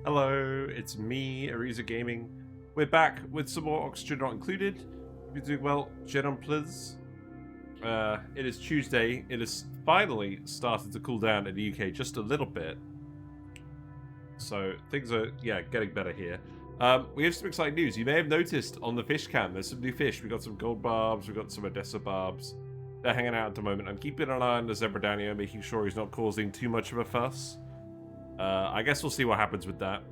Hello, it's me, Ariza Gaming. We're back with some more Oxygen Not Included. If you're doing well, Genon Pliz. It is Tuesday. It has finally started to cool down in the UK just a little bit. So things are, getting better here. We have some exciting news. You may have noticed on the fish cam, there's some new fish. We got some gold barbs, we got some Odessa barbs. They're hanging out at the moment. I'm keeping an eye on the Zebra Danio, making sure he's not causing too much of a fuss. I guess we'll see what happens with that.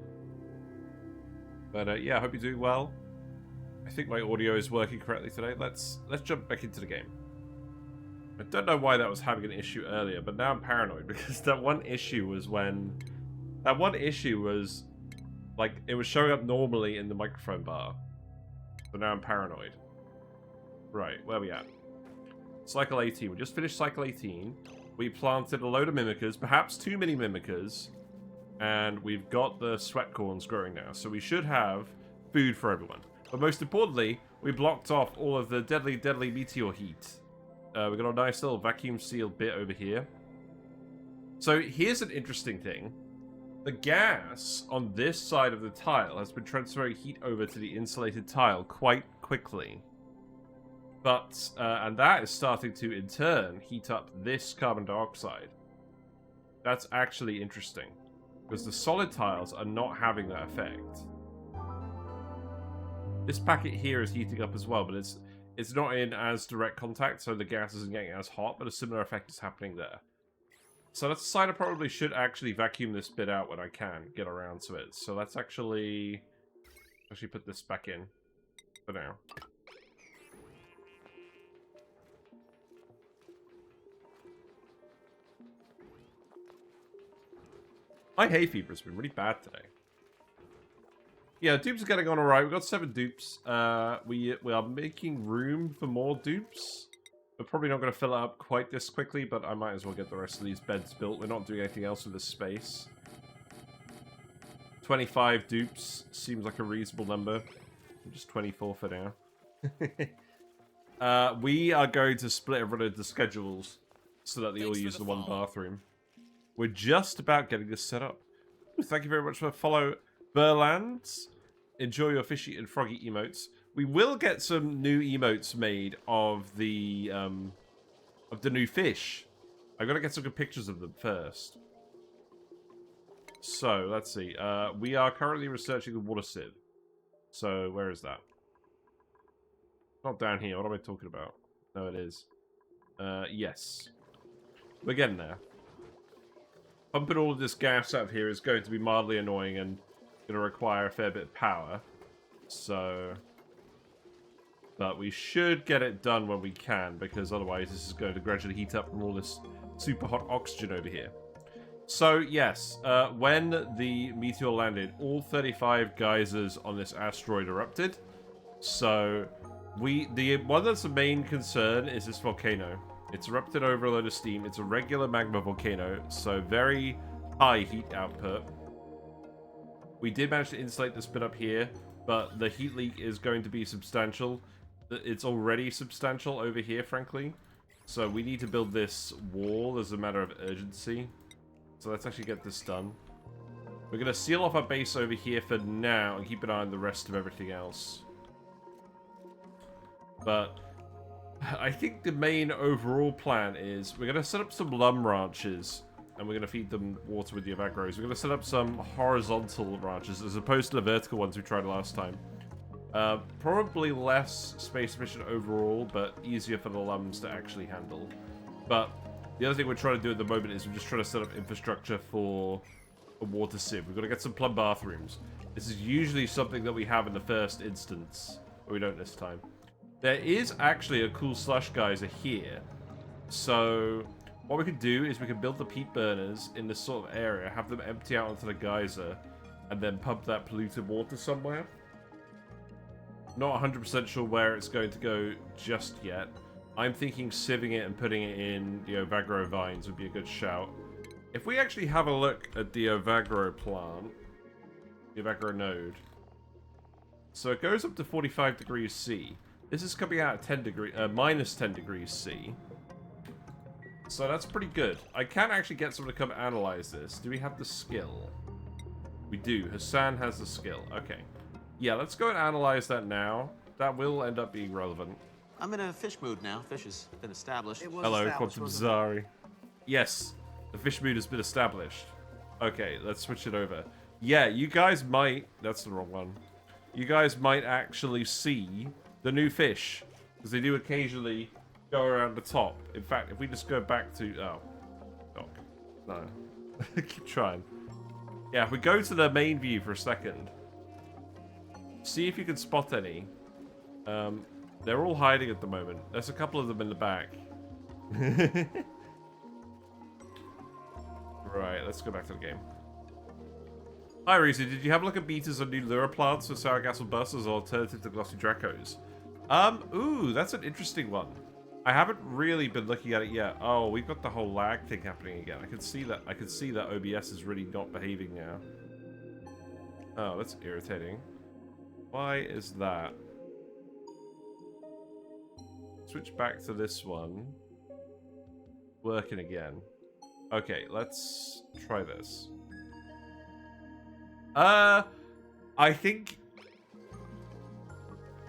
But yeah, I hope you're doing well. I think my audio is working correctly today. Let's jump back into the game. I don't know why that was having an issue earlier, but now I'm paranoid because that one issue was like it was showing up normally in the microphone bar. So now I'm paranoid. Right, where are we at? Cycle 18. We just finished cycle 18. We planted a load of mimickers, perhaps too many mimickers. And we've got the sweat corns growing now. So we should have food for everyone. But most importantly, we blocked off all of the deadly, deadly meteor heat. We've got a nice little vacuum sealed bit over here. So here's an interesting thing. The gas on this side of the tile has been transferring heat over to the insulated tile quite quickly. But, and that is starting to, in turn, heat up this carbon dioxide. That's actually interesting. Because the solid tiles are not having that effect. This packet here is heating up as well, but it's not in as direct contact, so the gas isn't getting as hot, but a similar effect is happening there. So that's a sign I probably should actually vacuum this bit out when I can get around to it. So let's actually put this back in for now. My hay fever has been really bad today. Yeah, dupes are getting on alright. We've got 7 dupes. We are making room for more dupes. We're probably not going to fill it up quite this quickly, but I might as well get the rest of these beds built. We're not doing anything else with this space. 25 dupes seems like a reasonable number. Just 24 for now. We are going to split everyone into schedules so that they all use the one bathroom. We're just about getting this set up. Thank you very much for the follow, Burlands. Enjoy your fishy and froggy emotes. We will get some new emotes made of the new fish. I've got to get some good pictures of them first. So let's see. We are currently researching the water sieve. So where is that? Not down here. What am I talking about? No, it is. Yes. We're getting there. Pumping all of this gas out of here is going to be mildly annoying and going to require a fair bit of power. So, but we should get it done when we can, because otherwise this is going to gradually heat up from all this super hot oxygen over here. So, yes, when the meteor landed, all 35 geysers on this asteroid erupted. So, the one that's the main concern is this volcano. It's erupted over a load of steam. It's a regular magma volcano, so very high heat output. We did manage to insulate this bit up here, but the heat leak is going to be substantial. It's already substantial over here, frankly. So we need to build this wall as a matter of urgency. So let's actually get this done. We're going to seal off our base over here for now and keep an eye on the rest of everything else. But I think the main overall plan is we're going to set up some Lumb ranches and we're going to feed them water with the Evagros. We're going to set up some horizontal ranches as opposed to the vertical ones we tried last time. Probably less space efficient overall, but easier for the Lumbs to actually handle. But the other thing we're trying to do at the moment is we're just trying to set up infrastructure for a water sieve. We've got to get some plumb bathrooms. This is usually something that we have in the first instance, but we don't this time. There is actually a Cool Slush Geyser here. So what we could do is we could build the peat burners in this sort of area, have them empty out onto the geyser, and then pump that polluted water somewhere. Not 100% sure where it's going to go just yet. I'm thinking sieving it and putting it in the Evagro vines would be a good shout. If we actually have a look at the Evagro plant, the Evagro node. So it goes up to 45 degrees C. This is coming out at minus 10 degrees C. So that's pretty good. I can actually get someone to come analyze this. Do we have the skill? We do. Hassan has the skill. Okay. Yeah, let's go and analyze that now. That will end up being relevant. I'm in a fish mood now. Fish has been established. Hello, Quantum Zari. Yes, the fish mood has been established. Okay, let's switch it over. Yeah, you guys might... That's the wrong one. You guys might actually see the new fish. Because they do occasionally go around the top. In fact, if we just go back to... Oh. Doc. No. Keep trying. Yeah, if we go to the main view for a second. See if you can spot any. They're all hiding at the moment. There's a couple of them in the back. Right, let's go back to the game. Hi, Reezy. Did you have a look at betas on new lure plants for sour gas or bust as an alternative to glossy dracos? Ooh, that's an interesting one. I haven't really been looking at it yet. Oh, we've got the whole lag thing happening again. I can see that. I can see that OBS is really not behaving now. Oh, that's irritating. Why is that? Switch back to this one. Working again. Okay, let's try this. I think...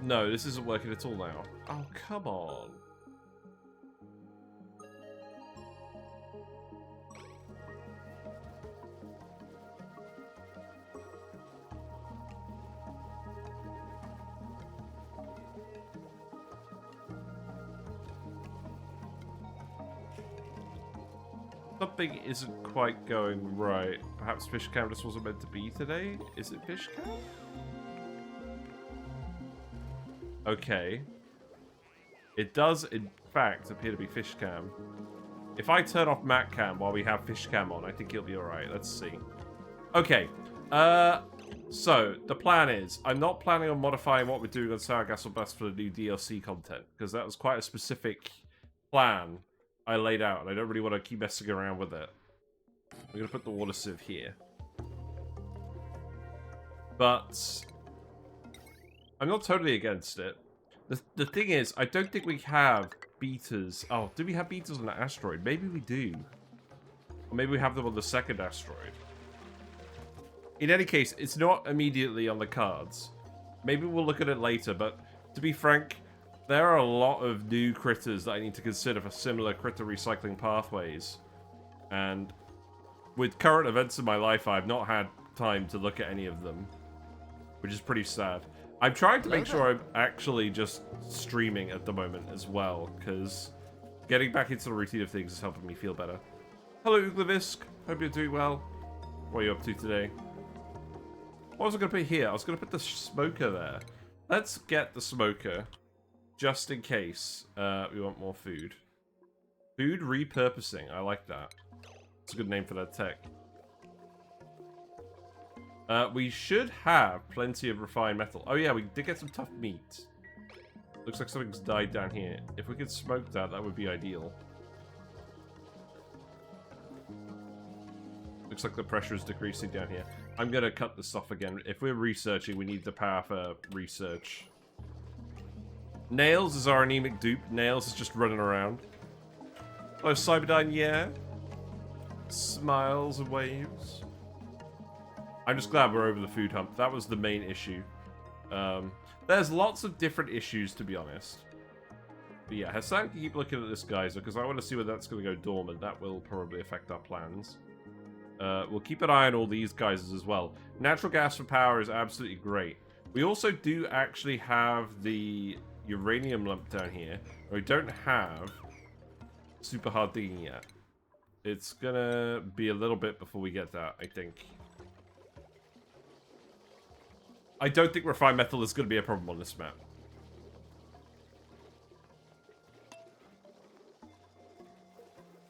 No, this isn't working at all now. Oh, come on. Something isn't quite going right. Perhaps fish cam just wasn't meant to be today? Is it fish cam? Okay. It does, in fact, appear to be fish cam. If I turn off mat cam while we have fish cam on, I think it'll be alright. Let's see. Okay. So, the plan is, I'm not planning on modifying what we're doing on Sour Gas or Bust for the new DLC content, because that was quite a specific plan I laid out, and I don't really want to keep messing around with it. I'm going to put the water sieve here. But I'm not totally against it. The thing is, I don't think we have betas. Oh, do we have betas on the asteroid? Maybe we do. Or maybe we have them on the second asteroid. In any case, it's not immediately on the cards. Maybe we'll look at it later, but to be frank, there are a lot of new critters that I need to consider for similar critter recycling pathways. And with current events in my life, I've not had time to look at any of them. Which is pretty sad. I'm trying to make sure I'm actually just streaming at the moment as well, because getting back into the routine of things is helping me feel better. Hello, Uglavisk. Hope you're doing well. What are you up to today? What was I going to put here? I was going to put the smoker there. Let's get the smoker. Just in case we want more food. Food repurposing. I like that. It's a good name for that tech. We should have plenty of refined metal. Oh yeah, we did get some tough meat. Looks like something's died down here. If we could smoke that, that would be ideal. Looks like the pressure is decreasing down here. I'm gonna cut this off again. If we're researching, we need the power for research. Nails is our anemic dupe. Nails is just running around. Hello, Cyberdyne, yeah. Smiles and waves. I'm just glad we're over the food hump. That was the main issue. There's lots of different issues, to be honest. But yeah, Hassan can keep looking at this geyser, because I want to see whether that's going to go dormant. That will probably affect our plans. We'll keep an eye on all these geysers as well. Natural gas for power is absolutely great. We also do actually have the uranium lump down here. We don't have super hard digging yet. It's gonna be a little bit before we get that, I think. I don't think refined metal is going to be a problem on this map.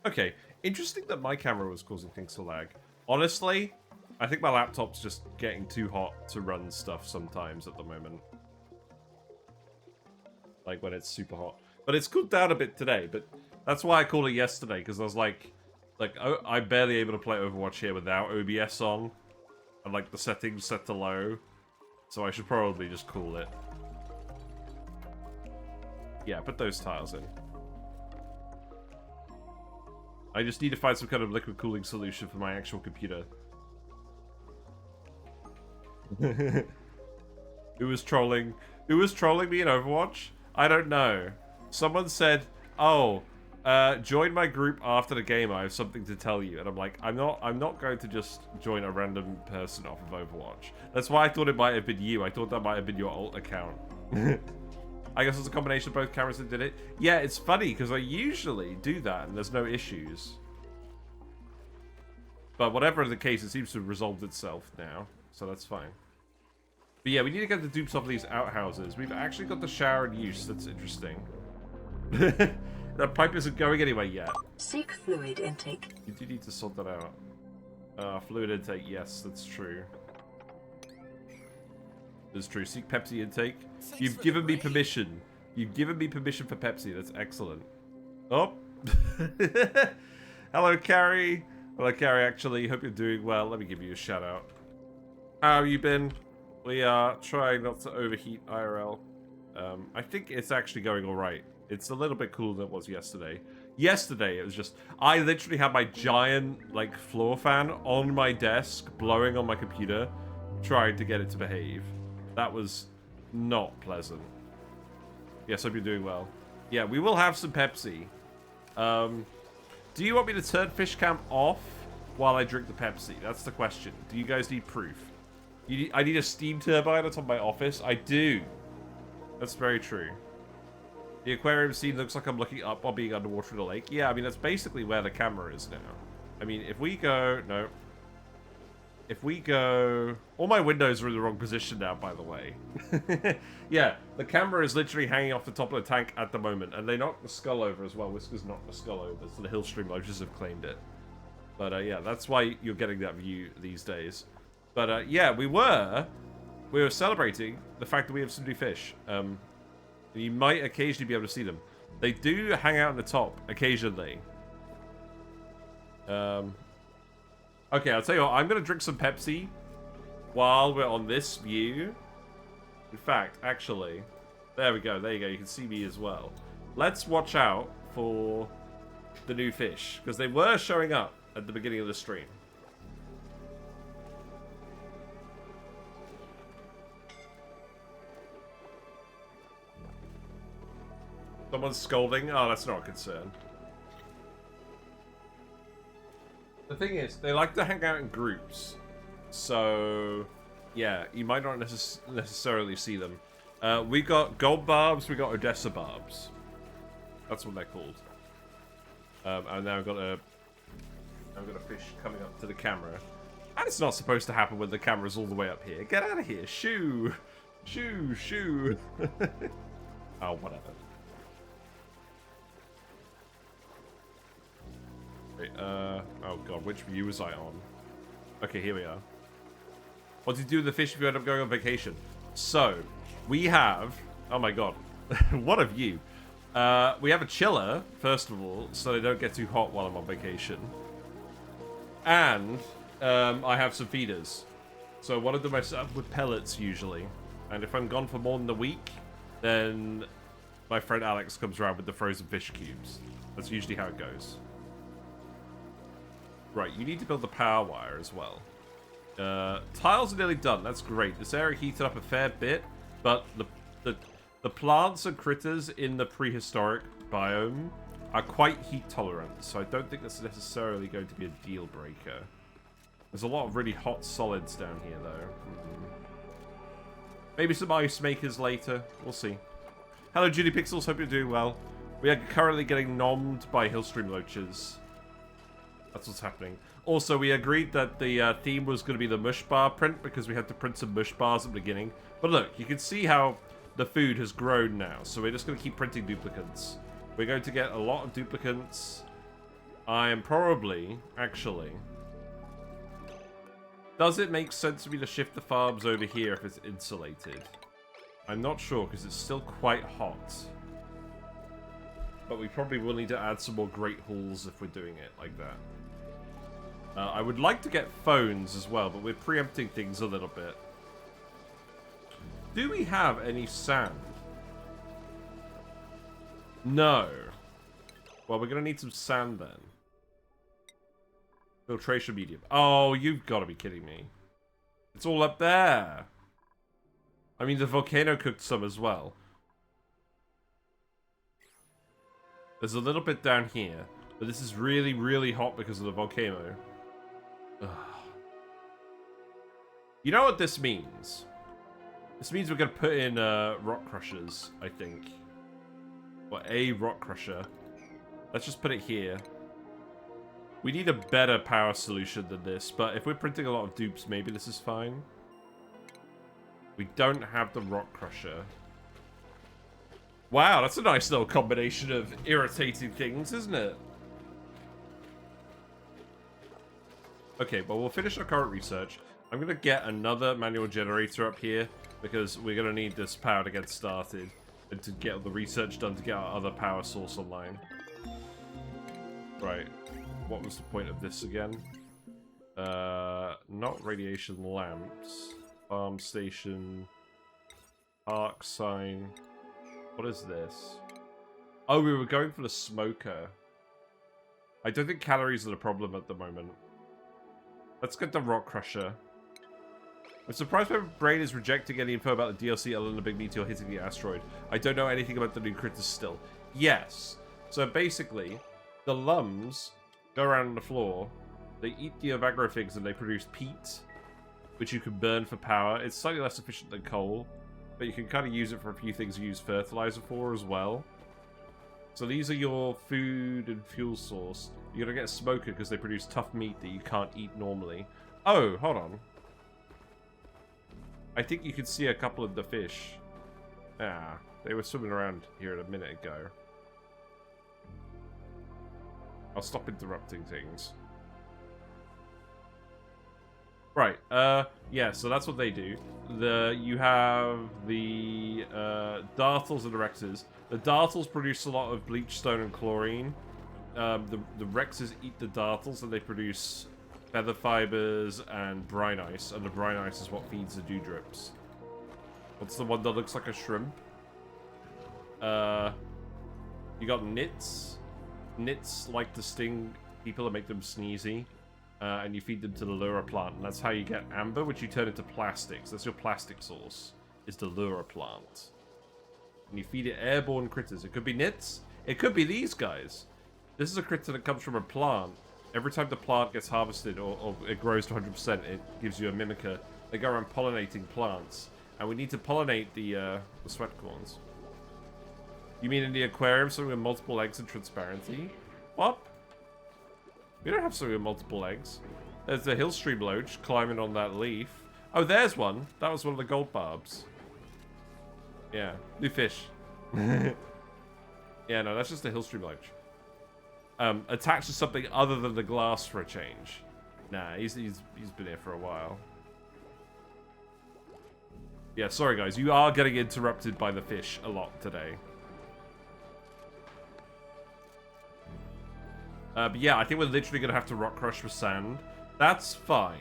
Okay, interesting that my camera was causing things to lag. Honestly, I think my laptop's just getting too hot to run stuff sometimes at the moment. Like when it's super hot. But it's cooled down a bit today, but that's why I called it yesterday, because I was like, oh, I'm barely able to play Overwatch here without OBS on. And like the settings set to low. So I should probably just cool it. Yeah, put those tiles in. I just need to find some kind of liquid cooling solution for my actual computer. Who was trolling? Who was trolling me in Overwatch? I don't know. Someone said, "Oh, join my group after the game. I have something to tell you." And I'm like, I'm not going to just join a random person off of Overwatch. That's why I thought it might have been you. I thought that might have been your alt account. I guess it's a combination of both cameras that did it. Yeah, it's funny because I usually do that and there's no issues. But whatever the case, it seems to have resolved itself now, so that's fine. But yeah, we need to get the dupes off of these outhouses. We've actually got the shower in use. That's interesting. That pipe isn't going anywhere yet. Seek fluid intake. You do need to sort that out. Fluid intake, yes, that's true. That's true. Seek Pepsi intake. You've given me permission. You've given me permission for Pepsi. That's excellent. Oh. Hello, Carrie. Hello, Carrie, actually. Hope you're doing well. Let me give you a shout out. How have you been? We are trying not to overheat IRL. I think it's actually going alright. It's a little bit cooler than it was yesterday. Yesterday, it was just... I literally had my giant, like, floor fan on my desk, blowing on my computer, trying to get it to behave. That was not pleasant. Yes, hope you're doing well. Yeah, we will have some Pepsi. Do you want me to turn fish cam off while I drink the Pepsi? That's the question. Do you guys need proof? I need a steam turbine that's on my office? I do. That's very true. The aquarium scene looks like I'm looking up while being underwater in the lake. Yeah, I mean, that's basically where the camera is now. I mean, if we go... No. If we go... All my windows are in the wrong position now, by the way. Yeah, the camera is literally hanging off the top of the tank at the moment. And they knocked the skull over as well. Whisker's knocked the skull over, so the Hillstream Loaches have claimed it. But yeah, that's why you're getting that view these days. But yeah, we were celebrating the fact that we have some new fish. You might occasionally be able to see them. They do hang out on the top occasionally. Okay, I'll tell you what, I'm going to drink some Pepsi while we're on this view. In fact, actually, there we go, there you go, you can see me as well. Let's watch out for the new fish, because they were showing up at the beginning of the stream. Someone's scolding? Oh, that's not a concern. The thing is, they like to hang out in groups. So, yeah, you might not necessarily see them. We got gold barbs, we got Odessa barbs. That's what they're called. And now I've got a fish coming up to the camera. And it's not supposed to happen when the camera's all the way up here. Get out of here. Shoo. Shoo, shoo. Oh, whatever. Wait, oh god, which view was I on? Okay, here we are. What do you do with the fish if you end up going on vacation? So, we have... Oh my god. What a view. We have a chiller, first of all, so they don't get too hot while I'm on vacation. And I have some feeders. So one of them I set up with pellets, usually. And if I'm gone for more than a week, then my friend Alex comes around with the frozen fish cubes. That's usually how it goes. Right, you need to build the power wire as well. Tiles are nearly done. That's great. This area heated up a fair bit, but the plants and critters in the prehistoric biome are quite heat tolerant, so I don't think that's necessarily going to be a deal breaker. There's a lot of really hot solids down here, though. Maybe some ice makers later. We'll see. Hello, Judy Pixels. Hope you're doing well. We are currently getting nommed by Hillstream Loaches. That's what's happening. Also, we agreed that the theme was going to be the mush bar print because we had to print some mush bars at the beginning. But look, you can see how the food has grown now. So we're just going to keep printing duplicants. We're going to get a lot of duplicants. I am probably, actually... Does it make sense for me to shift the farms over here if it's insulated? I'm not sure because it's still quite hot. But we probably will need to add some more great halls if we're doing it like that. I would like to get phones as well, but we're preempting things a little bit. Do we have any sand? No. Well, we're going to need some sand then. Filtration medium. Oh, you've got to be kidding me. It's all up there. I mean, the volcano cooked some as well. There's a little bit down here, but this is really, really hot because of the volcano. Ugh. You know what this means? This means we're going to put in rock crushers, I think. Or a rock crusher. Let's just put it here. We need a better power solution than this, but if we're printing a lot of dupes, maybe this is fine. We don't have the rock crusher. Wow, that's a nice little combination of irritating things, isn't it? Okay, well, we'll finish our current research. I'm going to get another manual generator up here because we're going to need this power to get started and to get the research done to get our other power source online. Right. What was the point of this again? Not radiation lamps. Farm station. Arc sign. What is this? Oh, we were going for the smoker. I don't think calories are the problem at the moment. Let's get the rock crusher. I'm surprised my brain is rejecting any info about the DLC other than the big meteor hitting the asteroid. I don't know anything about the new critters still. Yes. So basically, the Lumbs go around on the floor. They eat the magma figs and they produce peat, which you can burn for power. It's slightly less efficient than coal, but you can kind of use it for a few things you use fertilizer for as well. So these are your food and fuel source. You're going to get a smoker because they produce tough meat that you can't eat normally. Oh, hold on. I think you can see a couple of the fish. Ah, they were swimming around here a minute ago. I'll stop interrupting things. Right, yeah, so that's what they do. You have the dartles and the rexes. The dartles produce a lot of bleach stone and chlorine. The rexes eat the dartles and they produce feather fibers and brine ice, and the brine ice is what feeds the dewdrips. What's the one that looks like a shrimp? You got nits. Nits like to sting people and make them sneezy. And you feed them to the lure plant, and that's how you get amber, which you turn into plastics. That's your plastic source, is the lure plant. And you feed it airborne critters. It could be nits. It could be these guys. This is a critter that comes from a plant. Every time the plant gets harvested or it grows to 100%, it gives you a mimica. They go around pollinating plants. And we need to pollinate the sweat corns. You mean in the aquarium, something with multiple eggs and transparency? What? We don't have something with multiple eggs. There's the Hillstream Loach climbing on that leaf. Oh, there's one. That was one of the gold barbs. Yeah, new fish. Yeah, no, that's just a Hillstream Loach. Attached to something other than the glass for a change. Nah, he's been here for a while. Yeah, sorry guys, you are getting interrupted by the fish a lot today. But yeah, I think we're literally going to have to rock crush for sand. That's fine.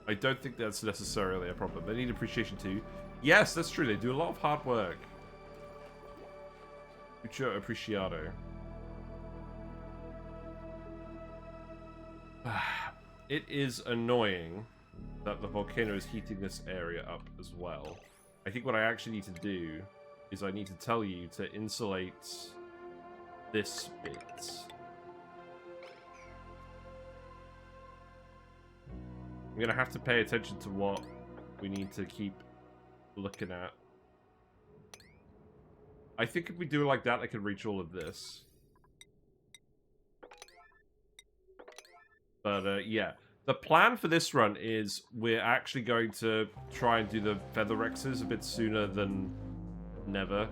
I don't think that's necessarily a problem. They need appreciation too. Yes, that's true. They do a lot of hard work. Mucho apreciado. It is annoying that the volcano is heating this area up as well. I think what I actually need to do is I need to tell you to insulate this bit. I'm going to have to pay attention to what we need to keep looking at. I think if we do it like that, I can reach all of this. But, yeah. The plan for this run is we're actually going to try and do the feather rexes a bit sooner than never.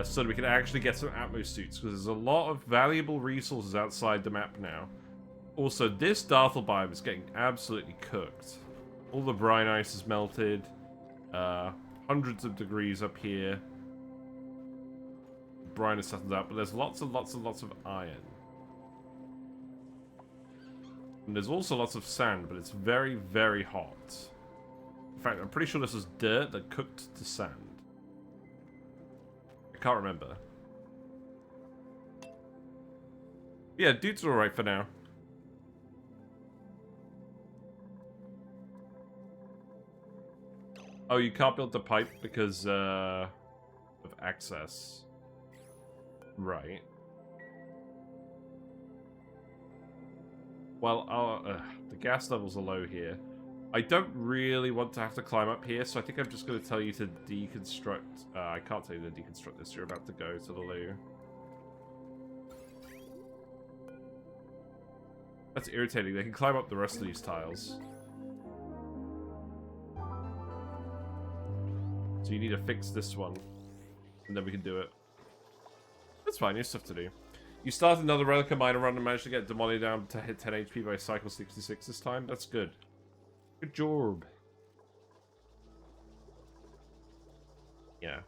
So that we can actually get some Atmos suits. Because there's a lot of valuable resources outside the map now. Also, this Darthel biome is getting absolutely cooked. All the brine ice is melted. Hundreds of degrees up here. Brine has settled out, but there's lots and lots and lots of iron. And there's also lots of sand, but it's very, very hot. In fact, I'm pretty sure this is dirt that cooked to sand. I can't remember. Yeah, dudes are alright for now. Oh, you can't build the pipe because of access. Right. Well, the gas levels are low here. I don't really want to have to climb up here, so I think I'm just going to tell you to deconstruct. I can't tell you to deconstruct this. You're about to go to the loo. That's irritating. They can climb up the rest of these tiles. So you need to fix this one, and then we can do it. That's fine. You have stuff to do. You started another Relica miner run and managed to get Demoni down to hit 10 HP by cycle 66 this time. That's good. Good job. Yeah.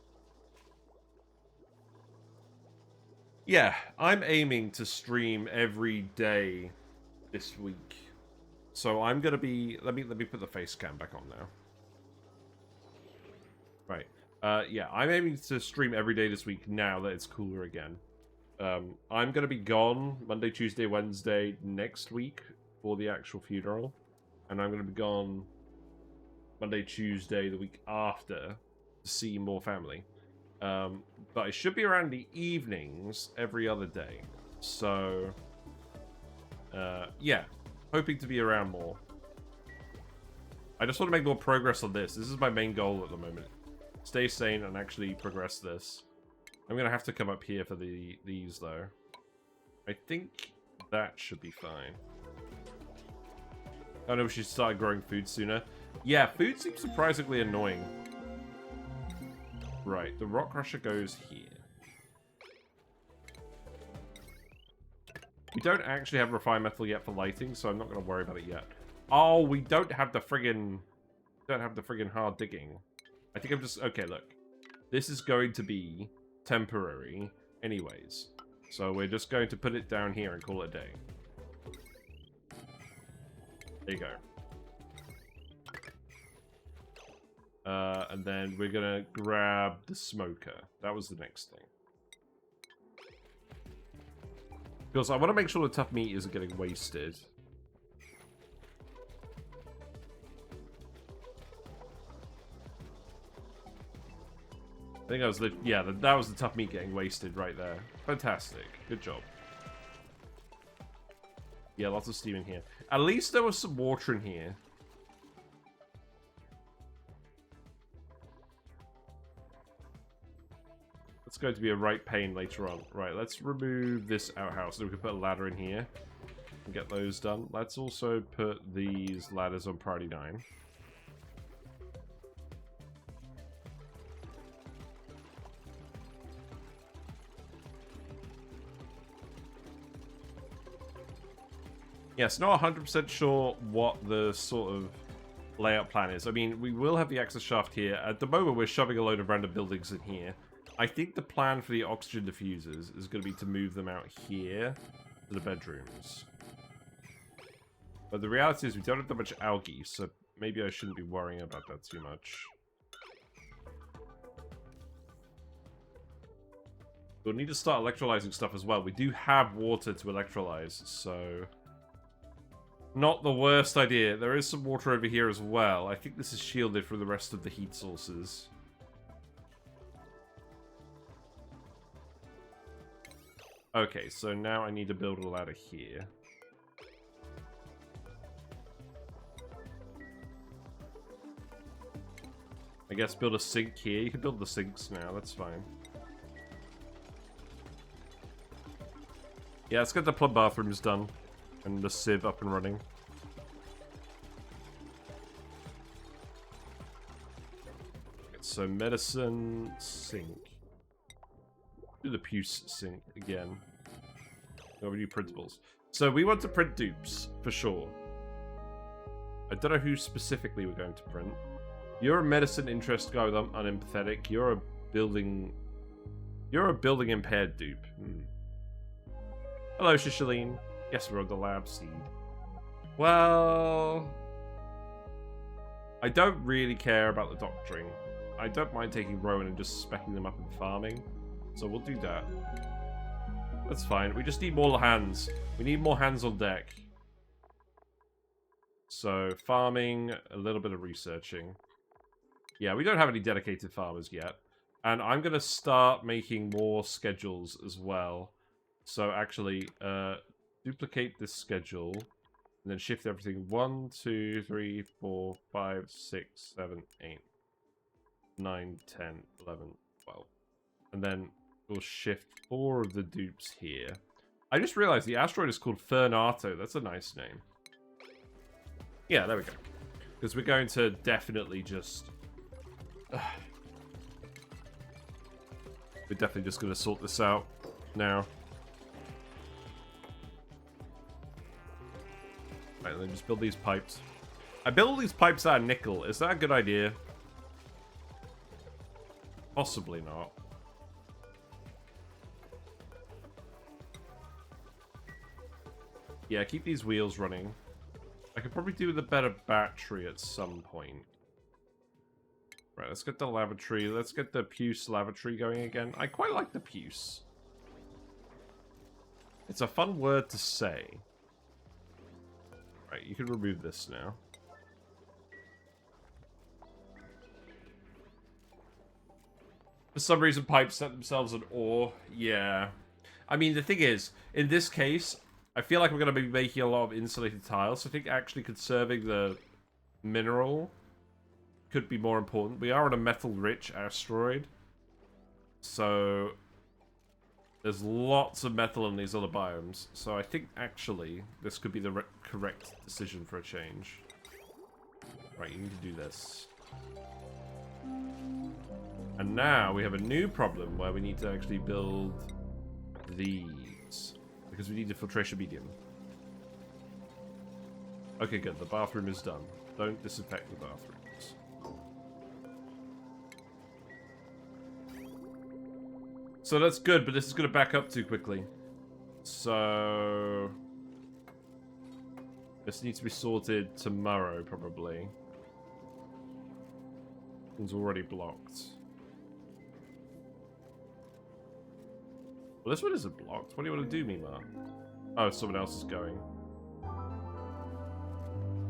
Yeah, I'm aiming to stream every day this week. So I'm gonna be let me put the face cam back on now. Right. Yeah, I'm aiming to stream every day this week now that it's cooler again. I'm gonna be gone Monday, Tuesday, Wednesday next week for the actual funeral. And I'm gonna be gone Monday, Tuesday, the week after to see more family. But it should be around the evenings every other day. So, yeah. Hoping to be around more. I just want to make more progress on this. This is my main goal at the moment. Stay sane and actually progress this. I'm going to have to come up here for these, though. I think that should be fine. I know we should start growing food sooner. Yeah, food seems surprisingly annoying. Right, the rock crusher goes here. We don't actually have refined metal yet for lighting, so I'm not going to worry about it yet. Oh, we don't have the friggin' hard digging. I think I'm just... Okay, look. This is going to be temporary anyways. So we're just going to put it down here and call it a day. There you go. And then we're gonna grab the smoker. That was the next thing. Because I want to make sure the tough meat isn't getting wasted. I think that was the... Yeah, that was the tough meat getting wasted right there. Fantastic. Good job. Yeah, lots of steam in here. At least there was some water in here. It's going to be a right pain later on. Right, let's remove this outhouse so we can put a ladder in here and get those done. Let's also put these ladders on priority 9. Yes, not 100% sure what the sort of layout plan is. I mean, we will have the access shaft here. At the moment, we're shoving a load of random buildings in here. I think the plan for the oxygen diffusers is going to be to move them out here to the bedrooms. But the reality is we don't have that much algae, so maybe I shouldn't be worrying about that too much. We'll need to start electrolyzing stuff as well. We do have water to electrolyze, so... Not the worst idea. There is some water over here as well. I think this is shielded from the rest of the heat sources. Okay, so now I need to build a ladder here. I guess build a sink here. You can build the sinks now, that's fine. Yeah, let's get the plumb bathrooms done. And the sieve up and running. So medicine, sink. Do the puce sink again. Over new printables. So we want to print dupes, for sure. I don't know who specifically we're going to print. You're a medicine interest guy with unempathetic. You're a building impaired dupe. Hello, Shishaline. Yes, we're on the lab seed. Well... I don't really care about the doctoring. I don't mind taking Rowan and just specking them up in farming. So we'll do that. That's fine. We just need more hands. We need more hands on deck. So, farming, a little bit of researching. Yeah, we don't have any dedicated farmers yet. And I'm going to start making more schedules as well. So actually, duplicate this schedule. And then shift everything 1, 2, 3, 4, 5, 6, 7, 8, 9, 10, 11, 12. And then we'll shift 4 of the dupes here. I just realized the asteroid is called Fernato. That's a nice name. Yeah, there we go. Because we're going to definitely just... we're definitely just going to sort this out now. Right, then just build these pipes. I built all these pipes out of nickel. Is that a good idea? Possibly not. Yeah, keep these wheels running. I could probably do with a better battery at some point. Right, let's get the lavatory. Let's get the puce lavatory going again. I quite like the puce. It's a fun word to say. Right, you can remove this now. For some reason, pipes set themselves on ore. Yeah. I mean, the thing is, in this case, I feel like we're going to be making a lot of insulated tiles. So I think actually conserving the mineral could be more important. We are on a metal-rich asteroid. So there's lots of metal in these other biomes. So I think actually this could be the correct decision for a change. Right, you need to do this. And now we have a new problem where we need to actually build these. Because we need a filtration medium. Okay, good. The bathroom is done. Don't disinfect the bathrooms. So that's good, but this is going to back up too quickly. So this needs to be sorted tomorrow, probably. It's already blocked. Well, this one isn't blocked. What do you want to do, Mima? Oh, someone else is going.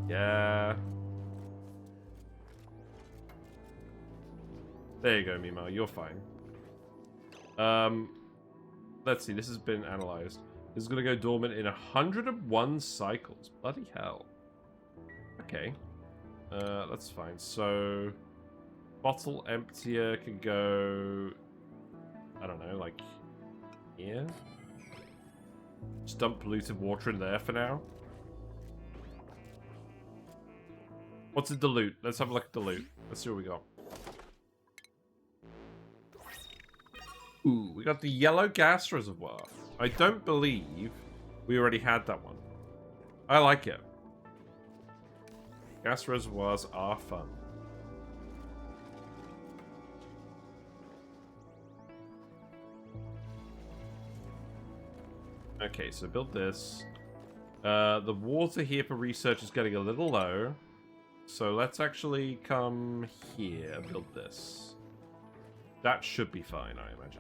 Yeah. There you go, Mima. You're fine. Let's see. This has been analyzed. This is going to go dormant in 101 cycles. Bloody hell. Okay. That's fine. So, bottle emptier can go... I don't know, like... here? Just dump polluted water in there for now. What's a dilute? Let's have a look at dilute. Let's see what we got. Ooh, we got the yellow gas reservoir. I don't believe we already had that one. I like it. Gas reservoirs are fun. Okay, so build this. The water here for research is getting a little low. So let's actually come here and build this. That should be fine, I imagine.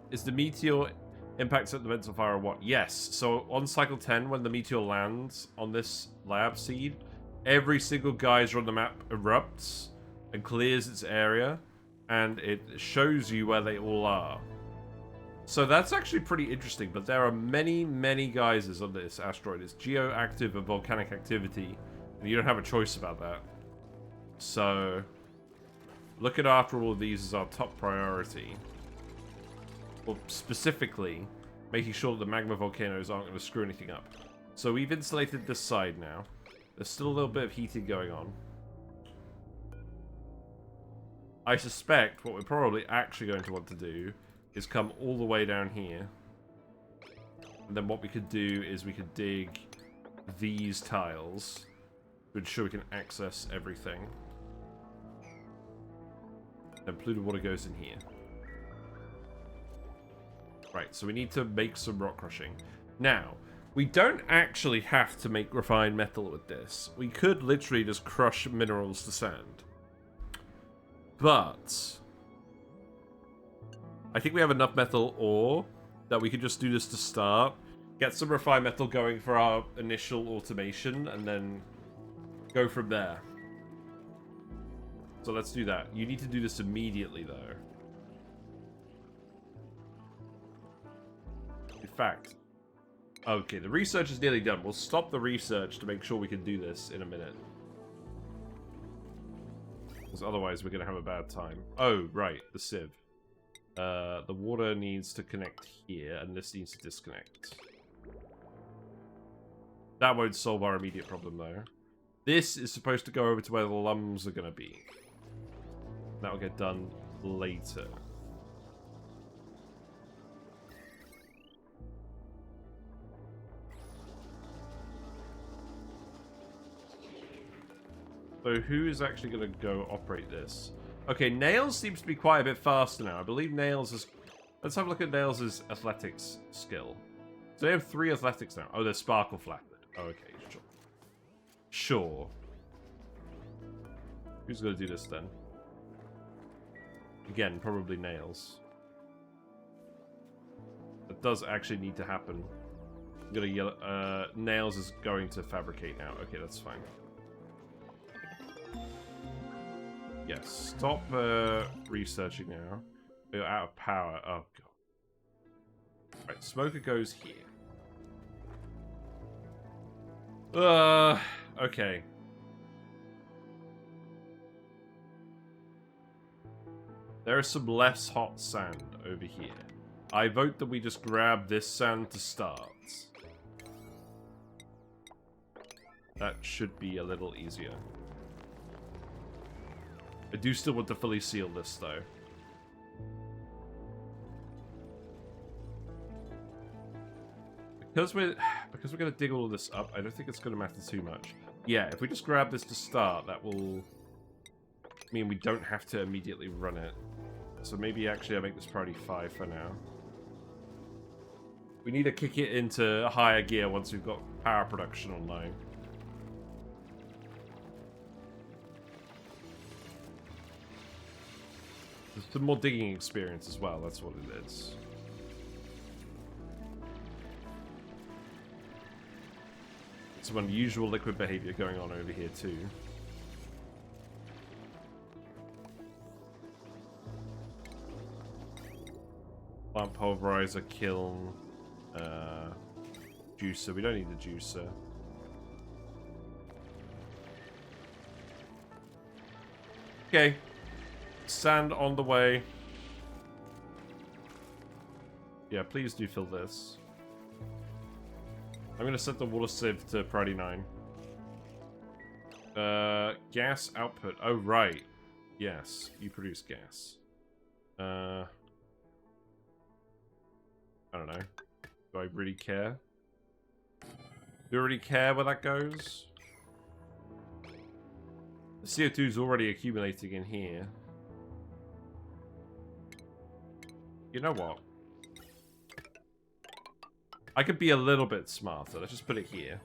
Is the meteor impacts at the mental fire or what? Yes. So on cycle 10, when the meteor lands on this lab seed, every single geyser on the map erupts and clears its area, and it shows you where they all are. So that's actually pretty interesting, but there are many, many geysers on this asteroid. It's geoactive and volcanic activity, and you don't have a choice about that. So, looking after all of these is our top priority. Well, specifically, making sure that the magma volcanoes aren't going to screw anything up. So we've insulated this side now. There's still a little bit of heating going on. I suspect what we're probably actually going to want to do is come all the way down here. And then what we could do is we could dig these tiles to ensure we can access everything. Then polluted water goes in here. Right, so we need to make some rock crushing. Now, we don't actually have to make refined metal with this. We could literally just crush minerals to sand. But I think we have enough metal ore that we could just do this to start. Get some refined metal going for our initial automation, and then go from there. So let's do that. You need to do this immediately, though. In fact... Okay, the research is nearly done. We'll stop the research to make sure we can do this in a minute. Because otherwise we're going to have a bad time. Oh, right. The sieve. The water needs to connect here, and this needs to disconnect. That won't solve our immediate problem, though. This is supposed to go over to where the lumbs are going to be. That will get done later. So who is actually going to go operate this? Okay, Nails seems to be quite a bit faster now. I believe Nails is... Let's have a look at Nails' athletics skill. So they have 3 athletics now. Oh, they're sparkle flattered. Oh, okay, sure. Sure. Who's going to do this then? Again, probably Nails. That does actually need to happen. I'm going to yell... Nails is going to fabricate now. Okay, that's fine. Yes, stop researching now. We're out of power. Oh, God. Right, smoker goes here. Okay. There is some less hot sand over here. I vote that we just grab this sand to start. That should be a little easier. I do still want to fully seal this, though. Because we're going to dig all of this up, I don't think it's going to matter too much. Yeah, if we just grab this to start, that will mean we don't have to immediately run it. So maybe actually I make this priority 5 for now. We need to kick it into higher gear once we've got power production online. Some more digging experience as well, that's what it is. Some unusual liquid behavior going on over here too. Plant pulverizer, kiln, juicer. We don't need the juicer. Okay. Sand on the way. Yeah, please do fill this. I'm going to set the water sieve to priority 9. Gas output. Oh, right. Yes, you produce gas. I don't know. Do I really care? Do I really care where that goes? The CO2 is already accumulating in here. You know what? I could be a little bit smarter. Let's just put it here.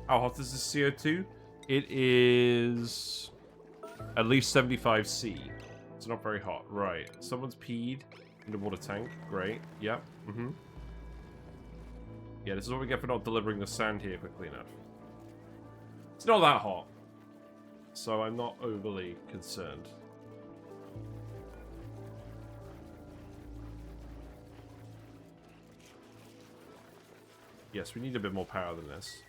How hot is the CO2? It is at least 75°C. It's not very hot. Right. Someone's peed in the water tank. Great. Yep. Mm-hmm. Yeah, this is what we get for not delivering the sand here quickly enough. It's not that hot. So I'm not overly concerned. Yes, we need a bit more power than this.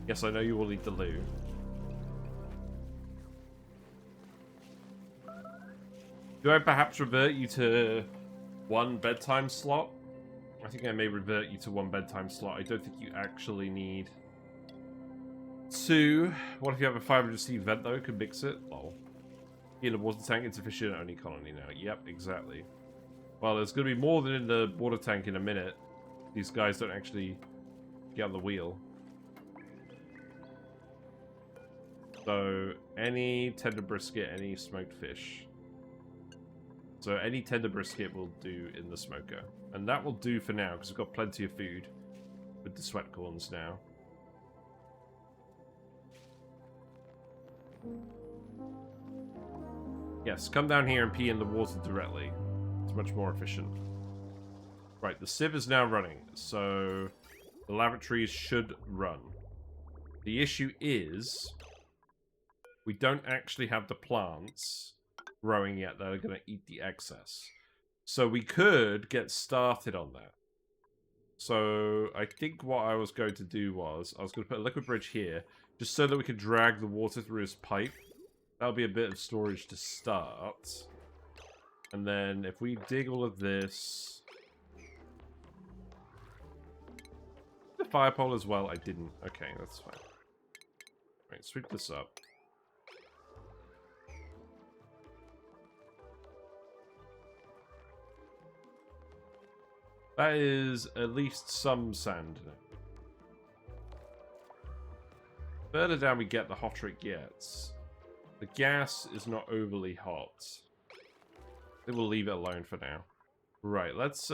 Yes, I know you will need the loo. Do I perhaps revert you to 1 bedtime slot? I think I may revert you to 1 bedtime slot. I don't think you actually need 2. What if you have a 500°C vent though? Could mix it? Lol. In the water tank, insufficient only colony now. Yep, exactly. Well, there's going to be more than in the water tank in a minute. These guys don't actually get on the wheel. So, any tender brisket, any smoked fish. So, any tender brisket will do in the smoker. And that will do for now, because we've got plenty of food with the sweat corns now. Yes, come down here and pee in the water directly. It's much more efficient. Right, the sieve is now running, so The lavatories should run. The issue is we don't actually have the plants growing yet that are going to eat the excess. So we could get started on that. So I think what I was going to do was I was going to put a liquid bridge here just so that we could drag the water through his pipe. That'll be a bit of storage to start. And then if we dig all of this... The fire pole as well, I didn't. Okay, that's fine. Right, sweep this up. That is at least some sand. Further down we get, the hotter it gets. The gas is not overly hot. I think we'll leave it alone for now. Right, let's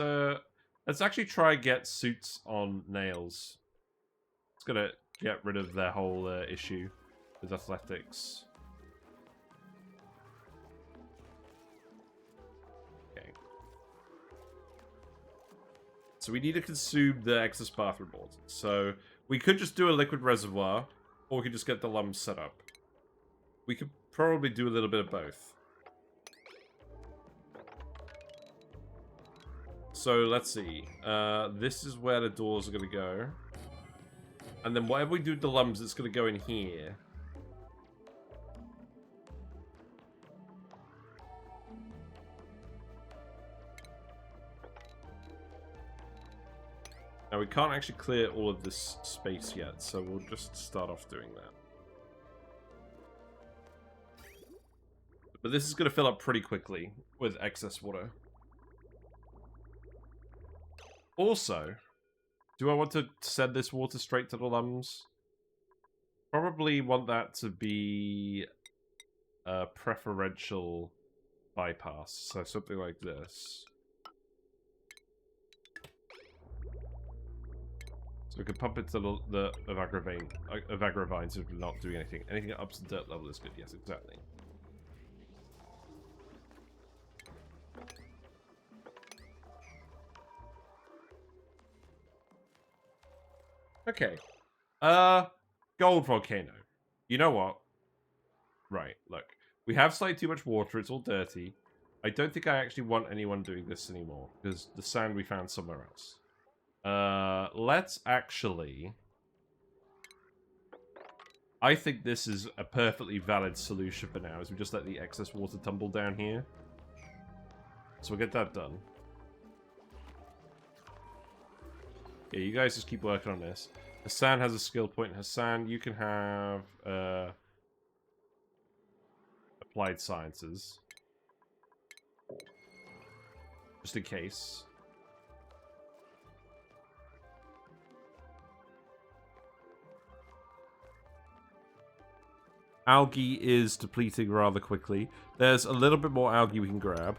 actually try get suits on nails. It's gonna get rid of their whole issue with athletics. Okay. So we need to consume the excess bathroom water. So we could just do a liquid reservoir, or we could just get the lump set up. We could probably do a little bit of both. So let's see. This is where the doors are going to go. And then whatever we do with the lumps, it's going to go in here. Now we can't actually clear all of this space yet, so we'll just start off doing that. But this is going to fill up pretty quickly with excess water. Also, do I want to send this water straight to the Lums? Probably want that to be a preferential bypass, so something like this. So we can pump it to the Evagra vines if we're not doing anything. Anything that ups the dirt level is good, yes, exactly. Okay. Gold Volcano. You know what? Right, look. We have slightly too much water, it's all dirty. I don't think I actually want anyone doing this anymore, because the sand we found somewhere else. Let's actually... I think this is a perfectly valid solution for now, is we just let the excess water tumble down here. So we'll get that done. Yeah, you guys just keep working on this. Hassan has a skill point. Hassan, you can have applied sciences. Just in case. Algae is depleting rather quickly. There's a little bit more algae we can grab.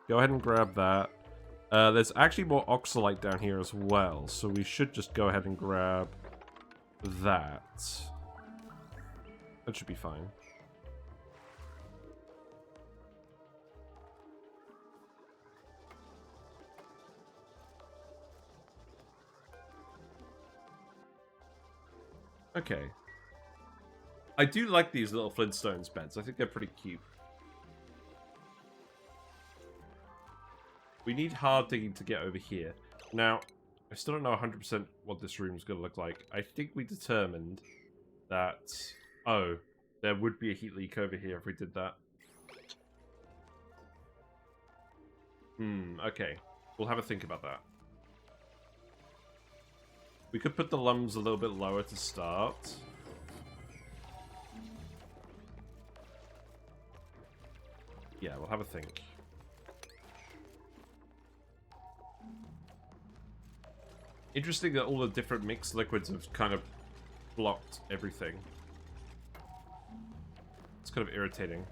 Go ahead and grab that. There's actually more oxalite down here as well, so we should just go ahead and grab that. That should be fine. Okay. I do like these little Flintstones beds. I think they're pretty cute. We need hard digging to get over here. Now, I still don't know 100% what this room is going to look like. I think we determined that... Oh, there would be a heat leak over here if we did that. Okay. We'll have a think about that. We could put the Lums a little bit lower to start. Yeah, we'll have a think. Interesting that all the different mixed liquids have kind of blocked everything. It's kind of irritating.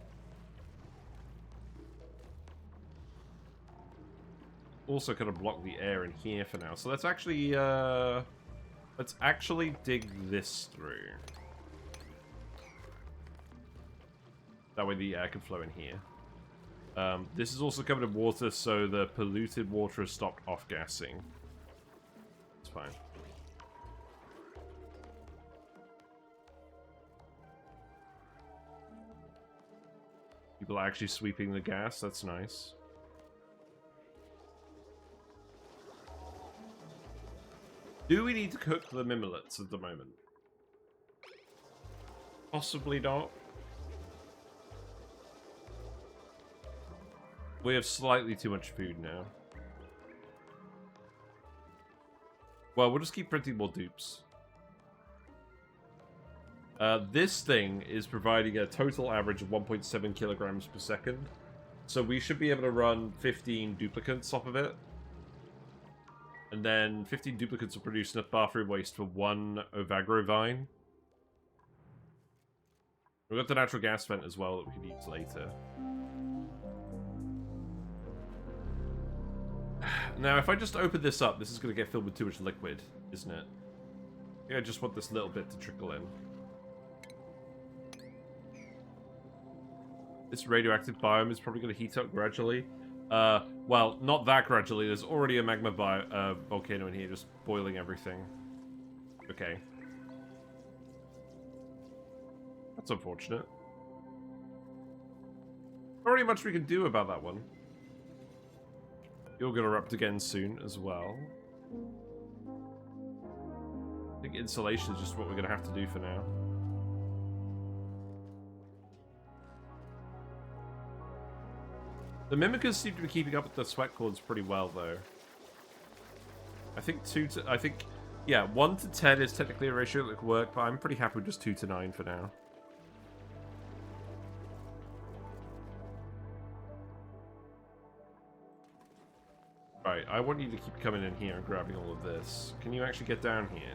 Also kind of block the air in here for now. So let's actually dig this through. That way the air can flow in here. This is also covered in water, so the polluted water has stopped off-gassing. It's fine. People are actually sweeping the gas. That's nice. Do we need to cook the mimolets at the moment? Possibly not. We have slightly too much food now. Well, we'll just keep printing more dupes. This thing is providing a total average of 1.7 kilograms per second. So we should be able to run 15 duplicants off of it. And then 15 duplicants will produce enough bathroom waste for 1 Ovagro vine. We've got the natural gas vent as well that we can use later. Now, if I just open this up, this is going to get filled with too much liquid, isn't it? I think I just want this little bit to trickle in. This radioactive biome is probably going to heat up gradually. Well, not that gradually. There's already a magma volcano in here just boiling everything. Okay. That's unfortunate. Not really much we can do about that one. You're going to erupt again soon as well. I think insulation is just what we're going to have to do for now. The mimickers seem to be keeping up with the sweat cords pretty well, though. I think 1 to 10 is technically a ratio that could work, but I'm pretty happy with just 2 to 9 for now. Right, I want you to keep coming in here and grabbing all of this. Can you actually get down here?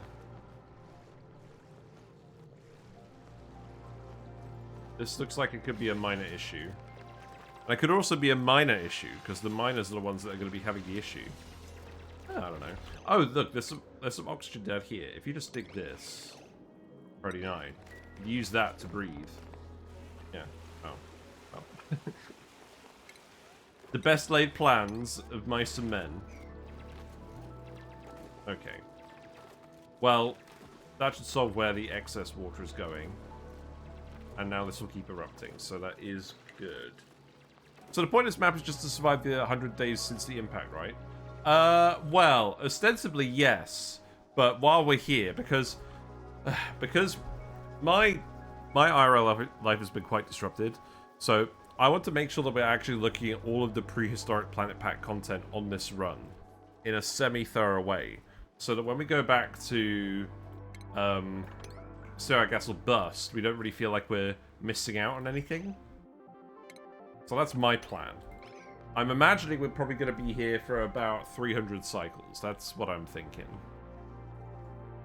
This looks like it could be a minor issue. And it could also be a minor issue, because the miners are the ones that are going to be having the issue. I don't know. Oh, look, there's some oxygen down here. If you just dig this, 39, use that to breathe. Yeah. Oh. Oh. The best laid plans of mice and men. Okay. Well, that should solve where the excess water is going. And now this will keep erupting, so that is good. So the point of this map is just to survive the 100 days since the impact, right? Well, ostensibly yes. But while we're here, because my IRL life has been quite disrupted, so I want to make sure that we're actually looking at all of the Prehistoric Planet Pack content on this run in a semi-thorough way, so that when we go back to Star Gas or Bust, we don't really feel like we're missing out on anything. So that's my plan. I'm imagining we're probably going to be here for about 300 cycles. That's what I'm thinking.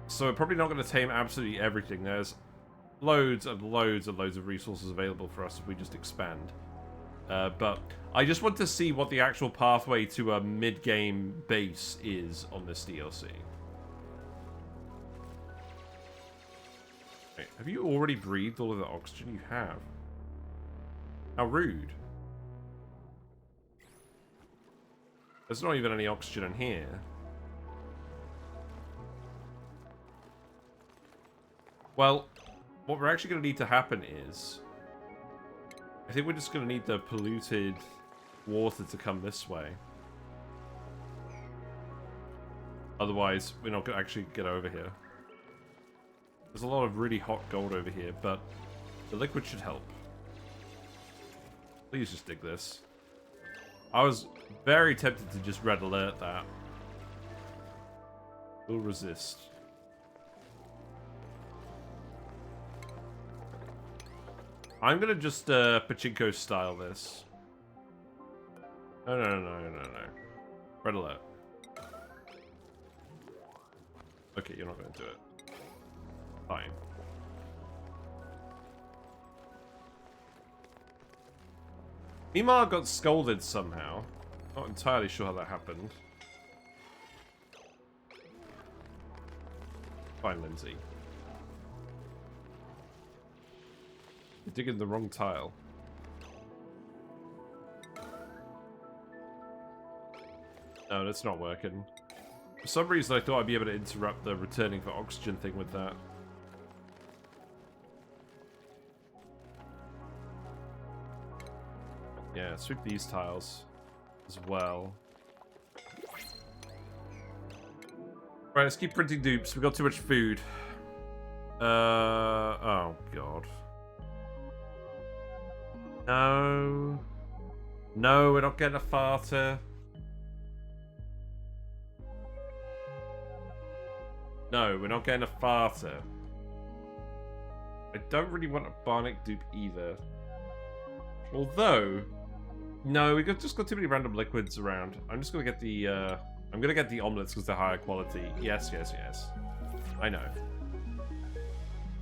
So we're probably not going to tame absolutely everything. There's loads and loads and loads of resources available for us if we just expand. But I just want to see what the actual pathway to a mid-game base is on this DLC. Wait, have you already breathed all of the oxygen? You have. How rude. There's not even any oxygen in here. Well, what we're actually going to need to happen is, I think we're just going to need the polluted water to come this way. Otherwise, we're not going to actually get over here. There's a lot of really hot gold over here, but the liquid should help. Please just dig this. I was very tempted to just red alert that. We'll resist. I'm gonna just pachinko style this. No. Red alert. Okay, you're not gonna do it. Fine. Mimar got scolded somehow. Not entirely sure how that happened. Fine, Lindsay. You're digging the wrong tile. No, that's not working. For some reason I thought I'd be able to interrupt the returning for oxygen thing with that. Yeah, sweep these tiles as well. Right, let's keep printing dupes. We've got too much food. Oh god. No. No, we're not getting a farter. No, we're not getting a farter. I don't really want a Barnic dupe either. Although, no, we just got too many random liquids around. I'm just gonna get the I'm gonna get the omelets because they're higher quality. Yes, yes, yes. I know.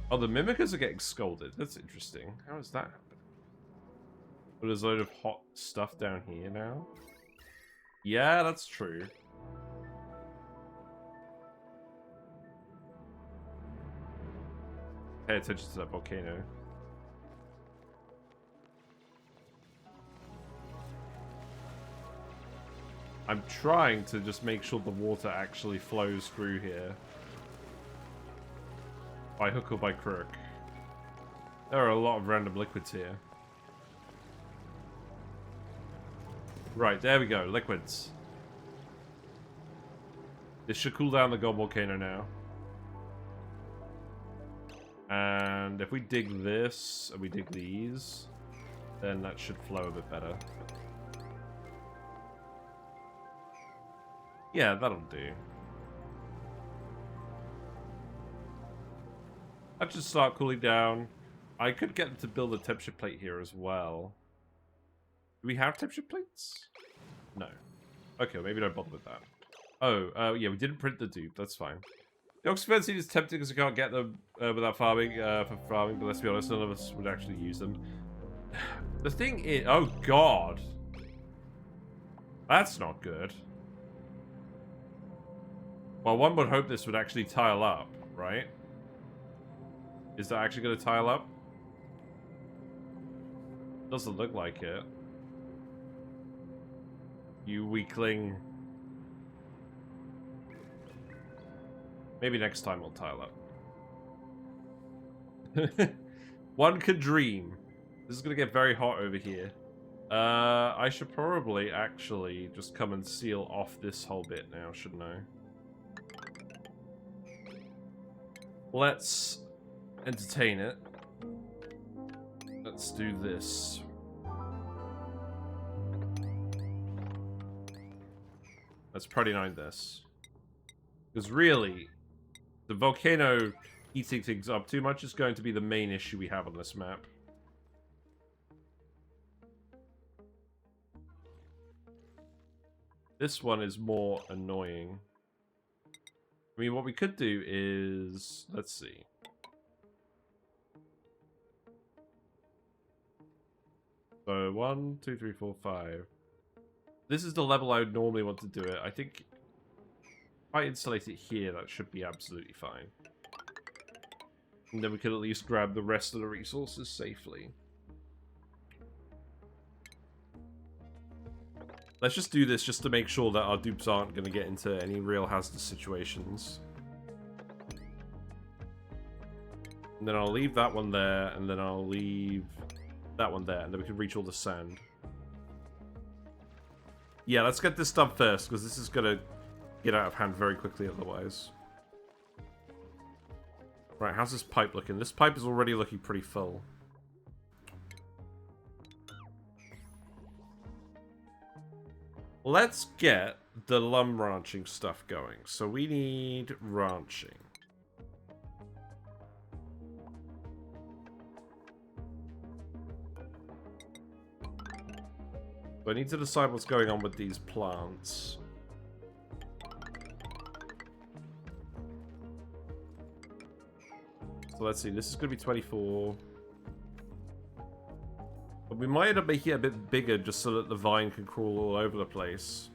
Oh, the mimickers are getting scolded. That's interesting. How is that happening? But there's a load of hot stuff down here now. Yeah, that's true. Pay attention to that volcano. I'm trying to just make sure the water actually flows through here. By hook or by crook. There are a lot of random liquids here. Right, there we go. Liquids. This should cool down the Gold Volcano now. And if we dig this, and we dig these, then that should flow a bit better. Yeah, that'll do. That should start cooling down. I could get them to build a temperature plate here as well. Do we have temperature plates? No. Okay, maybe don't bother with that. Oh, yeah, we didn't print the dupe. That's fine. The Oxford seed is tempting because we can't get them without farming, for farming, but let's be honest, none of us would actually use them. The thing is... Oh, God. That's not good. Well, one would hope this would actually tile up, right? Is that actually going to tile up? Doesn't look like it. You weakling. Maybe next time we'll tile up. One could dream. This is going to get very hot over here. I should probably actually just come and seal off this whole bit now, shouldn't I? Let's entertain it. Let's do this. Let's Party 9 this. Because really, the volcano eating things up too much is going to be the main issue we have on this map. This one is more annoying. I mean, what we could do is... Let's see. So, 1, 2, 3, 4, 5. This is the level I would normally want to do it. I think if I installate it here, that should be absolutely fine. And then we could at least grab the rest of the resources safely. Let's just do this just to make sure that our dupes aren't going to get into any real hazardous situations. And then I'll leave that one there, and then I'll leave that one there, and then we can reach all the sand. Yeah, let's get this done first, because this is going to get out of hand very quickly otherwise. Right, how's this pipe looking? This pipe is already looking pretty full. Let's get the Lumb ranching stuff going. So we need ranching. So I need to decide what's going on with these plants. So let's see, this is going to be 24. But we might end up making it a bit bigger just so that the vine can crawl all over the place.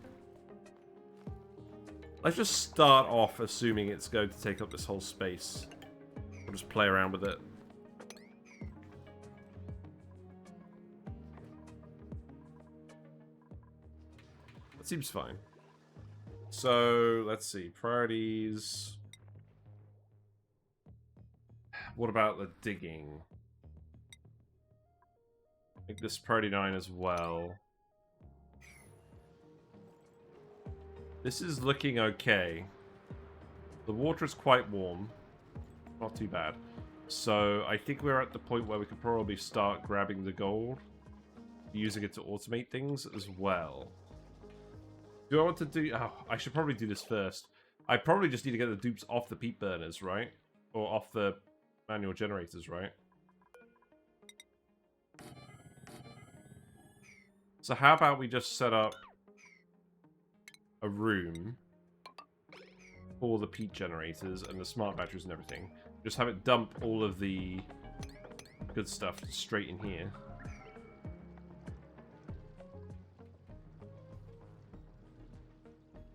Let's just start off assuming it's going to take up this whole space. We'll just play around with it. That seems fine. So, let's see. Priorities. What about the digging? Make this priority 9 as well. This is looking okay. The water is quite warm. Not too bad. So I think we're at the point where we could probably start grabbing the gold. Using it to automate things as well. Do I want to do... Oh, I should probably do this first. I probably just need to get the dupes off the peat burners, right? Or off the manual generators, right? So how about we just set up a room for the peat generators and the smart batteries and everything. Just have it dump all of the good stuff straight in here.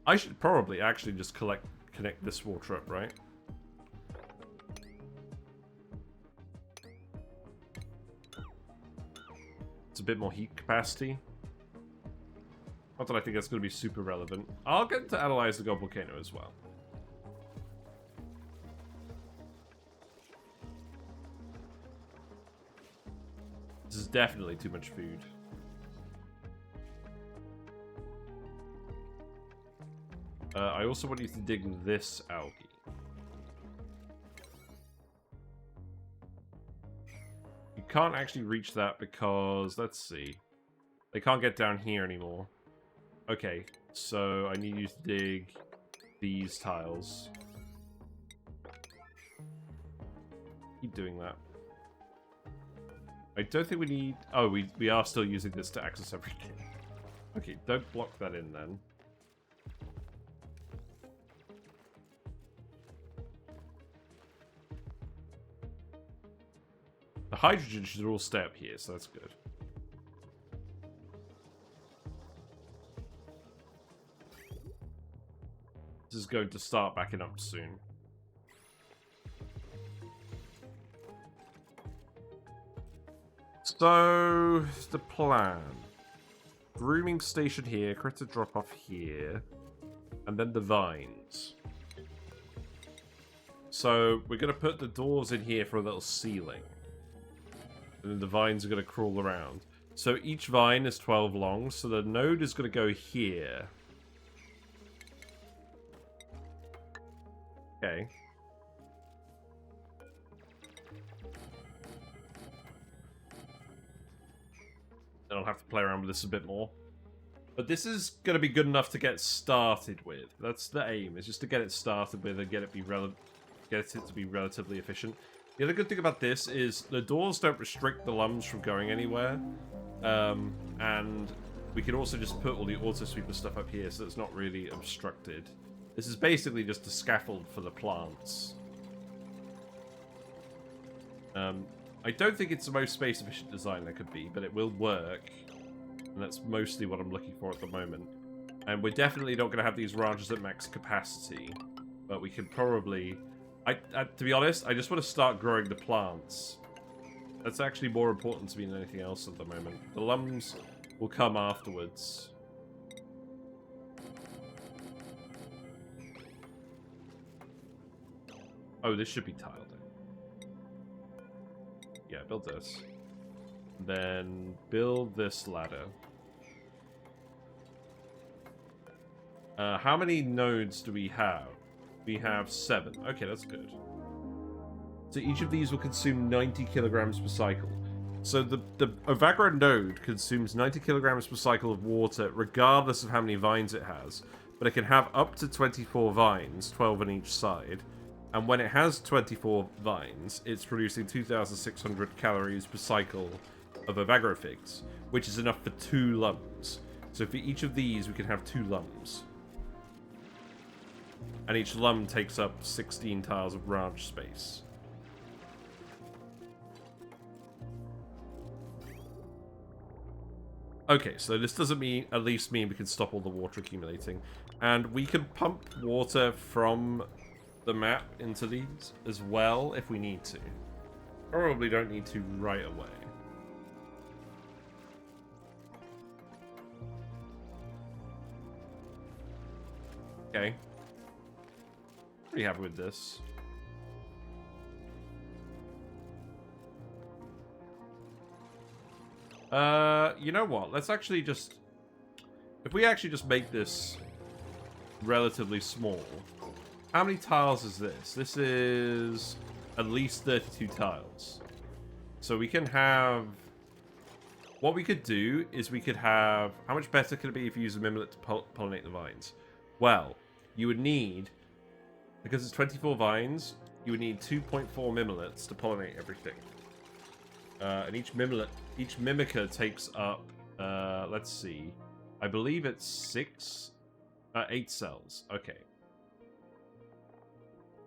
I should probably actually just connect this water up, right? It's a bit more heat capacity. Not that I think that's going to be super relevant. I'll get to analyze the Gold Volcano as well. This is definitely too much food. I also want you to dig this algae. You can't actually reach that because, let's see. They can't get down here anymore. Okay, so I need you to dig these tiles. Keep doing that. I don't think we need... Oh, we are still using this to access everything. Okay, don't block that in then. The hydrogen should all stay up here, so that's good. This is going to start backing up soon. So, the plan. Grooming station here, critter drop off here, and then the vines. So, we're going to put the doors in here for a little ceiling. And then the vines are going to crawl around. So each vine is 12 long, so the node is going to go here. Okay. Then I'll have to play around with this a bit more. But this is going to be good enough to get started with. That's the aim, is just to get it started with and get it to be relatively efficient. The other good thing about this is the doors don't restrict the lumbs from going anywhere. And we can also just put all the auto sweeper stuff up here so it's not really obstructed. This is basically just a scaffold for the plants. I don't think it's the most space efficient design there could be, but it will work. And that's mostly what I'm looking for at the moment. And we're definitely not going to have these ranches at max capacity. But we can probably... to be honest, I just want to start growing the plants. That's actually more important to me than anything else at the moment. The lumbs will come afterwards. Oh, this should be tiled in. Yeah, build this. Then build this ladder. How many nodes do we have? We have 7. Okay, that's good. So each of these will consume 90 kilograms per cycle. So the Evagro node consumes 90 kilograms per cycle of water, regardless of how many vines it has. But it can have up to 24 vines, 12 on each side. And when it has 24 vines, it's producing 2,600 calories per cycle of Evagro figs, which is enough for 2 lumbs. So for each of these, we can have 2 lumbs. And each lumb takes up 16 tiles of ranch space. Okay, so this doesn't at least mean we can stop all the water accumulating. And we can pump water from the map into these as well if we need to. Probably don't need to right away. Okay. Pretty happy with this. You know what? Let's actually just... If we actually just make this relatively small... How many tiles is this? This is at least 32 tiles. So we can have... What we could do is we could have... How much better could it be if you use a mimlet to pollinate the vines? Well, you would need... Because it's 24 vines, you would need 2.4 mimlets to pollinate everything. And each mimicker takes up... let's see. I believe it's 8 cells. Okay.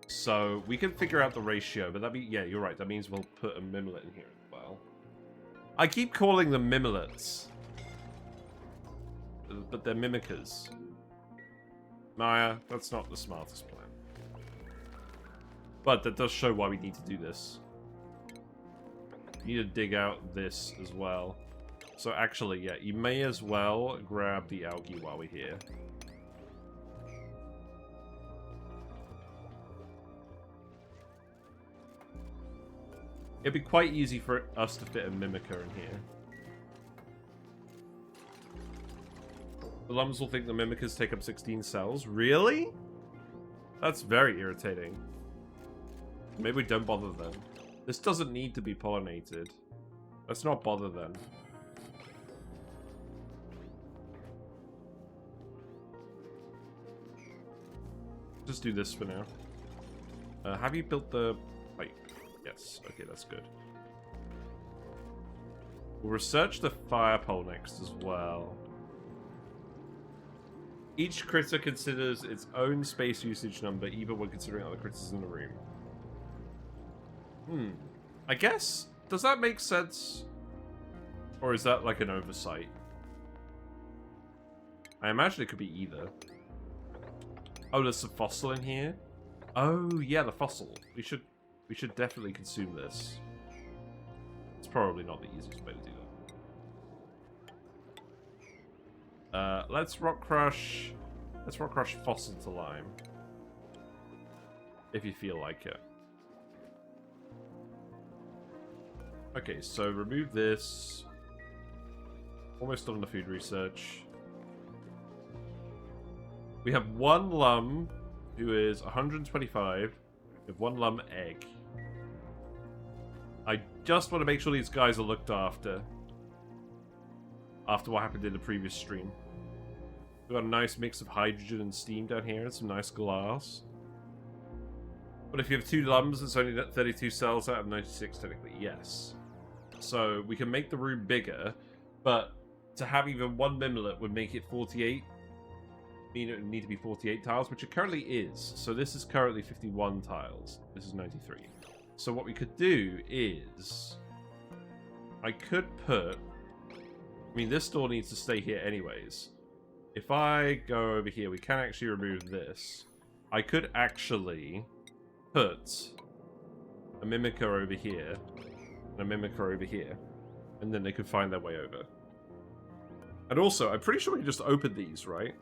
So we can figure out the ratio, but that'd be... Yeah, you're right. That means we'll put a mimlet in here as well. I keep calling them mimlets. But they're mimickers. Maya, that's not the smartest plan. But that does show why we need to do this. We need to dig out this as well. So actually, yeah, you may as well grab the algae while we're here. It'd be quite easy for us to fit a mimicker in here. The Lumbs will think the mimickers take up 16 cells. Really? That's very irritating. Maybe we don't bother then. This doesn't need to be pollinated. Let's not bother then. Just do this for now. Have you built the pipe? Yes. Okay, that's good. We'll research the fire pole next as well. Each critter considers its own space usage number, even when considering other critters in the room. I guess... Does that make sense? Or is that like an oversight? I imagine it could be either. Oh, there's some fossil in here? Oh, yeah, the fossil. We should definitely consume this. It's probably not the easiest way to do that. Let's rock crush fossil to lime. If you feel like it. Okay, so remove this. Almost done the food research. We have one Lumb, who is 125. We have one Lumb egg. I just want to make sure these guys are looked after. After what happened in the previous stream. We've got a nice mix of hydrogen and steam down here, and some nice glass. But if you have 2 Lumbs, it's only 32 cells out of 96 technically, yes. So we can make the room bigger, but to have even one mimlet would make it 48. Mean it would need to be 48 tiles, which it currently is. So this is currently 51 tiles. This is 93. So what we could do is... I could put... I mean, this door needs to stay here anyways. If I go over here, we can actually remove this. I could actually put a mimicker over here and a mimicker over here, and then they could find their way over. And also, I'm pretty sure we can just open these, right?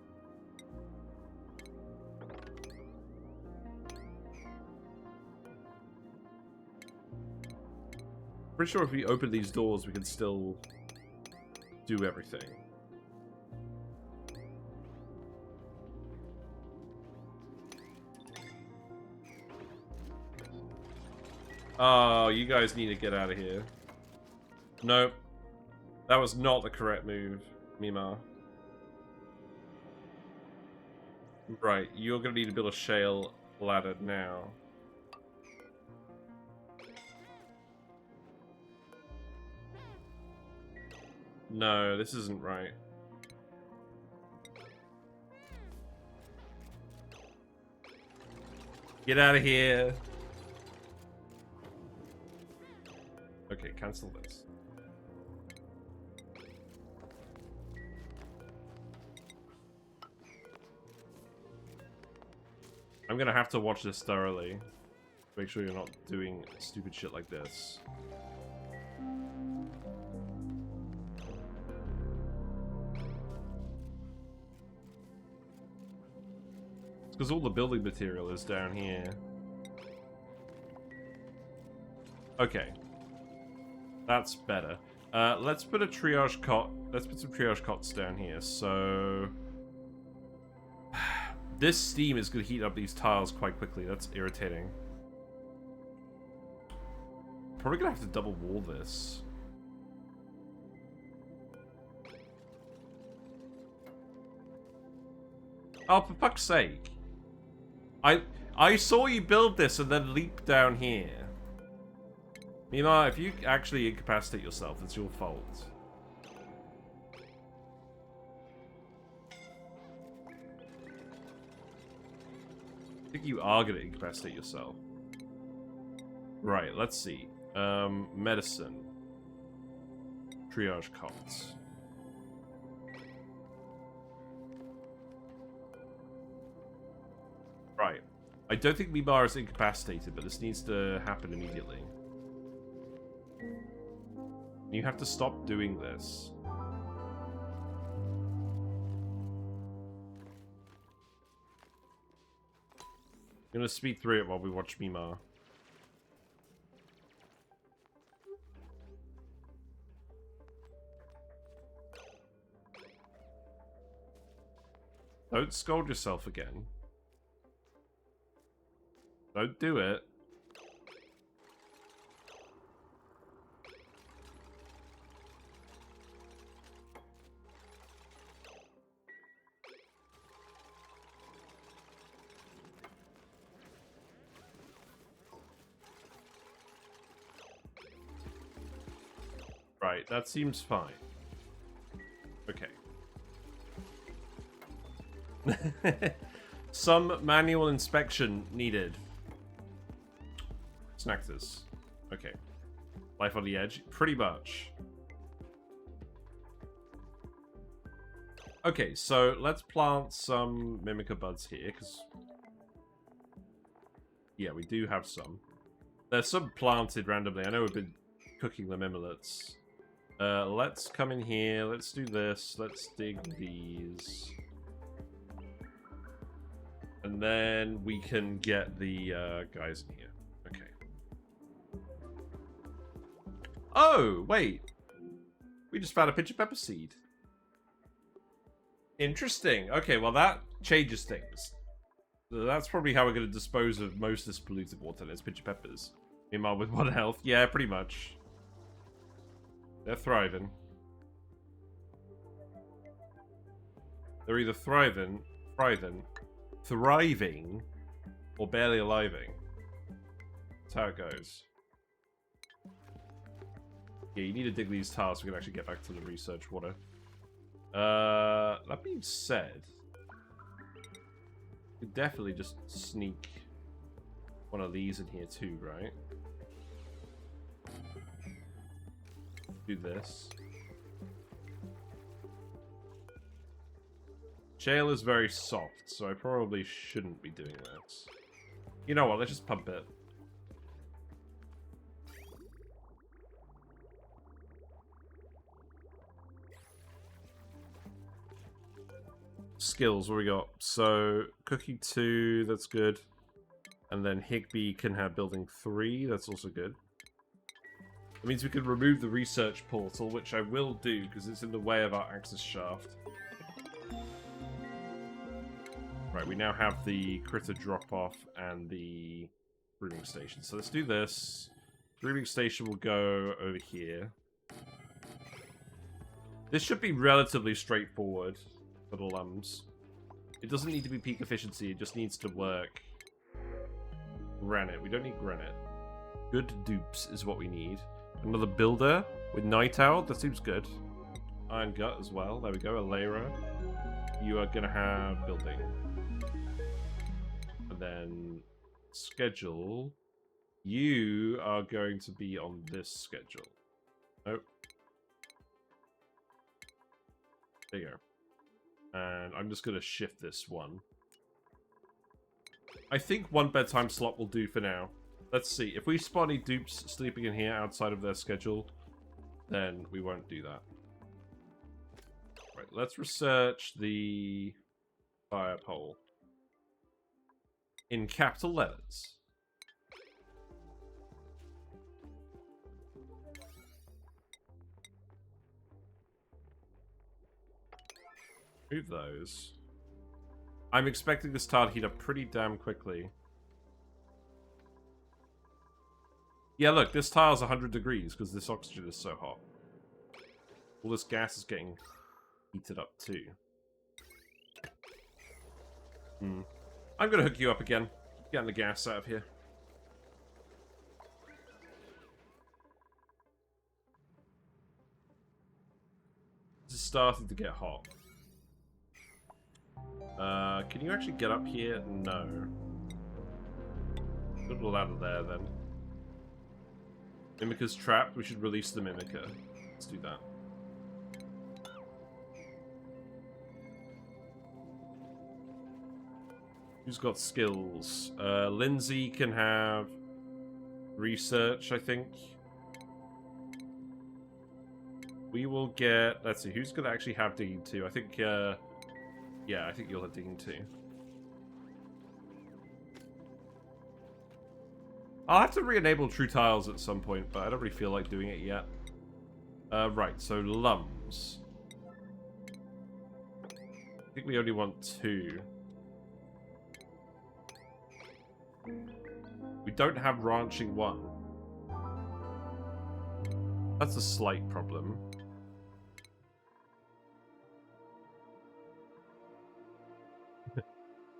Pretty sure if we open these doors, we can still do everything. Oh, you guys need to get out of here. Nope. That was not the correct move, Mima. Right, you're gonna need to build a shale ladder now. No, this isn't right. Get out of here. Okay, cancel this. I'm gonna have to watch this thoroughly. Make sure you're not doing stupid shit like this. Because all the building material is down here. Okay. That's better. Let's put a triage cot. Let's put some triage cots down here. So this steam is going to heat up these tiles quite quickly. That's irritating. Probably going to have to double wall this. Oh, for fuck's sake. I saw you build this and then leap down here. Mima, if you actually incapacitate yourself, it's your fault. I think you are going to incapacitate yourself. Right, let's see. Medicine. Triage cots. Right. I don't think Mimar is incapacitated, but this needs to happen immediately. You have to stop doing this. I'm gonna speed through it while we watch Mimar. Don't scold yourself again. Don't do it. Right, that seems fine. Okay. Some manual inspection needed. Snack this. Okay. Life on the edge? Pretty much. Okay, so let's plant some Mimica buds here, because... yeah, we do have some. There's some planted randomly. I know we've been cooking the mimolets. Let's come in here. Let's do this. Let's dig these. And then we can get the guys in here. Okay. Oh, wait. We just found a pinch of pepper seed. Interesting. Okay, well that changes things. That's probably how we're going to dispose of most of this polluted water. Let's pinch of peppers. Meanwhile, with 1 health. Yeah, pretty much. They're thriving. They're either thriving, or barely aliving. That's how it goes. Yeah, you need to dig these tiles so we can actually get back to the research water. That being said, we could definitely just sneak one of these in here too, right? Do this. Jail is very soft, so I probably shouldn't be doing that. You know what, let's just pump it. Skills, what we got? So, cooking 2, that's good. And then Higby can have building 3, that's also good. It means we can remove the research portal, which I will do, because it's in the way of our access shaft. Right, we now have the critter drop-off and the grooming station. So let's do this. Grooming station will go over here. This should be relatively straightforward for the Lumbs. It doesn't need to be peak efficiency, it just needs to work. Granite. We don't need granite. Good dupes is what we need. Another builder with Night Owl. That seems good. Iron Gut as well. There we go. Alera. You are going to have building. And then schedule. You are going to be on this schedule. Nope. There you go. And I'm just going to shift this one. I think 1 bedtime slot will do for now. Let's see. If we spot any dupes sleeping in here outside of their schedule, then we won't do that. Right, let's research the fire pole. In capital letters. Move those. I'm expecting this tile to heat up pretty damn quickly. Yeah, look, this tile's 100 degrees because this oxygen is so hot. All this gas is getting heated up too. I'm gonna hook you up again. Getting the gas out of here. This is starting to get hot. Can you actually get up here? No. Put it all out of there then. Mimica's trapped. We should release the Mimica. Let's do that. Who's got skills? Lindsay can have research, I think. We will get... Let's see, who's going to actually have digging 2? I think, yeah, I think you'll have digging 2. I'll have to re-enable true tiles at some point, but I don't really feel like doing it yet. Right, so Lumbs. I think we only want 2. We don't have ranching 1. That's a slight problem.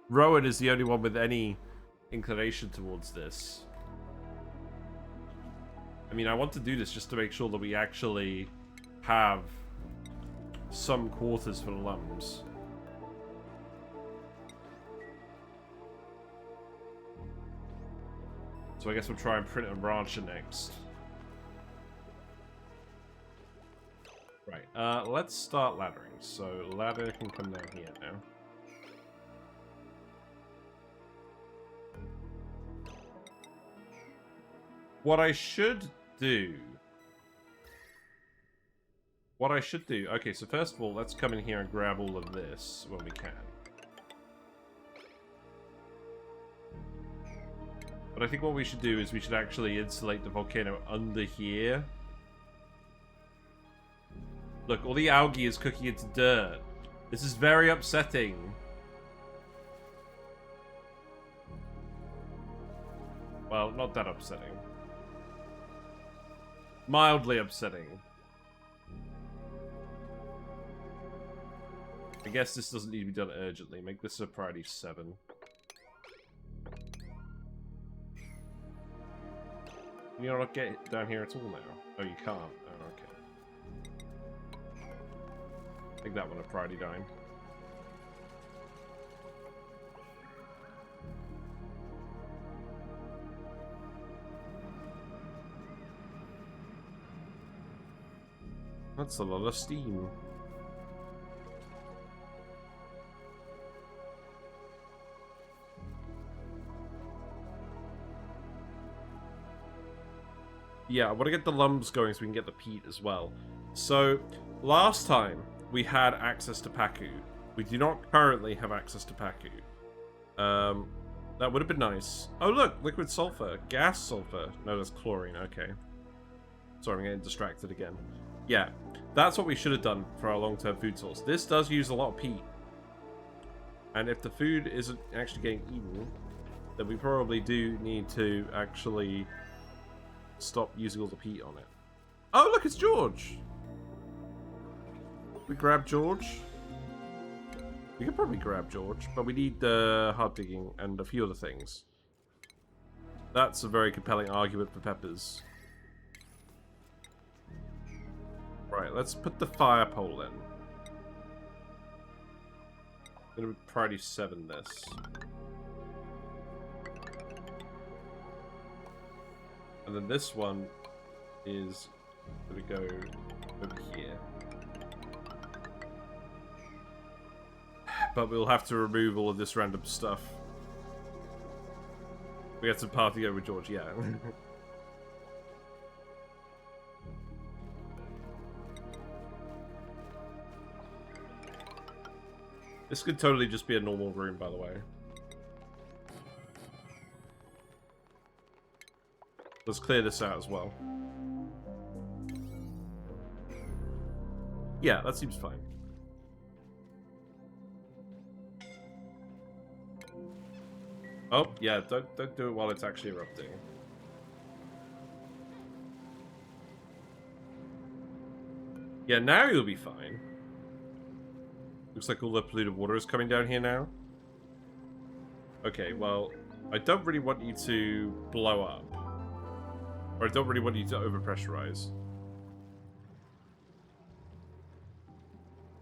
Rowan is the only one with any inclination towards this. I mean, I want to do this just to make sure that we actually have some quarters for the Lumbs. So I guess we'll try and print a rancher next. Right, let's start laddering. So ladder can come down here now. What I should do... Okay, so first of all, let's come in here and grab all of this when we can. But I think what we should do is we should actually insulate the volcano under here. Look, all the algae is cooking into dirt. This is very upsetting. Well, not that upsetting. Mildly upsetting. I guess this doesn't need to be done urgently. Make this a priority 7. You don't get down here at all now? Oh, you can't. Oh, okay. Make that one a priority 9. That's a lot of steam. Yeah, I want to get the Lumbs going so we can get the peat as well. So, last time we had access to Paku. We do not currently have access to Paku. That would have been nice. Oh look, liquid sulfur. Gas sulfur. No, that's chlorine, okay. Sorry, I'm getting distracted again. Yeah, that's what we should have done for our long-term food source. This does use a lot of peat. And if the food isn't actually getting eaten, then we probably do need to actually stop using all the peat on it. Oh, look, it's George! We grab George? We could probably grab George, but we need hard digging and a few other things. That's a very compelling argument for peppers. Right, let's put the fire pole in. I'm gonna priority 7 this. And then this one is gonna go over here. But we'll have to remove all of this random stuff. We had some party over George, yeah. This could totally just be a normal room, by the way. Let's clear this out as well. Yeah, that seems fine. Oh, yeah, don't do it while it's actually erupting. Yeah, now you'll be fine. Looks like all the polluted water is coming down here now. Okay, well, I don't really want you to blow up. Or I don't really want you to overpressurize.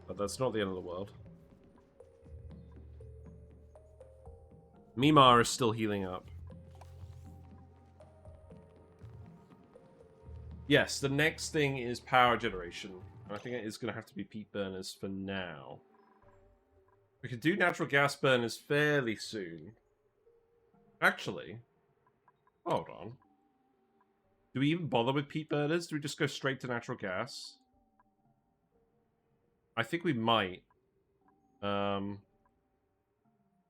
But that's not the end of the world. Mimar is still healing up. Yes, the next thing is power generation. I think it is going to have to be peat burners for now. We can do natural gas burners fairly soon. Actually, hold on. Do we even bother with peat burners? Do we just go straight to natural gas? I think we might.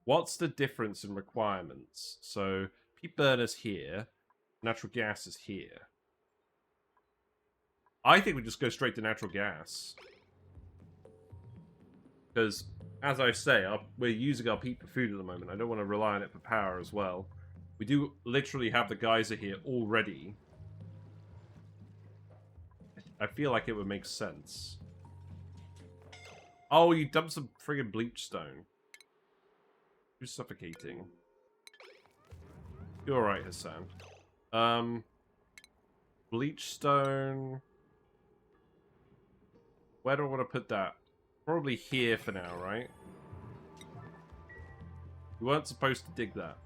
What's the difference in requirements? So, peat burners here, natural gas is here. I think we just go straight to natural gas. Because, as I say, we're using our peat for food at the moment. I don't want to rely on it for power as well. We do literally have the geyser here already. I feel like it would make sense. Oh, you dumped some friggin' bleach stone. You're suffocating. You're alright, Hassan. Bleach stone. Where do I want to put that? Probably here for now, right? We weren't supposed to dig that.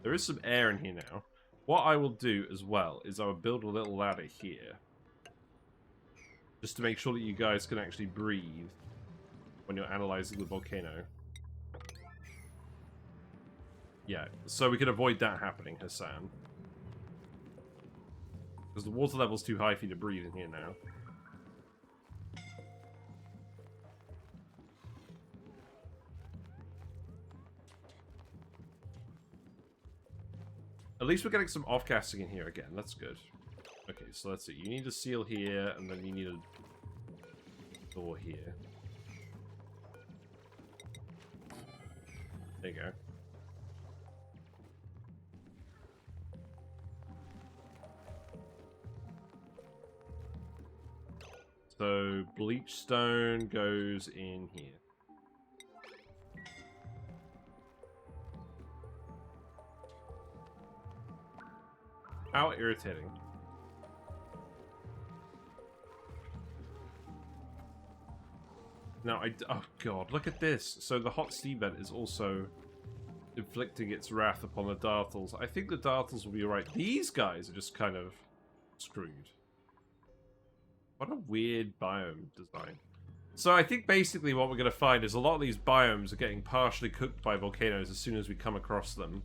There is some air in here now. What I will do as well is I will build a little ladder here. Just to make sure that you guys can actually breathe when you're analyzing the volcano. Yeah, so we can avoid that happening, Hassan. Because the water level's too high for you to breathe in here now. At least we're getting some off-casting in here again. That's good. Okay, so that's it. You need a seal here, and then you need a door here. There you go. So, bleach stone goes in here. How irritating. Now, oh god, look at this. So the hot steam vent is also inflicting its wrath upon the dartles. I think the dartles will be alright. These guys are just kind of screwed. What a weird biome design. So I think basically what we're going to find is a lot of these biomes are getting partially cooked by volcanoes as soon as we come across them.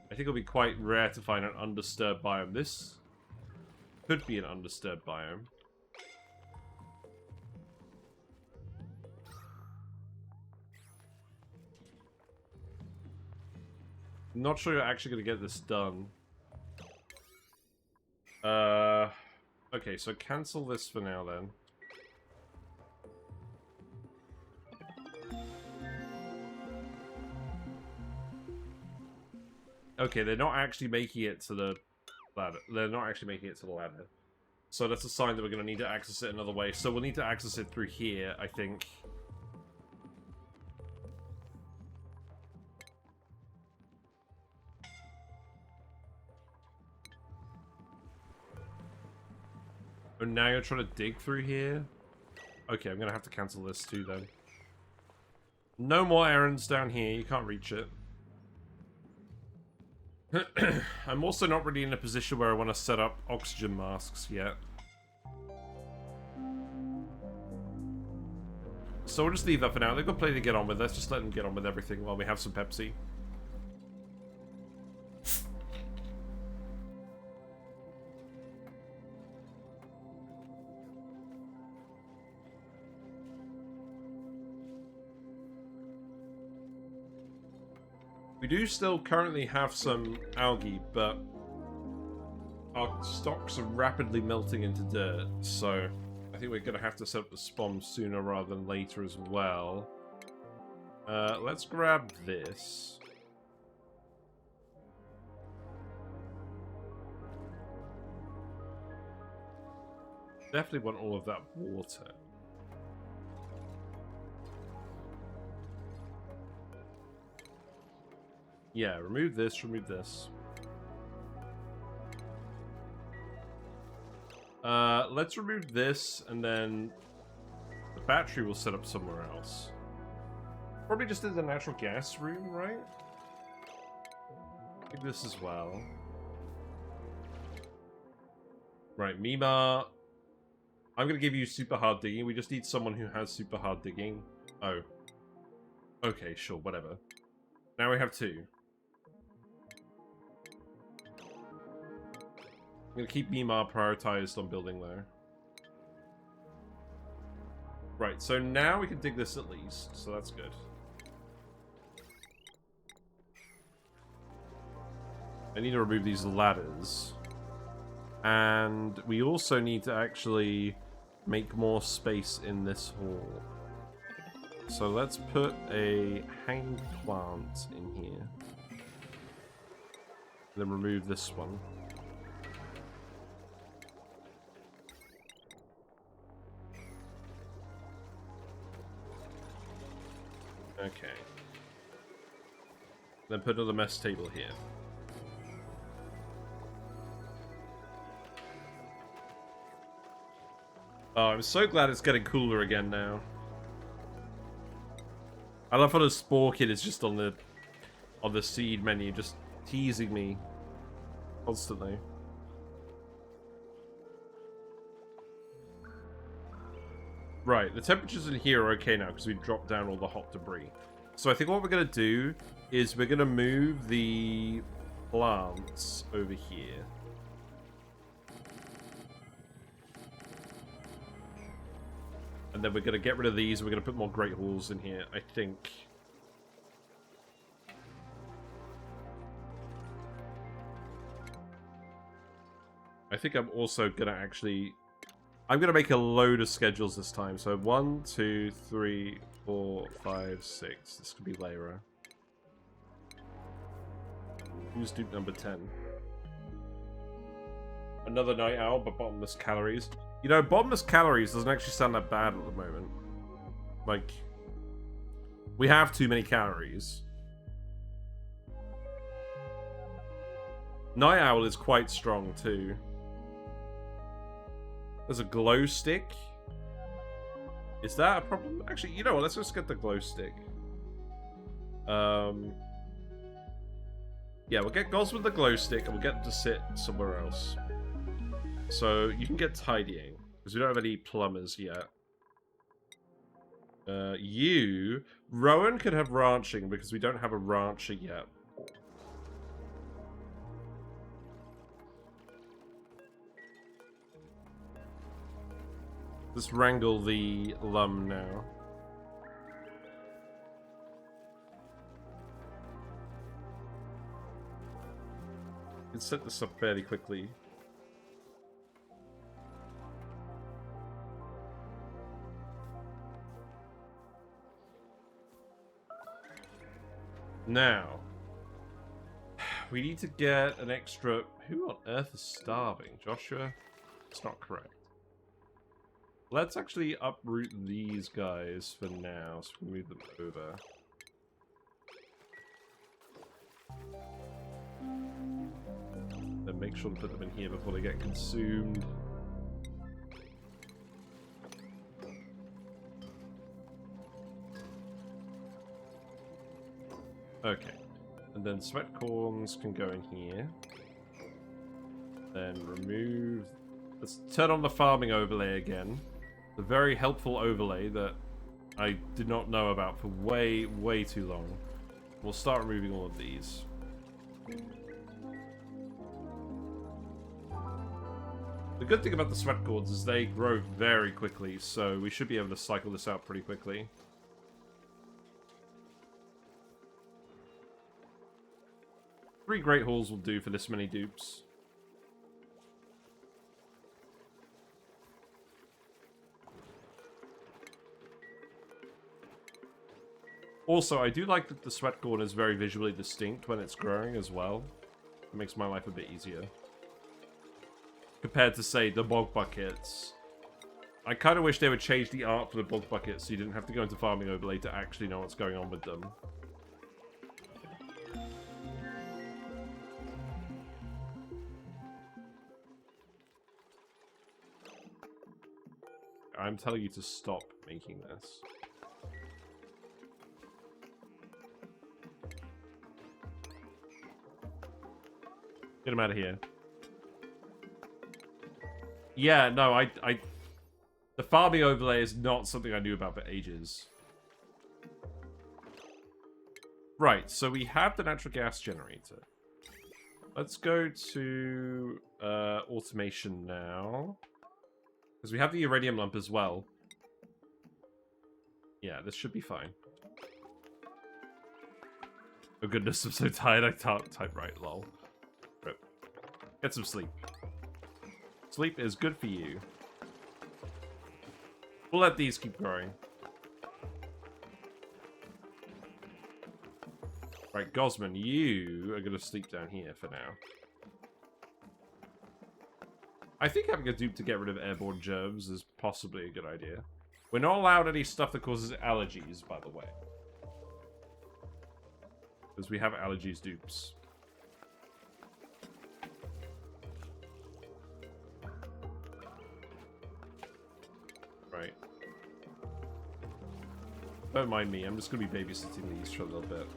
I think it'll be quite rare to find an undisturbed biome. This could be an undisturbed biome. I'm not sure you're actually going to get this done. Okay, so cancel this for now then. Okay, they're not actually making it to the ladder. They're not actually making it to the ladder. So that's a sign that we're going to need to access it another way. So we'll need to access it through here, I think. Oh, now you're trying to dig through here? Okay, I'm going to have to cancel this too then. No more errands down here. You can't reach it. I'm also not really in a position where I want to set up oxygen masks yet. So we'll just leave that for now. They've got plenty to get on with. Let's just let them get on with everything while we have some Pepsi. We do still currently have some algae, but our stocks are rapidly melting into dirt, so I think we're going to have to set up the spawn sooner rather than later as well. Let's grab this. Definitely want all of that water. Yeah, remove this, remove this. Let's remove this, and then the battery will set up somewhere else. Probably just in the natural gas room, right? Take this as well. Right, Mima. I'm gonna give you super hard digging. We just need someone who has super hard digging. Oh. Okay, sure, whatever. Now we have 2. I'm gonna keep Mima prioritized on building there. Right, so now we can dig this at least, so that's good. I need to remove these ladders. And we also need to actually make more space in this hall. So let's put a hanging plant in here. And then remove this one. Okay. Then put another mess table here. Oh, I'm so glad it's getting cooler again now. I love how the Spore Kid is just on the seed menu, just teasing me constantly. Right, the temperatures in here are okay now because we've dropped down all the hot debris. So I think what we're going to do is we're going to move the plants over here. And then we're going to get rid of these and we're going to put more Great Halls in here, I think. I think I'm also going to actually... I'm going to make a load of schedules this time. So 1, 2, 3, 4, 5, 6. This could be Lyra. Who's dupe number 10? Another night owl, but bottomless calories. You know, bottomless calories doesn't actually sound that bad at the moment. Like, we have too many calories. Night owl is quite strong too. There's a glow stick. Is that a problem? Actually, you know what? Let's just get the glow stick. Yeah, we'll get Goz with the glow stick and we'll get them to sit somewhere else. So you can get tidying because we don't have any plumbers yet. Rowan could have ranching because we don't have a rancher yet. Let's wrangle the Lumb now. We can set this up fairly quickly. Now, we need to get an extra... Who on earth is starving? Joshua? It's not correct. Let's actually uproot these guys for now, so we move them over. Then make sure to put them in here before they get consumed. Okay. And then sweat corns can go in here. Then remove... Let's turn on the farming overlay again. The very helpful overlay that I did not know about for way, way too long. We'll start removing all of these. The good thing about the sweat cords is they grow very quickly, so we should be able to cycle this out pretty quickly. Three Great Halls will do for this many dupes. Also, I do like that the sweat corn is very visually distinct when it's growing as well. It makes my life a bit easier. Compared to, say, the bog buckets. I kind of wish they would change the art for the bog buckets so you didn't have to go into farming overlay to actually know what's going on with them. I'm telling you to stop making this. Get him out of here. Yeah, no, the farming overlay is not something I knew about for ages. Right, so we have the natural gas generator. Let's go to automation now. Because we have the iridium lump as well. Yeah, this should be fine. Oh goodness, I'm so tired I can't type right, lol. Rip. Get some sleep. Sleep is good for you. We'll let these keep growing. Right, Gosman, you are going to sleep down here for now. I think having a dupe to get rid of airborne germs is possibly a good idea. We're not allowed any stuff that causes allergies, by the way. Because we have allergies dupes. Right. Don't mind me, I'm just going to be babysitting these for a little bit.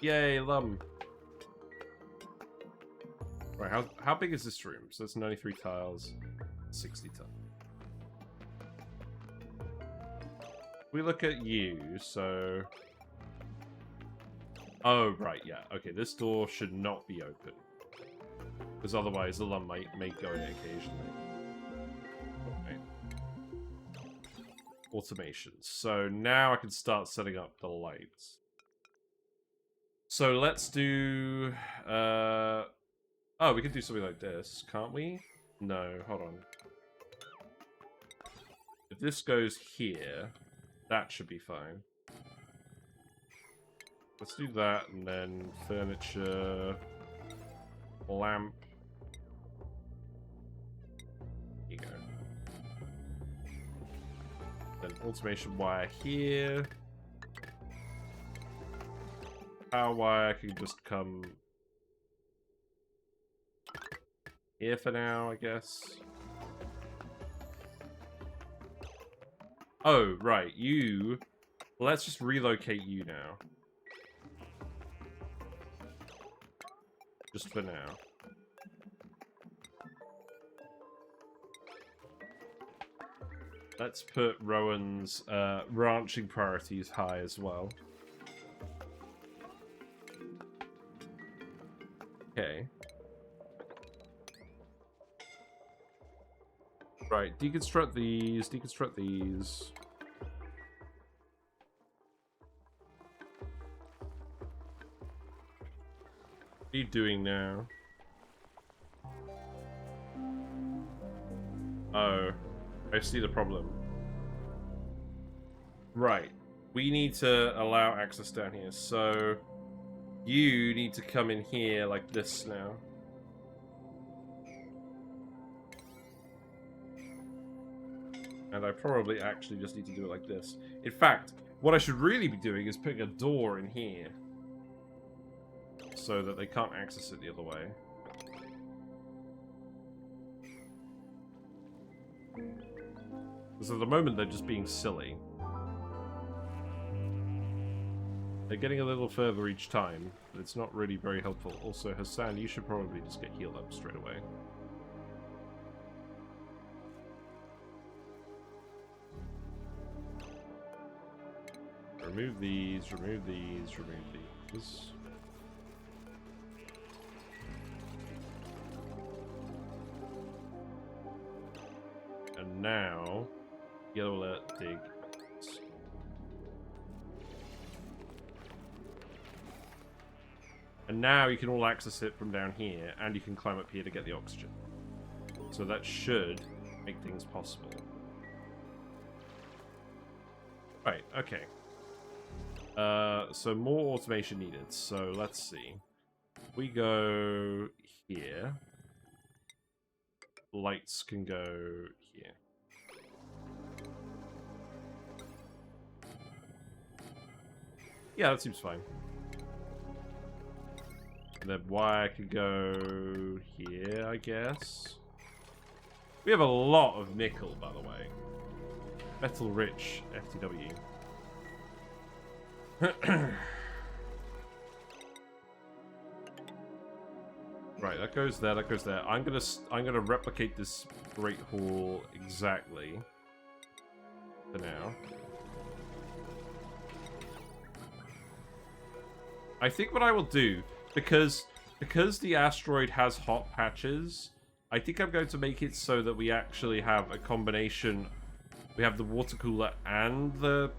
Yay, Lumb. Right, how big is this room? So it's 93 tiles, 60 tiles. We look at you, so... Oh, right, yeah. Okay, this door should not be open. Because otherwise the Lumb may go in occasionally. Okay. Automation. So now I can start setting up the lights. So let's do... Oh, we can do something like this, can't we? No, hold on. If this goes here, that should be fine. Let's do that, and then furniture, lamp. Here you go. Then automation wire here. Power wire can just come here for now, I guess. Oh, right, you... Let's just relocate you now. Just for now. Let's put Rowan's ranching priorities high as well. Okay. Right, deconstruct these, deconstruct these. What are you doing now? Oh, I see the problem. Right, we need to allow access down here, so you need to come in here like this now. And I probably actually just need to do it like this. In fact, what I should really be doing is putting a door in here. So that they can't access it the other way. Because at the moment they're just being silly. They're getting a little further each time, but it's not really very helpful. Also, Hassan, you should probably just get healed up straight away. Remove these, remove these, remove these. And now, yellow alert, dig. And now you can all access it from down here, and you can climb up here to get the oxygen. So that should make things possible. Right, okay. So more automation needed. So let's see. We go here. Lights can go here. Yeah, that seems fine. And then wire could go here, I guess. We have a lot of nickel, by the way. Metal rich FTW. Right, that goes there, that goes there. I'm gonna replicate this Great Hall exactly for now. I think what I will do, because the asteroid has hot patches, I think I'm going to make it so that we actually have a combination. We have the water cooler and the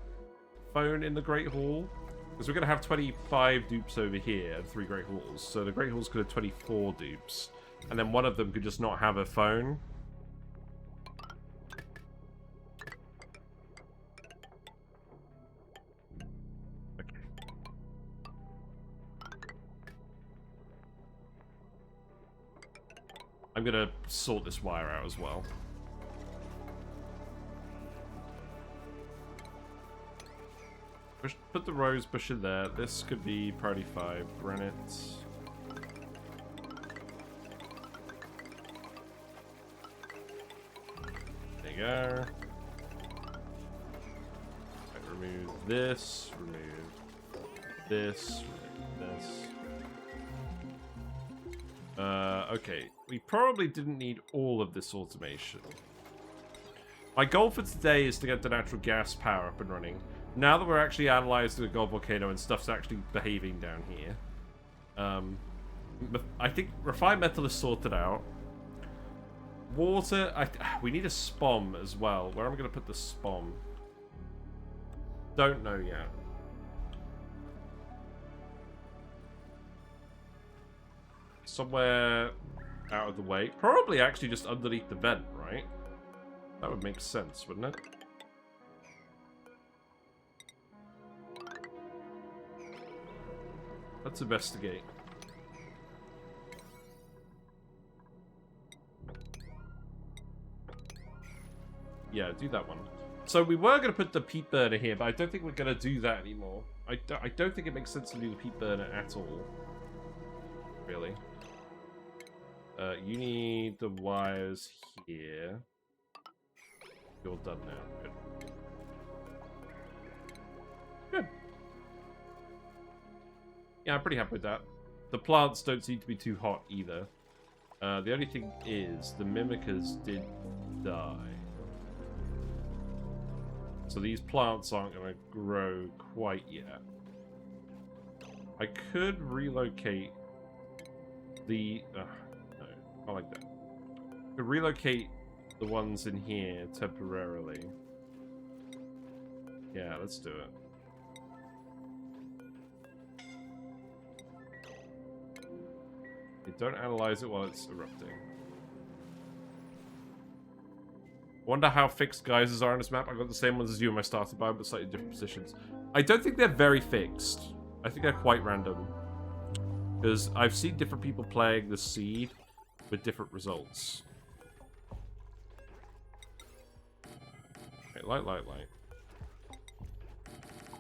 phone in the Great Hall. Because we're going to have 25 dupes over here and 3 Great Halls. So the Great Halls could have 24 dupes. And then one of them could just not have a phone. Okay. I'm going to sort this wire out as well. Put the rose bush in there. This could be priority 5 granite. There you go. Right, remove this. Remove this. Remove this. Okay. We probably didn't need all of this automation. My goal for today is to get the natural gas power up and running. Now that we're actually analyzing the Gold Volcano and stuff's actually behaving down here, I think refined metal is sorted out. Water, we need a spom as well. Where am I going to put the spom? Don't know yet. Somewhere out of the way. Probably actually just underneath the vent, right? That would make sense, wouldn't it? Let's investigate. Yeah, do that one. So we were going to put the peat burner here, but I don't think we're going to do that anymore. I don't think it makes sense to do the peat burner at all. Really. You need the wires here. You're done now. Good. Good. Yeah, I'm pretty happy with that. The plants don't seem to be too hot either. The only thing is, the mimickers did die. So these plants aren't going to grow quite yet. I could relocate the... no, I like that. I could relocate the ones in here temporarily. Yeah, let's do it. Don't analyze it while it's erupting. Wonder how fixed geysers are on this map. I've got the same ones as you in my starting biome, but slightly different positions. I don't think they're very fixed. I think they're quite random. Because I've seen different people playing the seed with different results. Okay, light.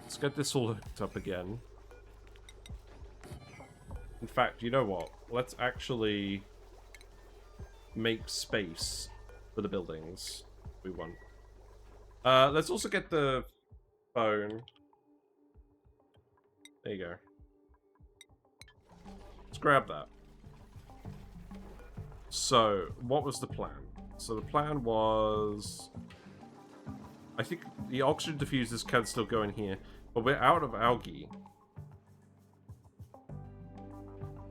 Let's get this all hooked up again. In fact, you know what? Let's actually make space for the buildings we want. Let's also get the phone. There you go. Let's grab that. So, what was the plan? So the plan was... I think the oxygen diffusers can still go in here, but we're out of algae.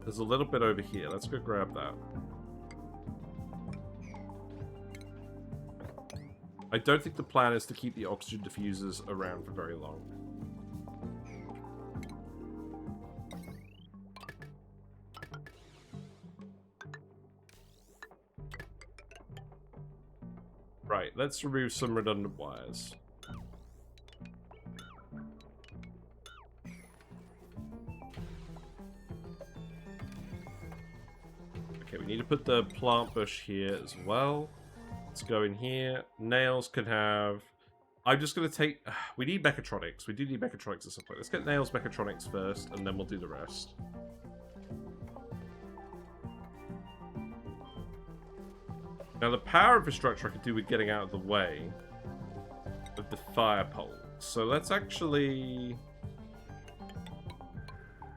There's a little bit over here. Let's go grab that. I don't think the plan is to keep the oxygen diffusers around for very long. Right, let's remove some redundant wires. Okay, we need to put the plant bush here as well. Let's go in here. Nails can have... I'm just going to take... We need mechatronics. We do need mechatronics at some point. Let's get nails mechatronics first, and then we'll do the rest. Now, the power infrastructure I could do with getting out of the way of the fire pole. So let's actually...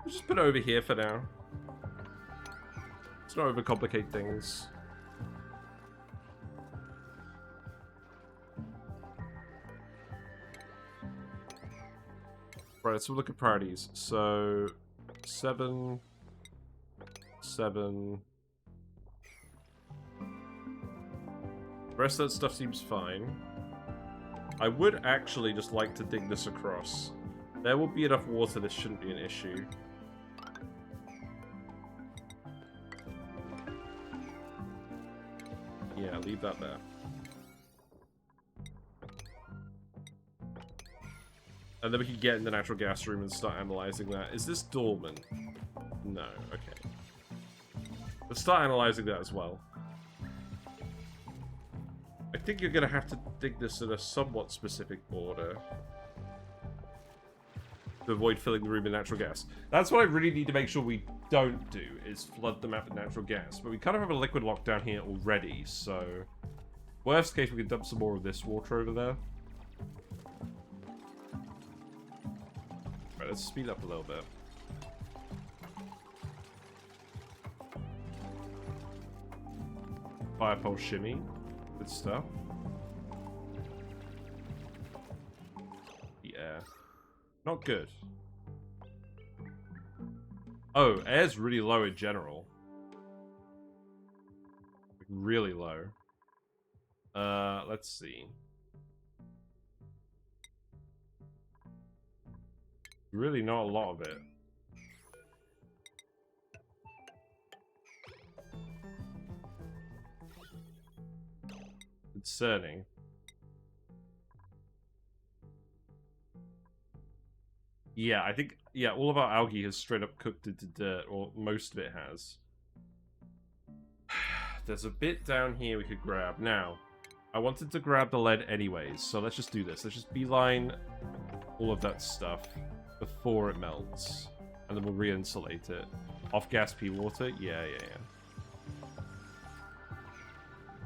We'll just put it over here for now. Let's not overcomplicate things. Right, let's look at priorities. So, 7... 7... The rest of that stuff seems fine. I would actually just like to dig this across. There will be enough water, this shouldn't be an issue. Yeah, leave that there. And then we can get in the natural gas room and start analyzing that. Is this dormant? No, okay. Let's start analyzing that as well. I think you're going to have to dig this in a somewhat specific order to avoid filling the room with natural gas. That's what I really need to make sure we don't do, is flood the map with natural gas. But we kind of have a liquid lock down here already, so... Worst case, we can dump some more of this water over there. Right, let's speed up a little bit. Fire pole shimmy. Good stuff. The air. Not good. Oh, air's really low in general. Really low. Let's see. Really not a lot of it. Concerning. Yeah, I think, yeah, all of our algae has straight up cooked into dirt, or most of it has. There's a bit down here we could grab. Now, I wanted to grab the lead anyways, so let's just do this. Let's just beeline all of that stuff before it melts. And then we'll re-insulate it. Off-gas pea water? Yeah.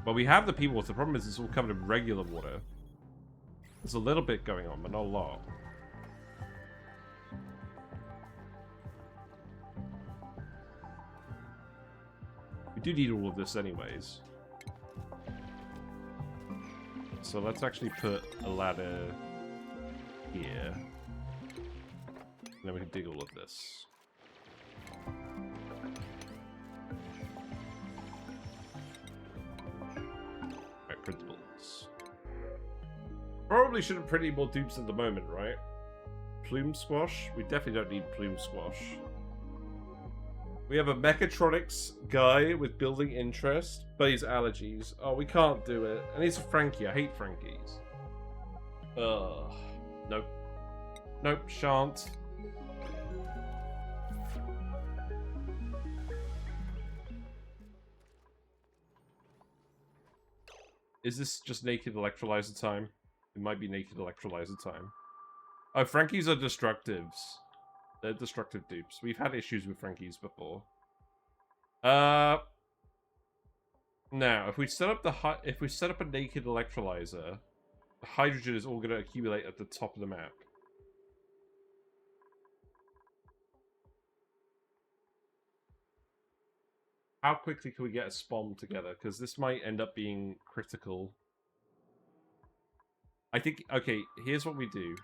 Well, we have the pea water. The problem is it's all covered in regular water. There's a little bit going on, but not a lot. We do need all of this anyways. So let's actually put a ladder here. And then we can dig all of this. Right, printables. Probably shouldn't print any more dupes at the moment, right? Plume squash? We definitely don't need plume squash. We have a mechatronics guy with building interest, but he's allergies. Oh, we can't do it. And he's a Frankie. I hate Frankies. Ugh. Nope. Nope, shan't. Is this just naked electrolyzer time? It might be naked electrolyzer time. Oh, Frankies are destructives. They're destructive dupes. We've had issues with Frankies before. Now, if we set up a naked electrolyzer, the hydrogen is all going to accumulate at the top of the map. How quickly can we get a spawn together? Because this might end up being critical. I think, okay, here's what we do.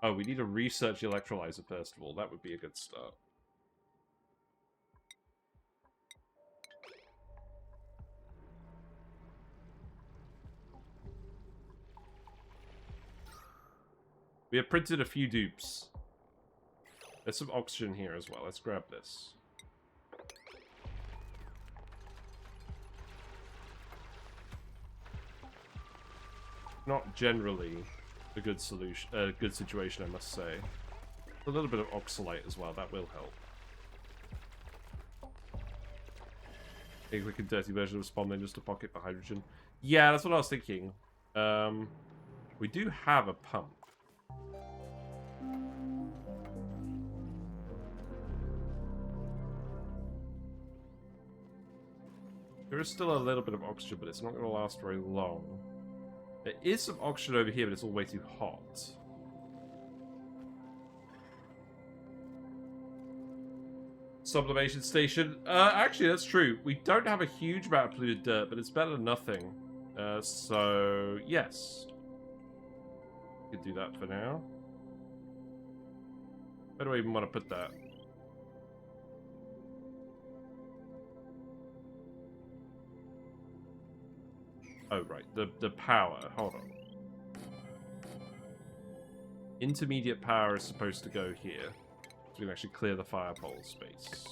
Oh, we need to research the electrolyzer first of all. That would be a good start. We have printed a few dupes. There's some oxygen here as well. Let's grab this. Not generally a good solution, good situation, I must say. A little bit of oxalate as well, that will help. A quick and dirty version of spawn then just a pocket for hydrogen. Yeah, that's what I was thinking. We do have a pump. There is still a little bit of oxygen, but it's not going to last very long. There is some oxygen over here, but it's all way too hot. Sublimation station. Actually, that's true. We don't have a huge amount of polluted dirt, but it's better than nothing. So, yes. We could do that for now. Where do I even want to put that? Oh, right. The power. Hold on. Intermediate power is supposed to go here. So we can actually clear the fire pole space.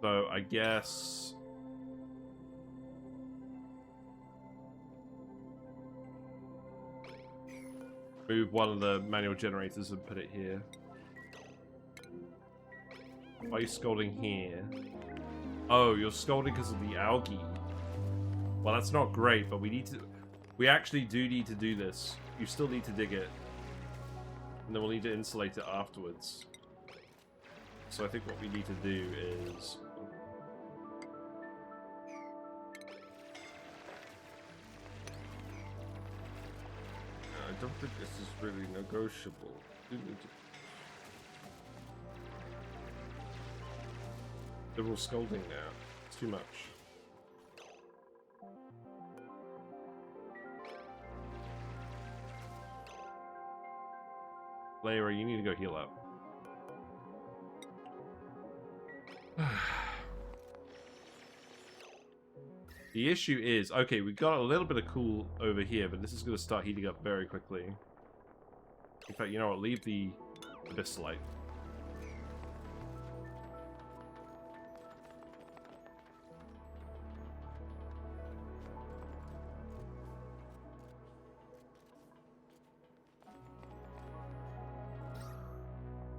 So I guess... move one of the manual generators and put it here. Why are you scolding here? Oh, you're scolding because of the algae. Well, that's not great, but we need to... we actually do need to do this. You still need to dig it. And then we'll need to insulate it afterwards. So I think what we need to do is... I don't think this is really negotiable. We need to... they're all scolding now. It's too much. Layra, you need to go heal up. The issue is, okay, we got a little bit of cool over here, but this is going to start heating up very quickly. In fact, you know what? Leave the abyssite.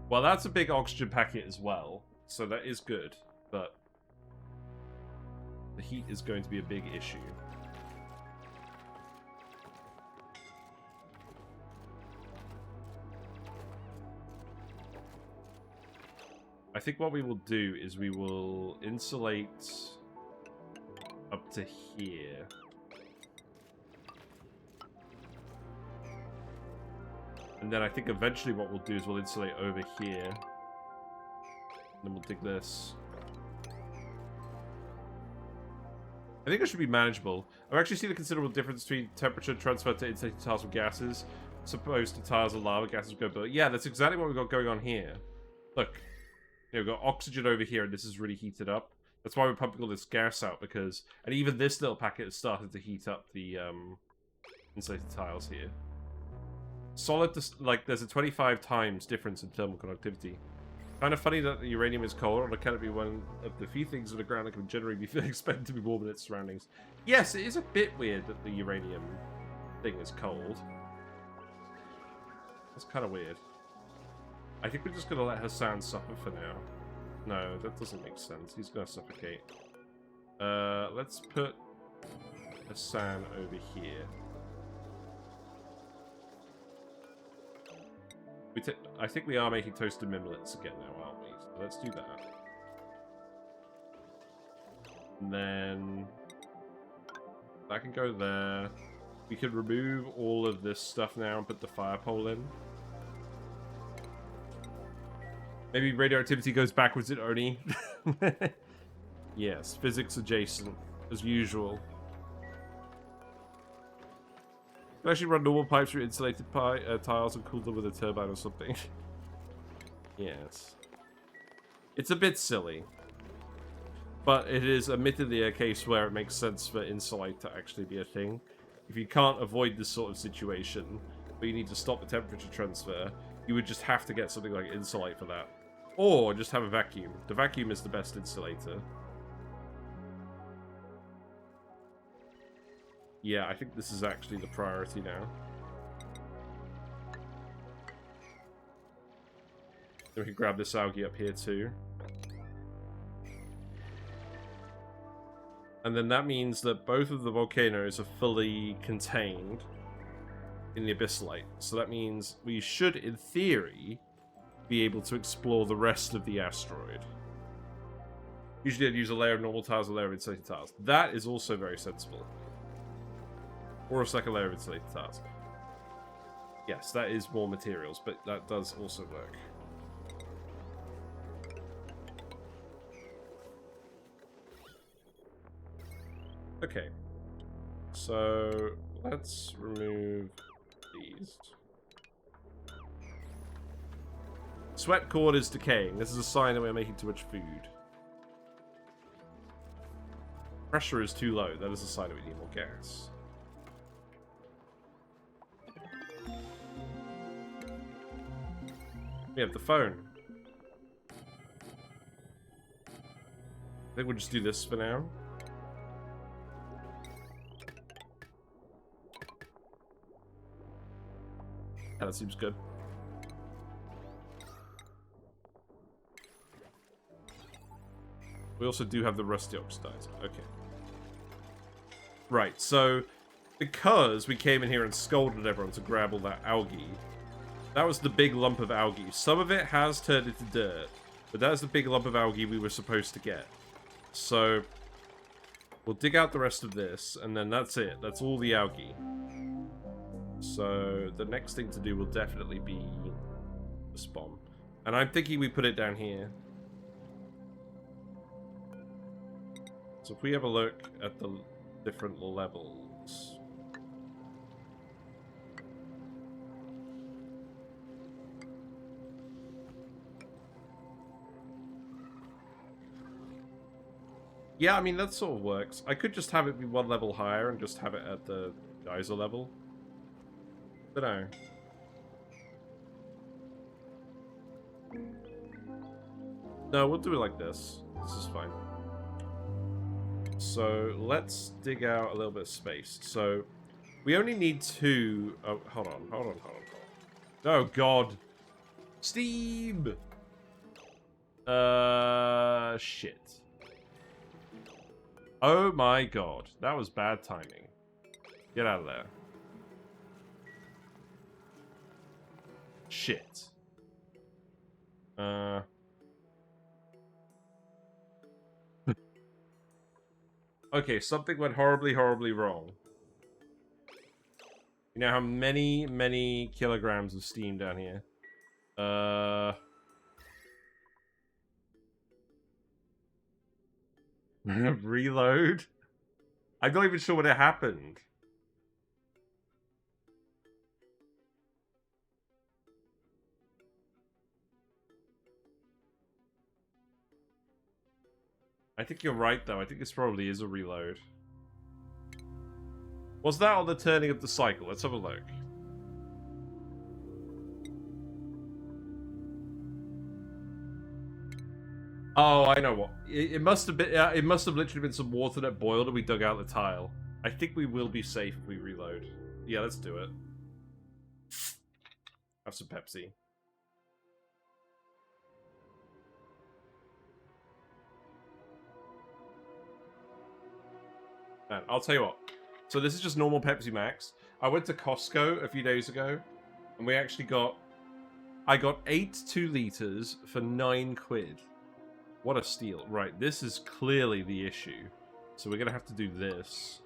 Well, that's a big oxygen packet as well, so that is good, but the heat is going to be a big issue. I think what we will do is we will insulate up to here. And then I think eventually what we'll do is we'll insulate over here. And then we'll dig this. I think it should be manageable. I've actually seen a considerable difference between temperature transfer to insulated tiles with gases, as opposed to tiles of lava gases go below. Yeah, that's exactly what we've got going on here. Look. You know, we've got oxygen over here, and this is really heated up. That's why we're pumping all this gas out, because... and even this little packet has started to heat up the insulated tiles here. Solid, like, there's a 25 times difference in thermal conductivity. Kind of funny that the uranium is cold, or can it be one of the few things on the ground that can generally be expected to be warm in its surroundings? Yes, it is a bit weird that the uranium thing is cold. That's kind of weird. I think we're just going to let Hassan suffer for now. No, that doesn't make sense. He's going to suffocate. Let's put Hassan over here. I think we are making toasted mimlets again now, aren't we? So let's do that. And then... that can go there. We could remove all of this stuff now and put the fire pole in. Maybe radioactivity goes backwards in Oni. Yes, physics adjacent, as usual. You can actually run normal pipes through insulated tiles and cool them with a turbine or something. Yes. It's a bit silly. But it is admittedly a case where it makes sense for insulate to actually be a thing. If you can't avoid this sort of situation, but you need to stop the temperature transfer, you would just have to get something like insulate for that. Or just have a vacuum. The vacuum is the best insulator. Yeah, I think this is actually the priority now. Then we can grab this algae up here too. And then that means that both of the volcanoes are fully contained in the abyssalite. So that means we should, in theory, be able to explore the rest of the asteroid. Usually I'd use a layer of normal tiles, a layer of insulated tiles. That is also very sensible. Or a second layer of insulated tiles. Yes, that is more materials, but that does also work. Okay. So, let's remove these. Sweat cord is decaying. This is a sign that we're making too much food. Pressure is too low. That is a sign that we need more gas. We have the phone. I think we'll just do this for now. Yeah, that seems good. We also do have the rusty oxidizer. Okay. Right, so because we came in here and scolded everyone to grab all that algae, that was the big lump of algae. Some of it has turned into dirt, but that's the big lump of algae we were supposed to get. So we'll dig out the rest of this, and then that's it. That's all the algae. So the next thing to do will definitely be this bomb. And I'm thinking we put it down here. So if we have a look at the different levels. Yeah, I mean, that sort of works. I could just have it be one level higher and just have it at the geyser level. Dunno. No, we'll do it like this. This is fine. So, let's dig out a little bit of space. So, we only need 2... Oh, hold on. Oh, God. Steam! Shit. Oh my God. That was bad timing. Get out of there. Shit. Okay, something went horribly, horribly wrong. You now have many, many kilograms of steam down here. Reload? I'm not even sure what it happened. I think you're right, though. I think this probably is a reload. Was that on the turning of the cycle? Let's have a look. Oh, I know what. It must have been. It must have literally been some water that boiled and we dug out the tile. I think we will be safe if we reload. Yeah, let's do it. Have some Pepsi. Man, I'll tell you what. So this is just normal Pepsi Max. I went to Costco a few days ago, and we actually got... I got 8 2-liters for 9 quid. What a steal. Right, this is clearly the issue. So we're going to have to do this.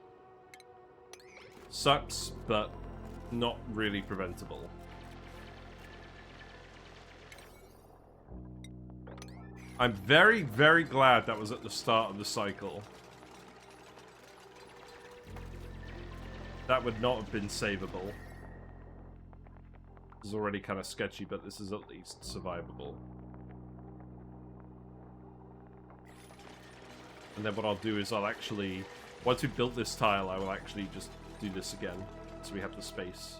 Sucks, but not really preventable. I'm very, very glad that was at the start of the cycle. That would not have been savable. This is already kind of sketchy, but this is at least survivable. And then what I'll do is I'll actually... Once we've built this tile, I will actually just do this again. So we have the space.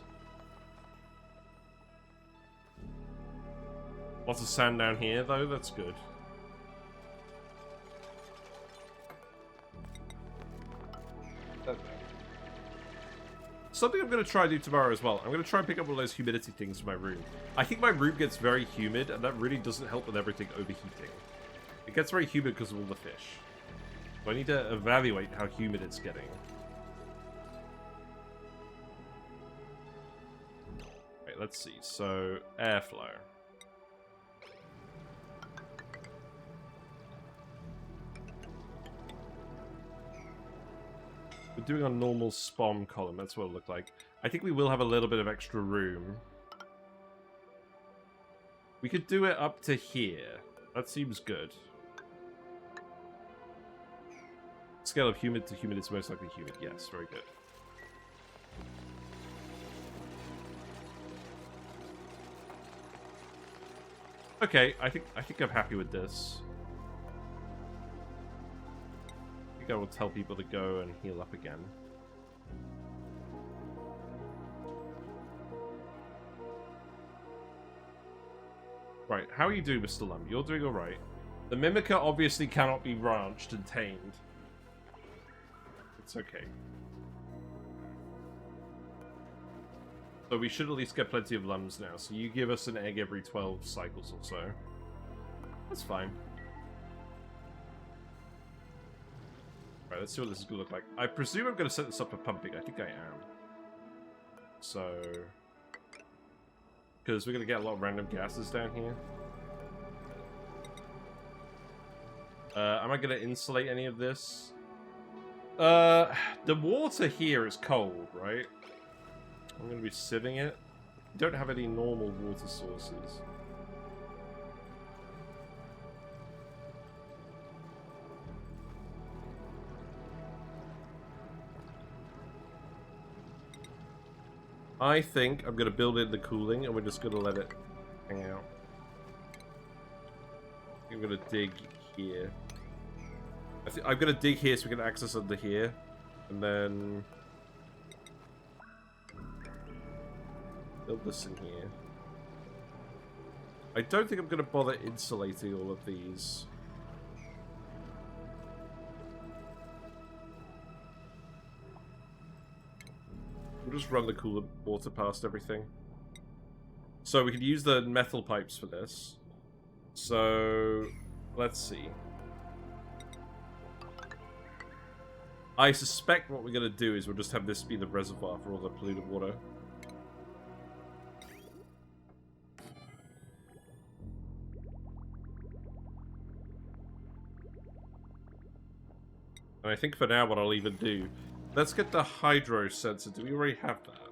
Lots of sand down here, though. That's good. something I'm going to try to do tomorrow as well. I'm going to try and pick up one of those humidity things for my room. I think my room gets very humid, and that really doesn't help with everything overheating. It gets very humid because of all the fish. So I need to evaluate how humid it's getting. Right, let's see. So, airflow. We're doing a normal spawn column, that's what it'll look like. I think we will have a little bit of extra room. We could do it up to here. That seems good. Scale of humid to humid is most likely humid. Yes, very good. Okay, I think I'm happy with this. I will tell people to go and heal up again. Right, how are you doing, Mr. Lumb? You're doing alright. The Mimica obviously cannot be branched and tamed. It's okay. So we should at least get plenty of Lumbs now. So you give us an egg every 12 cycles or so. That's fine. Right, let's see what this is going to look like. I presume I'm going to set this up for pumping. I think I am. So... because we're going to get a lot of random gases down here. Am I going to insulate any of this? The water here is cold, right? I'm going to be sieving it. We don't have any normal water sources. I think I'm going to build in the cooling, and we're just going to let it hang out. I'm going to dig here. I'm going to dig here so we can access under here. And then... build this in here. I don't think I'm going to bother insulating all of these. We'll just run the cooler water past everything. So we could use the metal pipes for this. So, let's see. I suspect what we're going to do is we'll just have this be the reservoir for all the polluted water. And I think for now what I'll even do... let's get the hydro sensor. Do we already have that?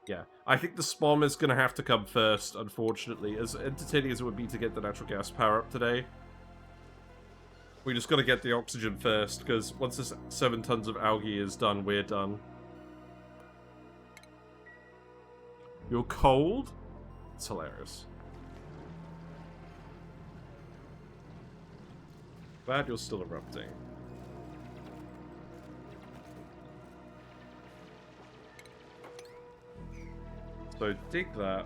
Yeah. I think the SPOM is going to have to come first, unfortunately. As entertaining as it would be to get the natural gas power up today. We just got to get the oxygen first, because once this 7 tons of algae is done, we're done. You're cold? It's hilarious. Glad you're still erupting. So dig that.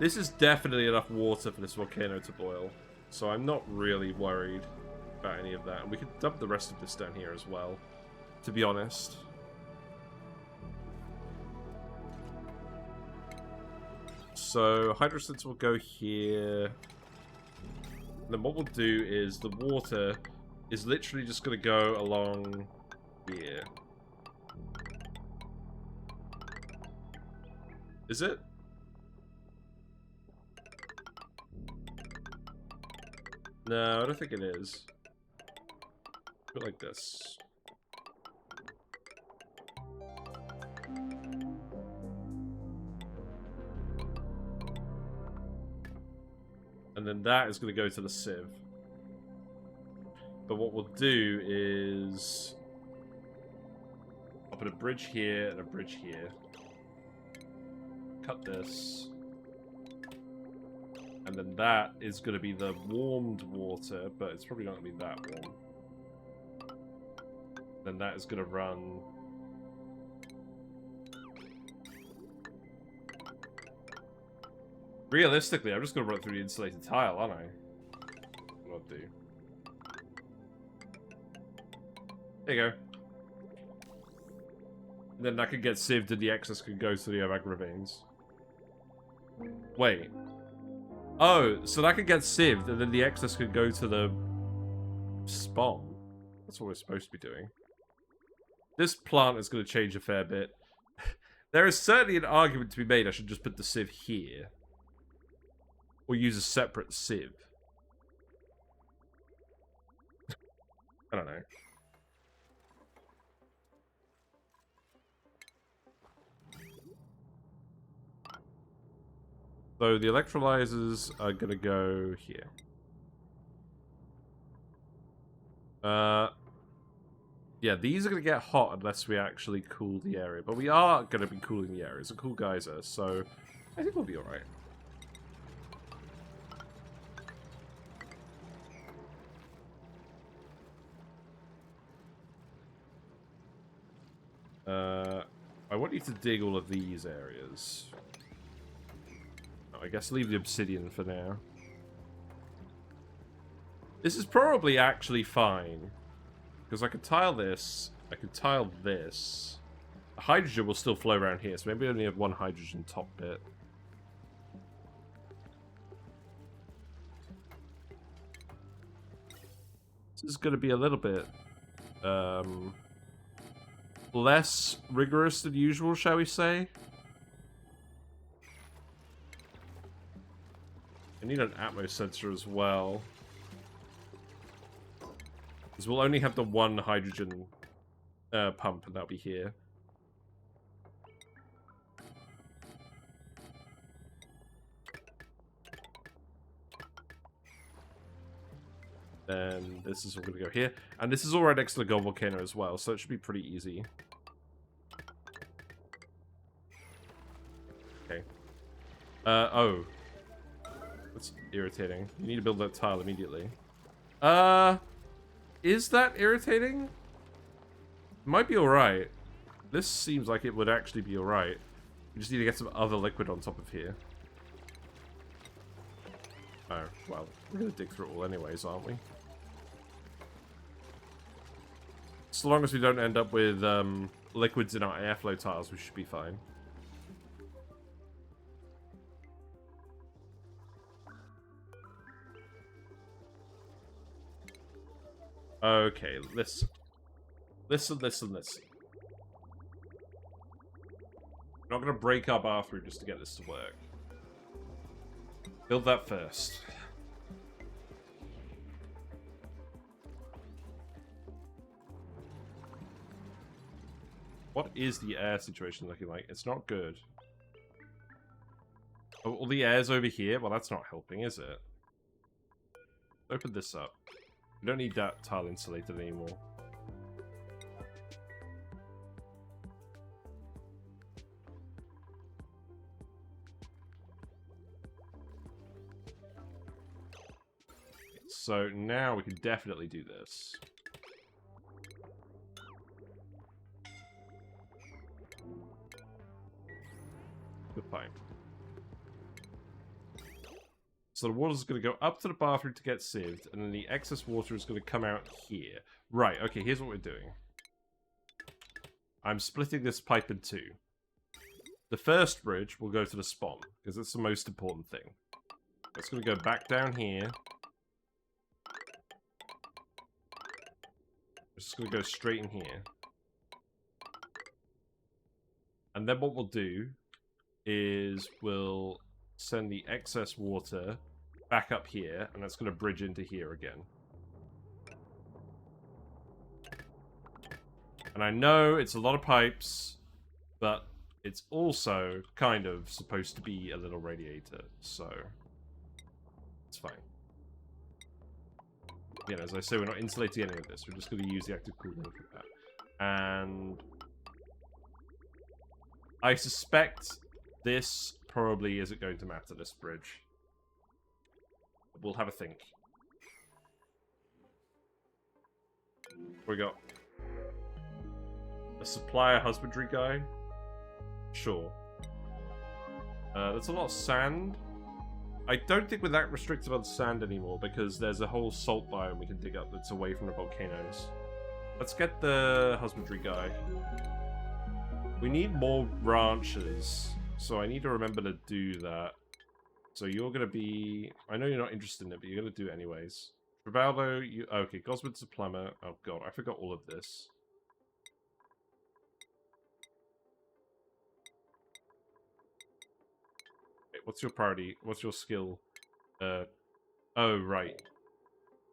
This is definitely enough water for this volcano to boil. So I'm not really worried about any of that. And we could dump the rest of this down here as well, to be honest. So hydrosense will go here. And then what we'll do is the water is literally just going to go along here. Is it? No, I don't think it is. Do it like this. And then that is going to go to the sieve. But what we'll do is... I'll put a bridge here and a bridge here. Cut this. And then that is going to be the warmed water, but it's probably not going to be that warm. Then that is going to run... Realistically, I'm just going to run through the insulated tile, aren't I? What I'll do. There you go. Then that could get sieved and the excess could go to the magma veins. Wait. Oh, so that could get sieved and then the excess could go to the spawn. That's what we're supposed to be doing. This plant is going to change a fair bit. There is certainly an argument to be made I should just put the sieve here. Or use a separate sieve. I don't know. So the electrolyzers are going to go here. Yeah, these are going to get hot unless we actually cool the area. But we are going to be cooling the area. It's a cool geyser, so I think we'll be alright. I want you to dig all of these areas. Oh, I guess leave the obsidian for now. This is probably actually fine. Because I could tile this, I could tile this. The hydrogen will still flow around here, so maybe we only have one hydrogen top bit. This is going to be a little bit less rigorous than usual, shall we say? I need an atmos sensor as well. Because we'll only have the one hydrogen pump, and that'll be here. Then this is all going to go here. And this is all right next to the Gold Volcano as well, so it should be pretty easy. Okay. Oh. That's irritating. You need to build that tile immediately. Is that irritating? Might be alright. This seems like it would actually be alright. We just need to get some other liquid on top of here. Oh, well, we're gonna dig through it all anyways, aren't we? So long as we don't end up with liquids in our airflow tiles, we should be fine. Okay, listen. Listen, listen, listen. We're not gonna break our bathroom just to get this to work. Build that first. What is the air situation looking like? It's not good. Oh, all the air's over here? Well, that's not helping, is it? Open this up. We don't need that tile insulated anymore. So now we can definitely do this. Good pipe. So the water's going to go up to the bathroom to get sieved, and then the excess water is going to come out here. Right, okay, here's what we're doing. I'm splitting this pipe in two. The first bridge will go to the spawn, because it's the most important thing. It's going to go back down here. It's just going to go straight in here. And then what we'll do is we'll send the excess water back up here, and that's going to bridge into here again. And I know it's a lot of pipes, but it's also kind of supposed to be a little radiator, so it's fine. Again, as I say, we're not insulating any of this. We're just going to use the active cooling for that. And I suspect this probably isn't going to matter, this bridge. We'll have a think. We got a supplier husbandry guy. Sure. That's a lot of sand. I don't think we're that restricted on sand anymore because there's a whole salt biome we can dig up that's away from the volcanoes. Let's get the husbandry guy. We need more ranches, so I need to remember to do that. So you're going to be... I know you're not interested in it, but you're going to do it anyways. Travaldo, you... Okay, Goswood's a plumber. Oh god, I forgot all of this. Wait, what's your priority? What's your skill? Oh, right.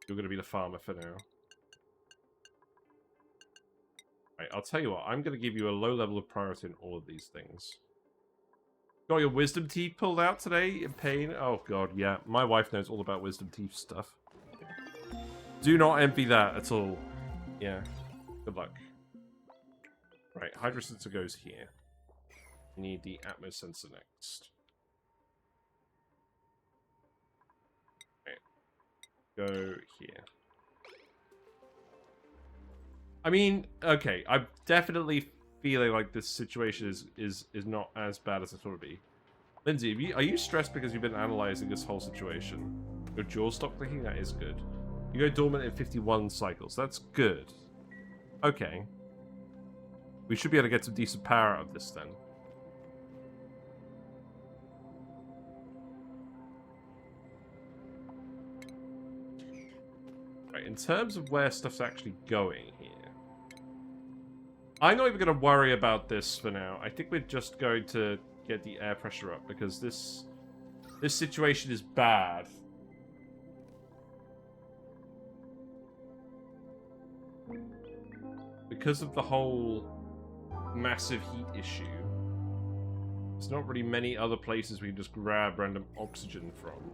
You're going to be the farmer for now. Right, I'll tell you what. I'm going to give you a low level of priority in all of these things. Got your wisdom teeth pulled out today in pain? Oh god, yeah. My wife knows all about wisdom teeth stuff. Do not envy that at all. Yeah. Good luck. Right, Hydro Sensor goes here. We need the Atmos Sensor next. Right. Go here. I mean, okay, I'm definitely feeling like this situation is not as bad as I thought it would be. Lindsay, are you stressed because you've been analyzing this whole situation? Your jaw stop clicking? That is good. You go dormant in 51 cycles. That's good. Okay. We should be able to get some decent power out of this then. Right, in terms of where stuff's actually going here, I'm not even going to worry about this for now. I think we're just going to get the air pressure up because this situation is bad. Because of the whole massive heat issue, there's not really many other places we can just grab random oxygen from.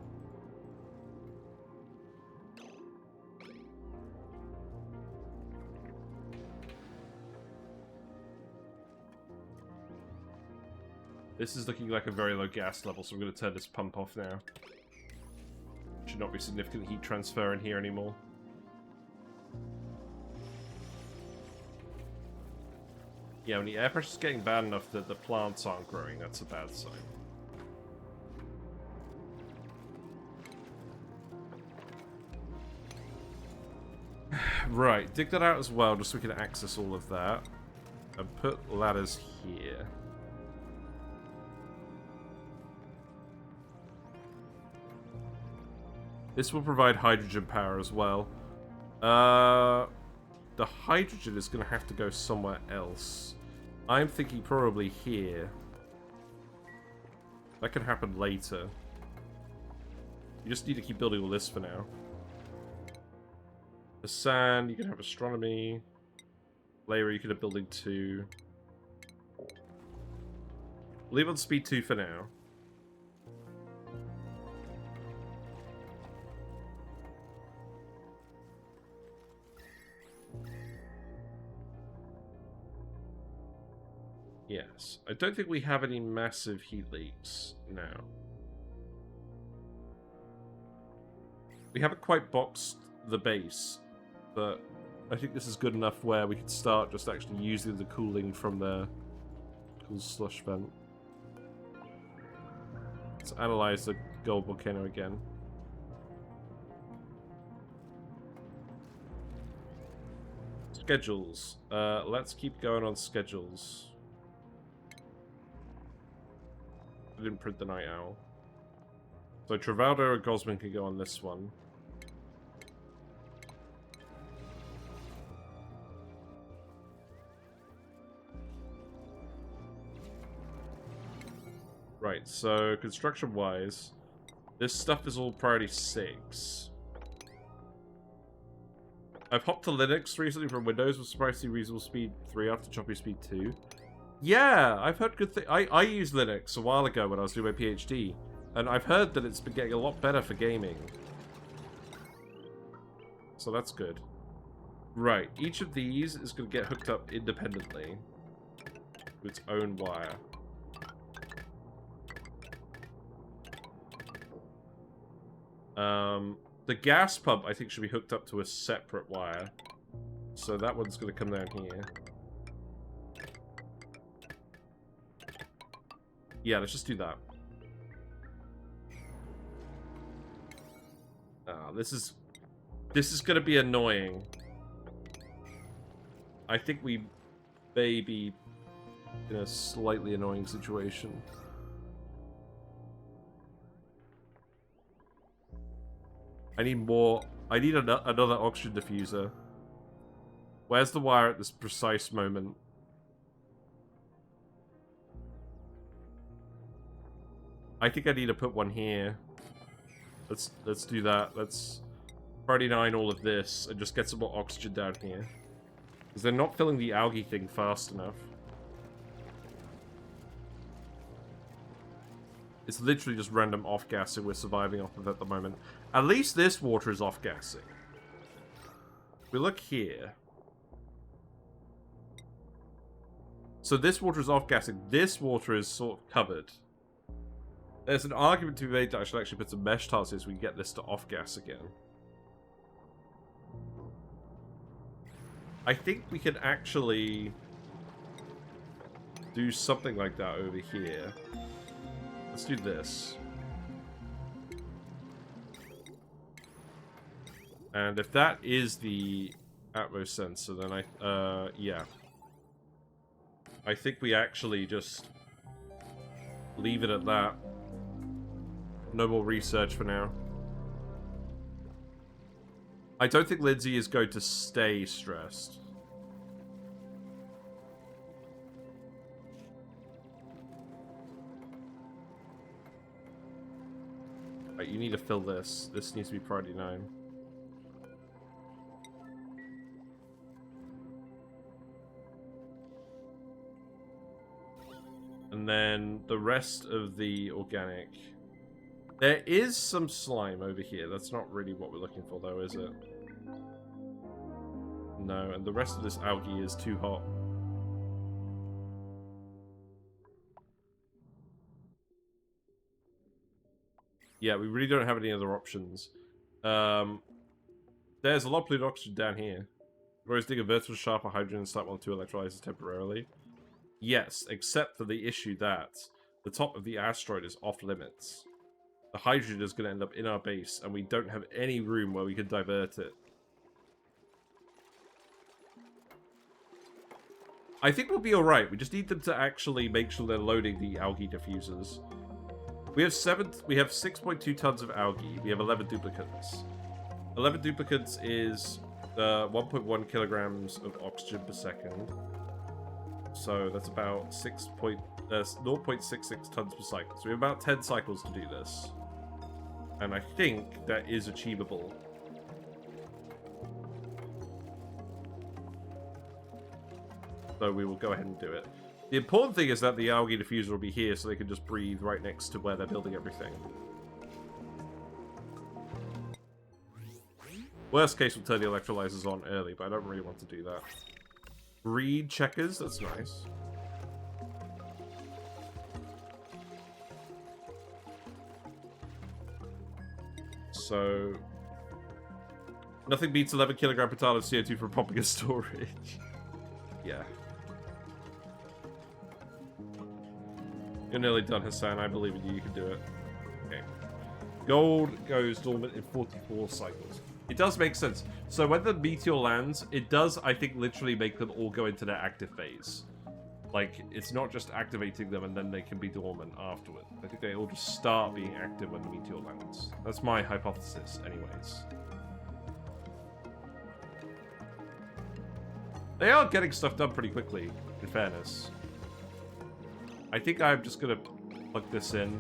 This is looking like a very low gas level, so we're going to turn this pump off now. Should not be significant heat transfer in here anymore. Yeah, when the air pressure's getting bad enough that the plants aren't growing, that's a bad sign. Right, dig that out as well, just so we can access all of that. And put ladders here. This will provide hydrogen power as well. The hydrogen is going to have to go somewhere else. I'm thinking probably here. That can happen later. You just need to keep building all this for now. The sand, you can have astronomy. Layer, you can have building 2. Leave on speed 2 for now. Yes. I don't think we have any massive heat leaks now. We haven't quite boxed the base, but I think this is good enough where we can start just actually using the cooling from the Cool Slush vent. Let's analyze the Gold Volcano again. Schedules. Let's keep going on schedules. I didn't print the Night Owl. So Travaldo or Gosman can go on this one. Right, so construction-wise, this stuff is all priority 6. I've hopped to Linux recently from Windows with surprisingly reasonable speed 3 after choppy speed 2. Yeah, I've heard good things. I used Linux a while ago when I was doing my PhD, and I've heard that it's been getting a lot better for gaming. So that's good. Right, each of these is going to get hooked up independently to its own wire. The gas pump, I think, should be hooked up to a separate wire. So that one's going to come down here. Yeah, let's just do that. This is going to be annoying. I think we maybe in a slightly annoying situation. I need more. I need another oxygen diffuser. Where's the wire at this precise moment? I think I need to put one here. Let's do that. Let's priority 9 all of this and just get some more oxygen down here. Because they're not filling the algae thing fast enough. It's literally just random off-gassing we're surviving off of at the moment. At least this water is off-gassing. If we look here. So this water is off-gassing. This water is sort of covered. There's an argument to be made that I should actually put some mesh tiles here so we can get this to off-gas again. I think we can actually do something like that over here. Let's do this. And if that is the Atmos sensor, then yeah. I think we actually just leave it at that. No more research for now. I don't think Lindsay is going to stay stressed. Right, you need to fill this. This needs to be priority 9. And then the rest of the organic. There is some slime over here. That's not really what we're looking for, though, is it? No, and the rest of this algae is too hot. Yeah, we really don't have any other options. There's a lot of polluted oxygen down here. Rose dig a vertical shaft for hydrogen and slap on 2 electrolyzers temporarily. Yes, except for the issue that the top of the asteroid is off limits. The hydrogen is going to end up in our base, and we don't have any room where we can divert it. I think we'll be alright. We just need them to actually make sure they're loading the algae diffusers. We have 6.2 tons of algae. We have 11 duplicants. 11 duplicants is 1.1 kilograms of oxygen per second. So that's about 0.66 tons per cycle. So we have about 10 cycles to do this. And I think that is achievable. So we will go ahead and do it. The important thing is that the algae diffuser will be here so they can just breathe right next to where they're building everything. Worst case, we'll turn the electrolyzers on early, but I don't really want to do that. Breed checkers, that's nice. So, nothing beats 11 kilogram per ton of CO2 for pumping and storage. Yeah. You're nearly done, Hassan. I believe in you. You can do it. Okay. Gold goes dormant in 44 cycles. It does make sense. So when the meteor lands, it does, I think, literally make them all go into their active phase. Like, it's not just activating them and then they can be dormant afterward. I think they all just start being active when the meteor lands. That's my hypothesis, anyways. They are getting stuff done pretty quickly, in fairness. I think I'm just gonna plug this in.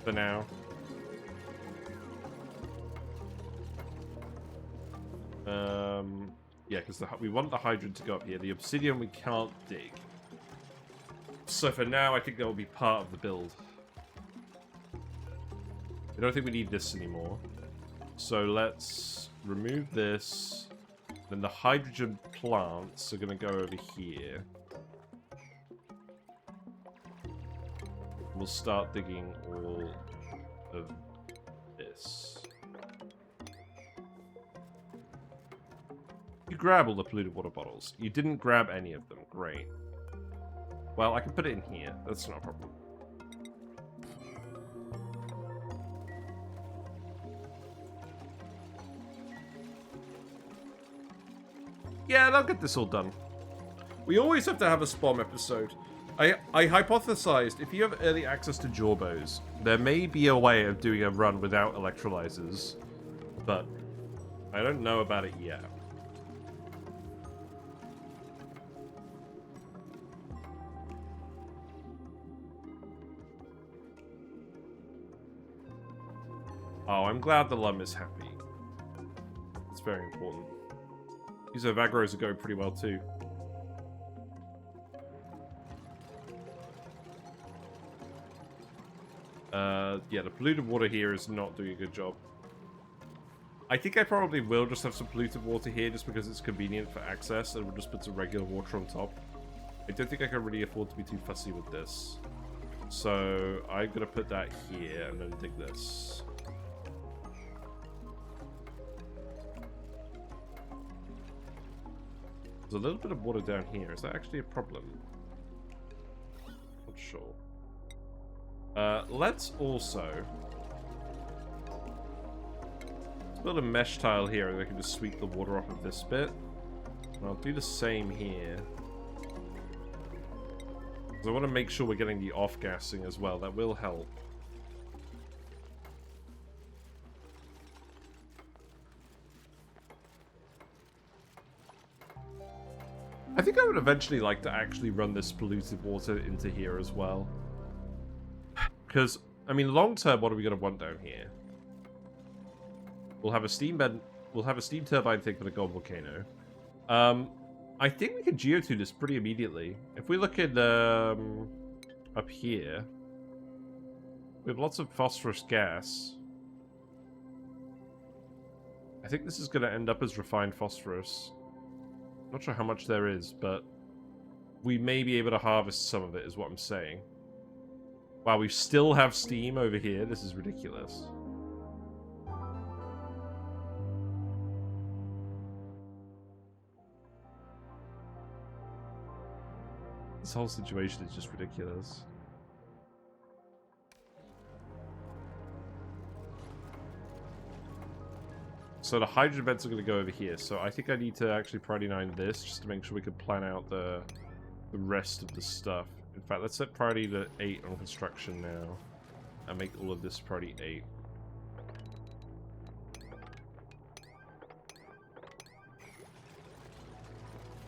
For now. Yeah, because we want the hydrogen to go up here. The obsidian we can't dig. So for now, I think that will be part of the build. I don't think we need this anymore. So let's remove this. Then the hydrogen plants are going to go over here. We'll start digging all of this. You grab all the polluted water bottles. You didn't grab any of them. Great. Well, I can put it in here. That's not a problem. Yeah, and I'll get this all done. We always have to have a SPOM episode. I hypothesized if you have early access to Jorbos, there may be a way of doing a run without electrolyzers, but I don't know about it yet. Oh, I'm glad the Lumb is happy. It's very important. These Evagros are going pretty well too. Yeah, the polluted water here is not doing a good job. I think I probably will just have some polluted water here just because it's convenient for access, and we'll just put some regular water on top. I don't think I can really afford to be too fussy with this. So I'm going to put that here and then dig this. There's a little bit of water down here. Is that actually a problem? Not sure. Let's also build a mesh tile here and I can just sweep the water off of this bit. And I'll do the same here. Because I want to make sure we're getting the off-gassing as well. That will help. I think I would eventually like to actually run this polluted water into here as well. Because, I mean, long term, what are we going to want down here? We'll have a steam bed. We'll have a steam turbine thing for the Gold Volcano. I think we can geotune this pretty immediately. If we look at up here, we have lots of phosphorus gas. I think this is going to end up as refined phosphorus. Not sure how much there is, but we may be able to harvest some of it, is what I'm saying. Wow, we still have steam over here. This is ridiculous. This whole situation is just ridiculous. So the hydrogen vents are going to go over here. So I think I need to actually priority 9 this just to make sure we can plan out the rest of the stuff. In fact, let's set priority to 8 on construction now. And make all of this priority 8.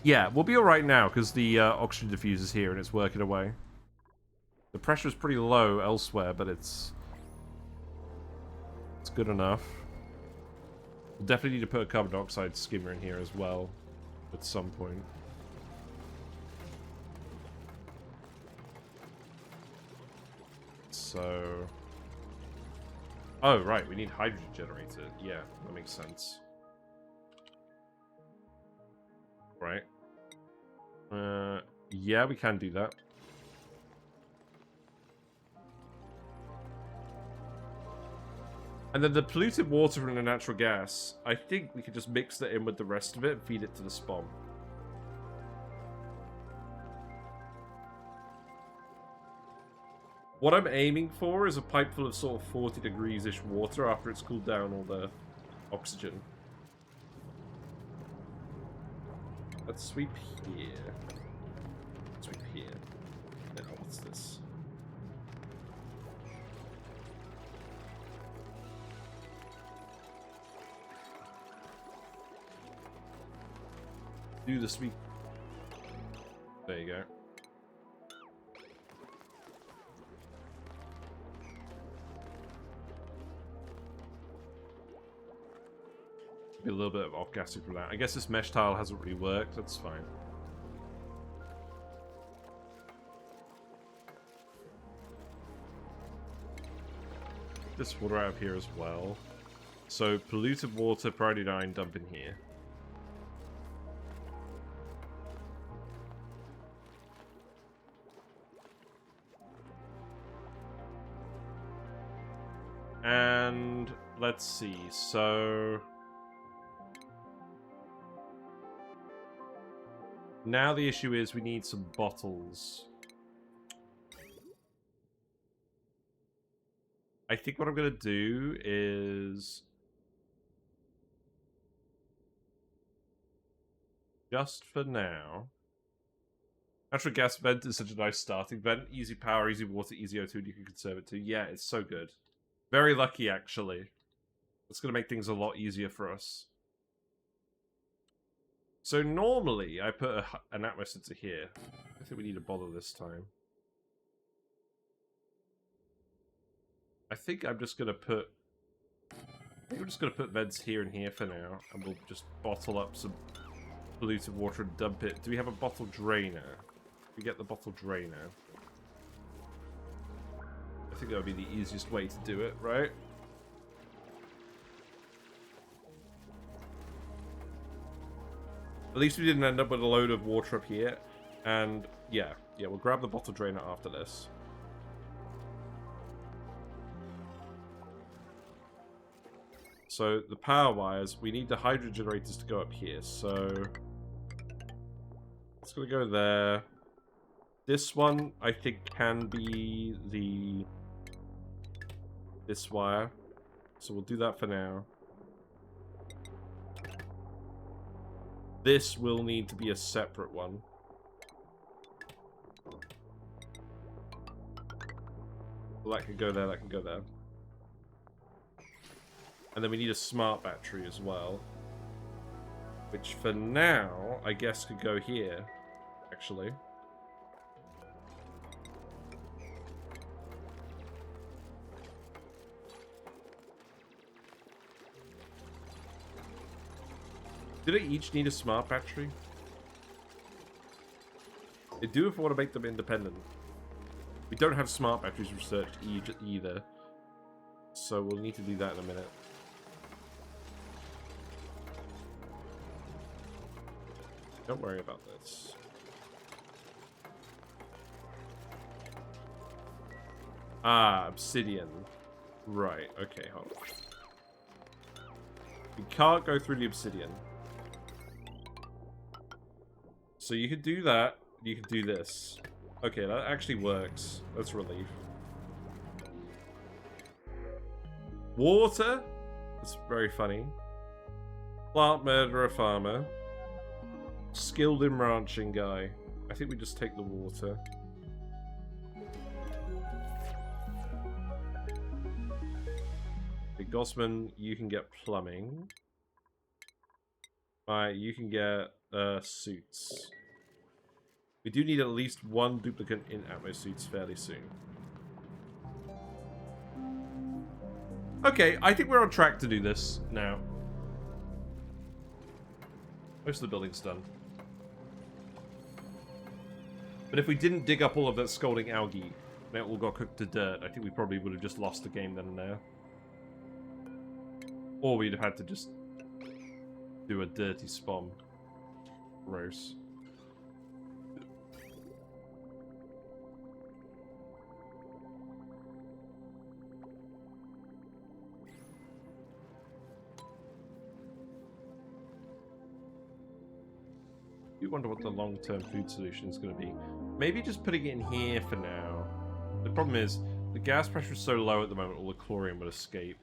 Yeah, we'll be alright now, because the oxygen diffuser's here and it's working away. The pressure is pretty low elsewhere, but it's good enough. We'll definitely need to put a carbon dioxide skimmer in here as well, at some point. So... Oh, right, we need hydrogen generator. Yeah, that makes sense. Right. Yeah, we can do that. And then the polluted water from the natural gas, I think we could just mix that in with the rest of it and feed it to the spawn. What I'm aiming for is a pipe full of sort of 40 degrees-ish water after it's cooled down all the oxygen. Let's sweep here. Sweep here. Now, what's this? Do the sweep. There you go. A little bit of off-gassing from that. I guess this mesh tile hasn't really worked. That's fine. This water out of here as well. So, polluted water, priority 9, dump in here. And let's see. So... now the issue is we need some bottles. I think what I'm going to do is... just for now... Natural gas vent is such a nice starting vent. Easy power, easy water, easy O2, and you can conserve it too. Yeah, it's so good. Very lucky, actually. It's going to make things a lot easier for us. So normally, I put an atmos sensor here. I think we need to bother this time. I think I'm just going to put... I think we're just going to put vents here and here for now. And we'll just bottle up some polluted water and dump it. Do we have a bottle drainer? We get the bottle drainer. I think that would be the easiest way to do it, right? At least we didn't end up with a load of water up here. And yeah, we'll grab the bottle drainer after this. So the power wires, we need the hydro generators to go up here. So it's going to go there. This one, I think, can be this wire. So we'll do that for now. This will need to be a separate one. Well, that can go there, that can go there. And then we need a smart battery as well. Which for now, I guess could go here, actually. Do they each need a smart battery? They do if I want to make them independent. We don't have smart batteries researched either. So we'll need to do that in a minute. Don't worry about this. Ah, obsidian. Right, okay, hold on. We can't go through the obsidian. So you could do that, you could do this. Okay, that actually works. That's a relief. Water? That's very funny. Plant murderer farmer. Skilled in ranching guy. I think we just take the water. Big Gossman, you can get plumbing. Alright, you can get suits. We do need at least one duplicant in Atmo suits fairly soon. Okay, I think we're on track to do this now. Most of the building's done. But if we didn't dig up all of that scalding algae, and it all got cooked to dirt, I think we probably would have just lost the game then and there. Or we'd have had to just do a dirty spawn. Gross. I wonder what the long-term food solution is going to be. Maybe just putting it in here for now. The problem is, the gas pressure is so low at the moment, all the chlorine would escape.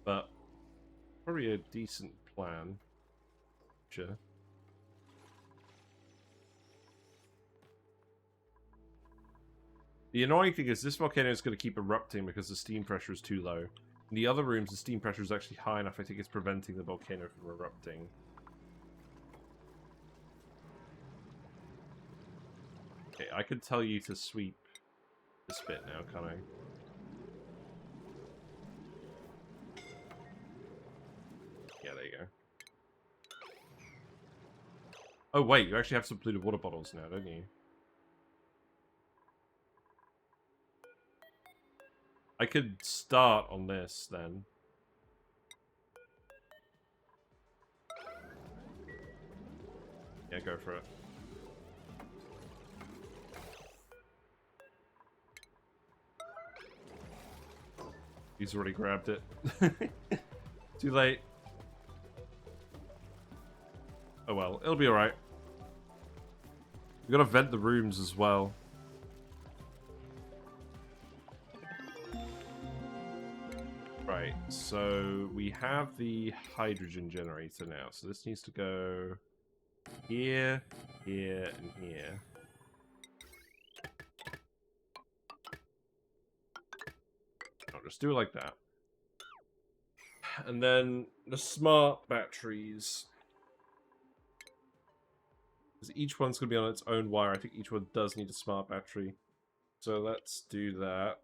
But, probably a decent plan. Sure. The annoying thing is, this volcano is going to keep erupting because the steam pressure is too low. In the other rooms, the steam pressure is actually high enough. I think it's preventing the volcano from erupting. Okay, I could tell you to sweep this bit now, can't I? Yeah, there you go. Oh wait, you actually have some polluted water bottles now, don't you? I could start on this then. Yeah, go for it. He's already grabbed it. Too late. Oh well, it'll be alright. We gotta vent the rooms as well. Right, so we have the hydrogen generator now, so this needs to go Here, here, and here. I'll just do it like that. And then the smart batteries. Because each one's going to be on its own wire. I think each one does need a smart battery. So let's do that.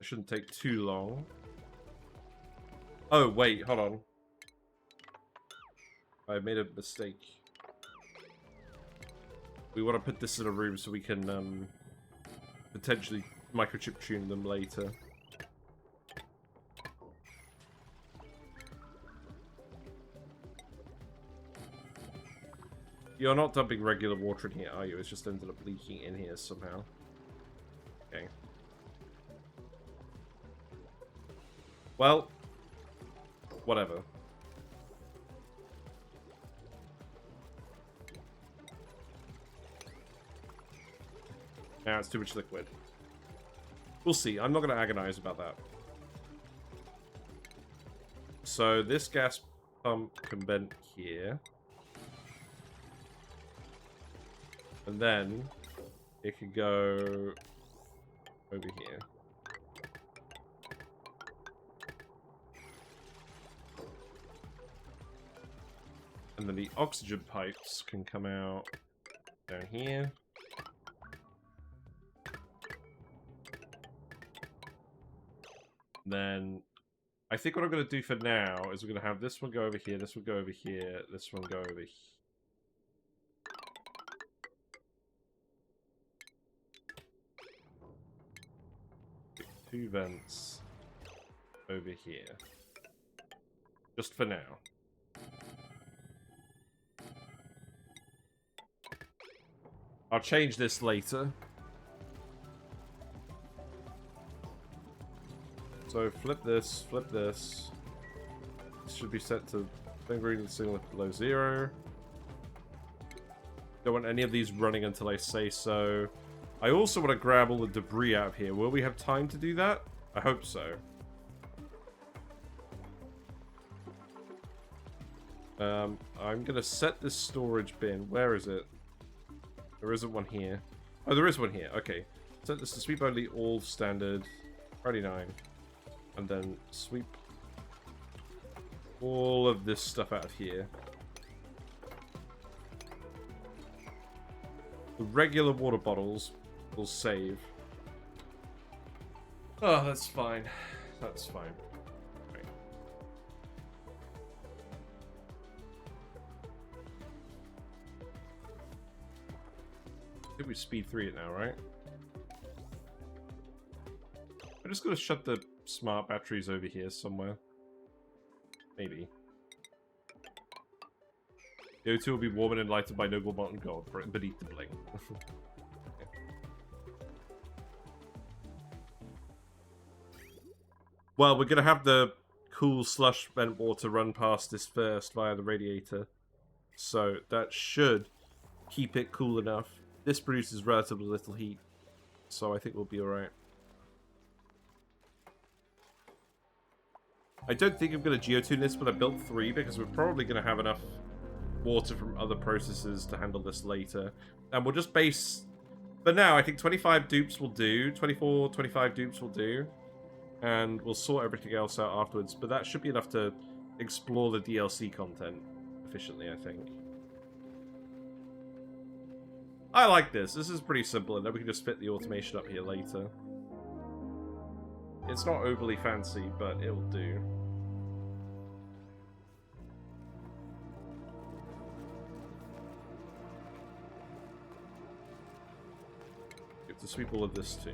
It shouldn't take too long. Oh, wait, hold on. I made a mistake. We want to put this in a room so we can potentially microchip tune them later. You're not dumping regular water in here, are you? It's just ended up leaking in here somehow. Okay. Well, whatever. Now it's too much liquid. We'll see. I'm not going to agonize about that. So this gas pump can vent here. And then it can go over here. And then the oxygen pipes can come out down here. Then I think what I'm going to do for now is we're going to have this one go over here, this one go over here, this one go over here. Two vents over here. Just for now. I'll change this later. So flip this, flip this. This should be set to fingering the signal below 0. Don't want any of these running until I say so. I also want to grab all the debris out of here. Will we have time to do that? I hope so. I'm going to set this storage bin. Where is it? There isn't one here. Oh, there is one here. Okay. Set this to sweep only all standard. Priority 9. And then sweep all of this stuff out of here. The regular water bottles will save. Oh, that's fine. That's fine. Right. I think we speed 3 it now, right? I'm just gonna shut the smart batteries over here somewhere. Maybe. The O2 will be warm and enlightened by noble molten gold beneath the bling. Well, we're going to have the cool slush vent water run past this first via the radiator. So that should keep it cool enough. This produces relatively little heat. So I think we'll be alright. I don't think I'm going to geotune this, but I built 3 because we're probably going to have enough water from other processes to handle this later. And we'll just base... For now, I think 25 dupes will do. 24, 25 dupes will do. And we'll sort everything else out afterwards. But that should be enough to explore the DLC content efficiently, I think. I like this. This is pretty simple, and then we can just fit the automation up here later. It's not overly fancy, but it'll do. We have to sweep all of this too.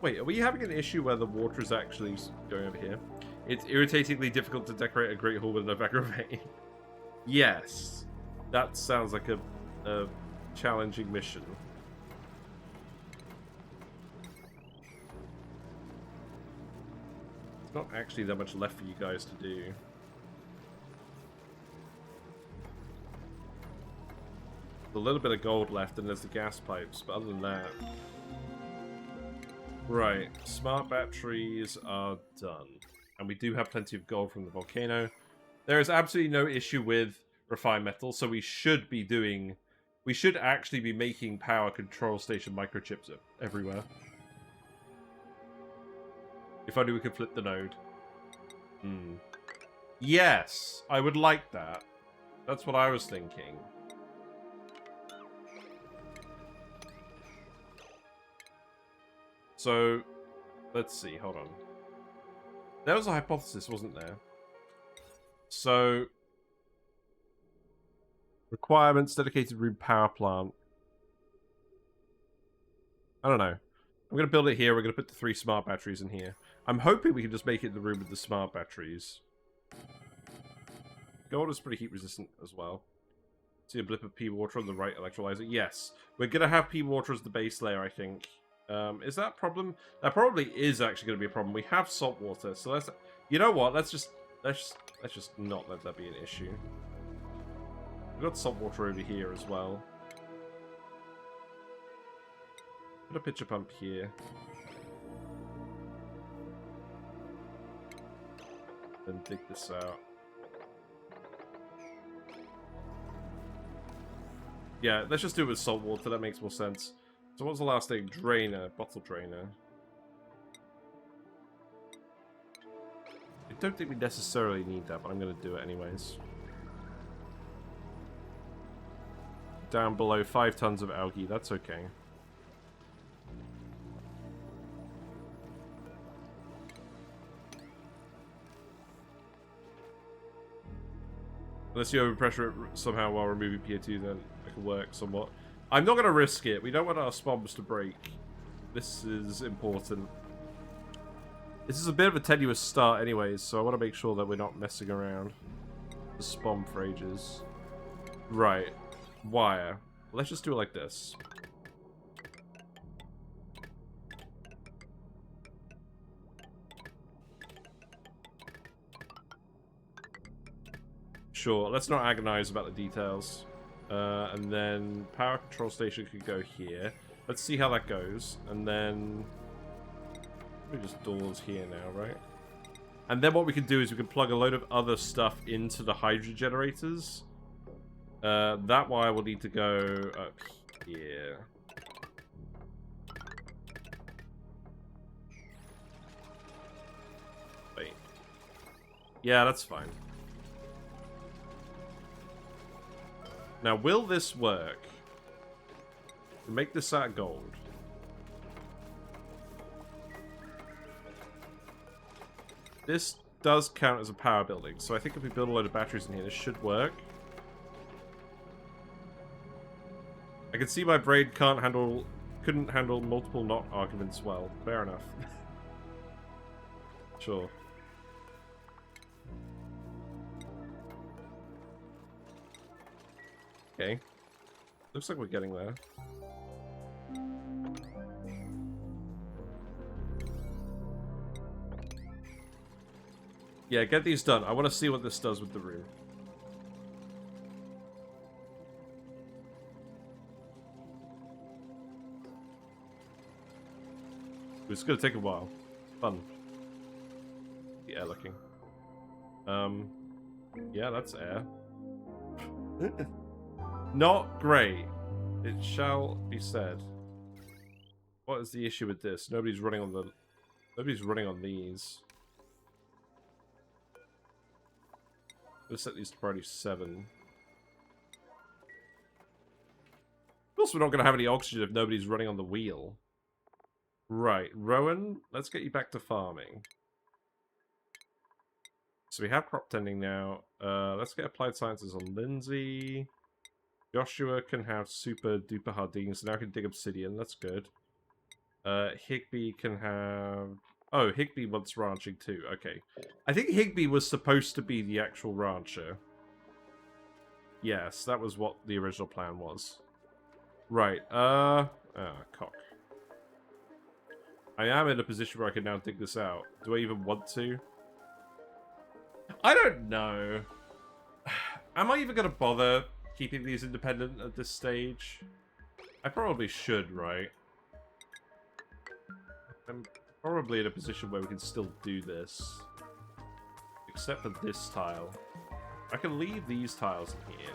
Wait, are we having an issue where the water is actually going over here? It's irritatingly difficult to decorate a Great Hall with enough aggravate. Yes. That sounds like a challenging mission. There's not actually that much left for you guys to do. There's a little bit of gold left and there's the gas pipes, but other than that... Right, smart batteries are done. And we do have plenty of gold from the volcano. There is absolutely no issue with refined metal, so we should be doing... We should actually be making power control station microchips everywhere. If only we could flip the node. Yes, I would like that. That's what I was thinking. So, let's see, hold on. There was a hypothesis, wasn't there? So, requirements, dedicated room power plant. I don't know. I'm going to build it here. We're going to put the 3 smart batteries in here. I'm hoping we can just make it the room with the smart batteries. Gold is pretty heat resistant as well. See a blip of P water on the right electrolyzer? Yes. We're going to have P water as the base layer, I think. Is that a problem? That probably is actually going to be a problem. We have salt water, so let's... You know what? Let's just not let that be an issue. We've got salt water over here as well. Put a pitcher pump here. Then dig this out. Yeah, let's just do it with salt water. That makes more sense. So what's the last thing? Drainer. Bottle drainer. I don't think we necessarily need that, but I'm going to do it anyways. Down below 5 tons of algae. That's okay. Unless you overpressure it somehow while removing PO2, then it can work somewhat. I'm not going to risk it. We don't want our bombs to break. This is important. This is a bit of a tenuous start anyways, so I want to make sure that we're not messing around. The spom for ages. Right. Wire. Let's just do it like this. Sure, let's not agonize about the details. And then power control station could go here. Let's see how that goes. And then... Maybe just doors here now, right? And then what we can do is we can plug a load of other stuff into the hydro generators. That wire will need to go up here. Wait. Yeah, that's fine. Now, will this work? Make this out of gold. This does count as a power building, so I think if we build a load of batteries in here, this should work. I can see my brain couldn't handle multiple not arguments well. Fair enough. Sure. Okay. Looks like we're getting there. Yeah, get these done. I want to see what this does with the room. It's gonna take a while. Fun. Yeah, looking. Yeah, that's air. Not great. It shall be said. What is the issue with this? Nobody's running on these. Let's set these to priority 7. Of course we're not going to have any oxygen if nobody's running on the wheel. Right, Rowan, let's get you back to farming. So we have crop tending now. Let's get applied sciences on Lindsay. Joshua can have super duper hardines, so now I can dig obsidian, that's good. Higby can have... Oh, Higby wants ranching too, okay. I think Higby was supposed to be the actual rancher. Yes, that was what the original plan was. Right, cock. I am in a position where I can now dig this out. Do I even want to? I don't know. Am I even going to bother keeping these independent at this stage? I probably should, right? I'm probably in a position where we can still do this. Except for this tile. I can leave these tiles in here.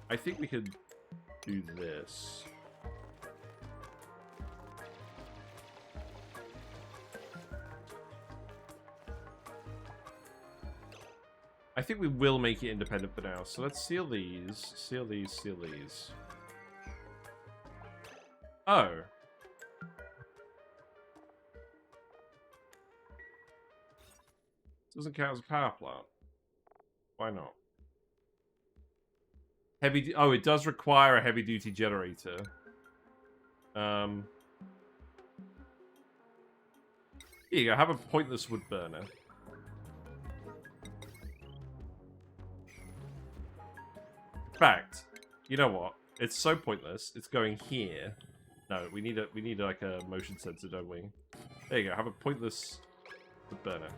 I think we could do this. I think we will make it independent for now. So let's seal these, seal these, seal these. Oh. Doesn't count as a power plant. Why not? Oh, it does require a heavy-duty generator. Here you go. Have a pointless wood burner. In fact, you know what? It's so pointless. It's going here. No, we need like a motion sensor, don't we? There you go. Have a pointless wood burner.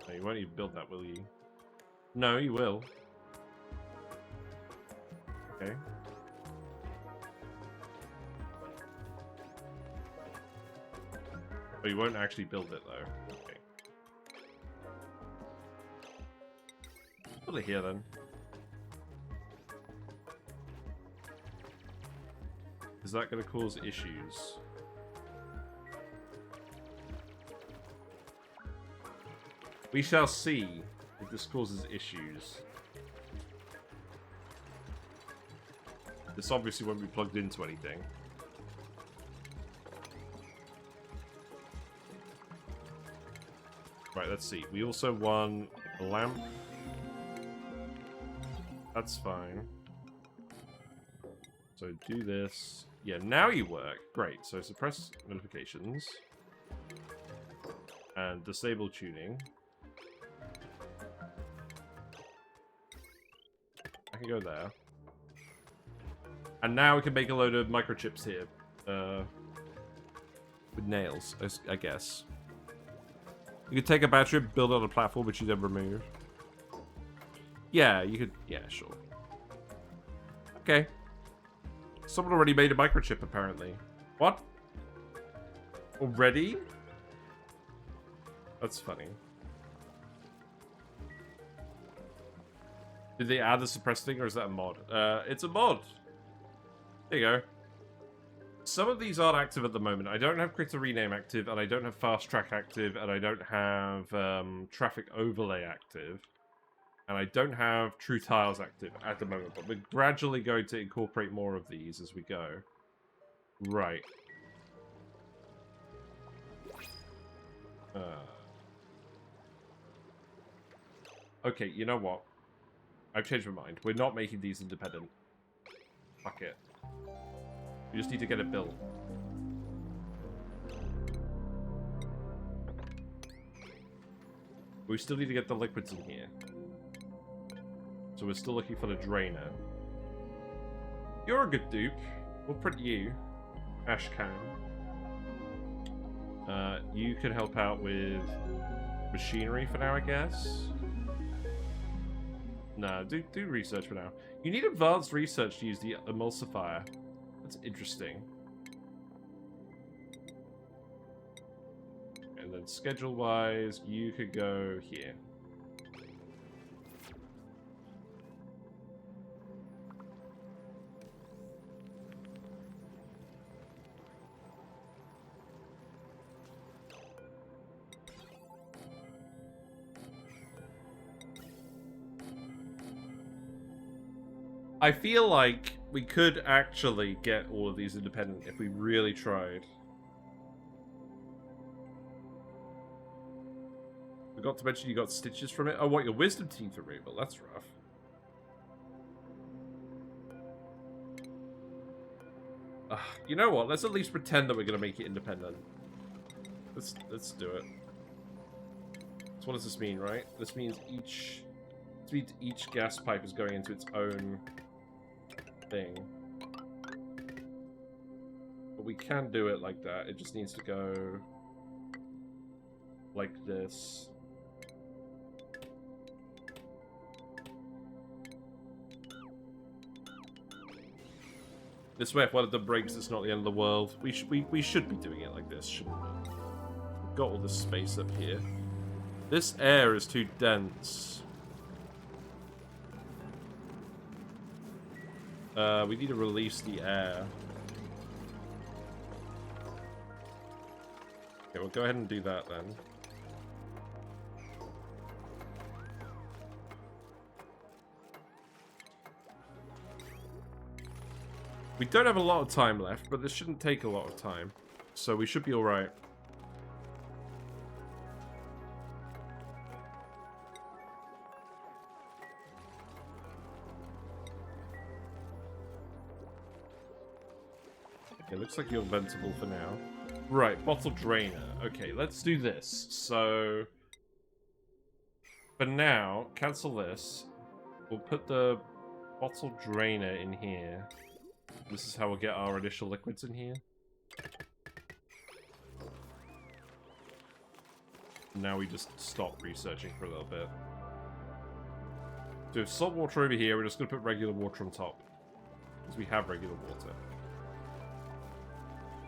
No, you won't even build that, will you? No, you will. Okay. But you won't actually build it, though. Okay. Put it here, then. Is that going to cause issues? We shall see if this causes issues. This obviously won't be plugged into anything. Right, let's see. We also want a lamp. That's fine. So do this. Yeah, now you work. Great. So suppress notifications. And disable tuning. I can go there. And now we can make a load of microchips here. With nails, I guess. You could take a battery, build on a platform, which you then remove. Yeah, you could... Yeah, sure. Okay. Someone already made a microchip, apparently. What? Already? That's funny. Did they add the suppress thing, or is that a mod? It's a mod. There you go. Some of these aren't active at the moment. I don't have Critter Rename active, and I don't have Fast Track active, and I don't have Traffic Overlay active. And I don't have True Tiles active at the moment, but we're gradually going to incorporate more of these as we go. Right. Okay, you know what? I've changed my mind. We're not making these independent. Fuck it. We just need to get it built. We still need to get the liquids in here. So we're still looking for the drainer. You're a good dupe. We'll print you. Ashcan. You could help out with machinery for now, I guess. No, do research for now. You need advanced research to use the emulsifier. That's interesting. And then schedule-wise, you could go here. I feel like we could actually get all of these independent if we really tried. Forgot to mention you got stitches from it. Oh, what, your wisdom teeth removal? That's rough. You know what? Let's at least pretend that we're going to make it independent. Let's do it. So what does this mean, right? This means each gas pipe is going into its own thing. But we can do it like that. It just needs to go like this. This way, if one of them breaks, it's not the end of the world. We should be doing it like this, shouldn't we? We've got all this space up here. This air is too dense. We need to release the air. Okay, we'll go ahead and do that then. We don't have a lot of time left, but this shouldn't take a lot of time. So we should be alright. Okay, looks like you're ventable for now. Right, bottle drainer. Okay, let's do this. So, for now, cancel this. We'll put the bottle drainer in here. This is how we'll get our initial liquids in here. Now we just stop researching for a little bit. So we have salt water over here, we're just going to put regular water on top. Because we have regular water.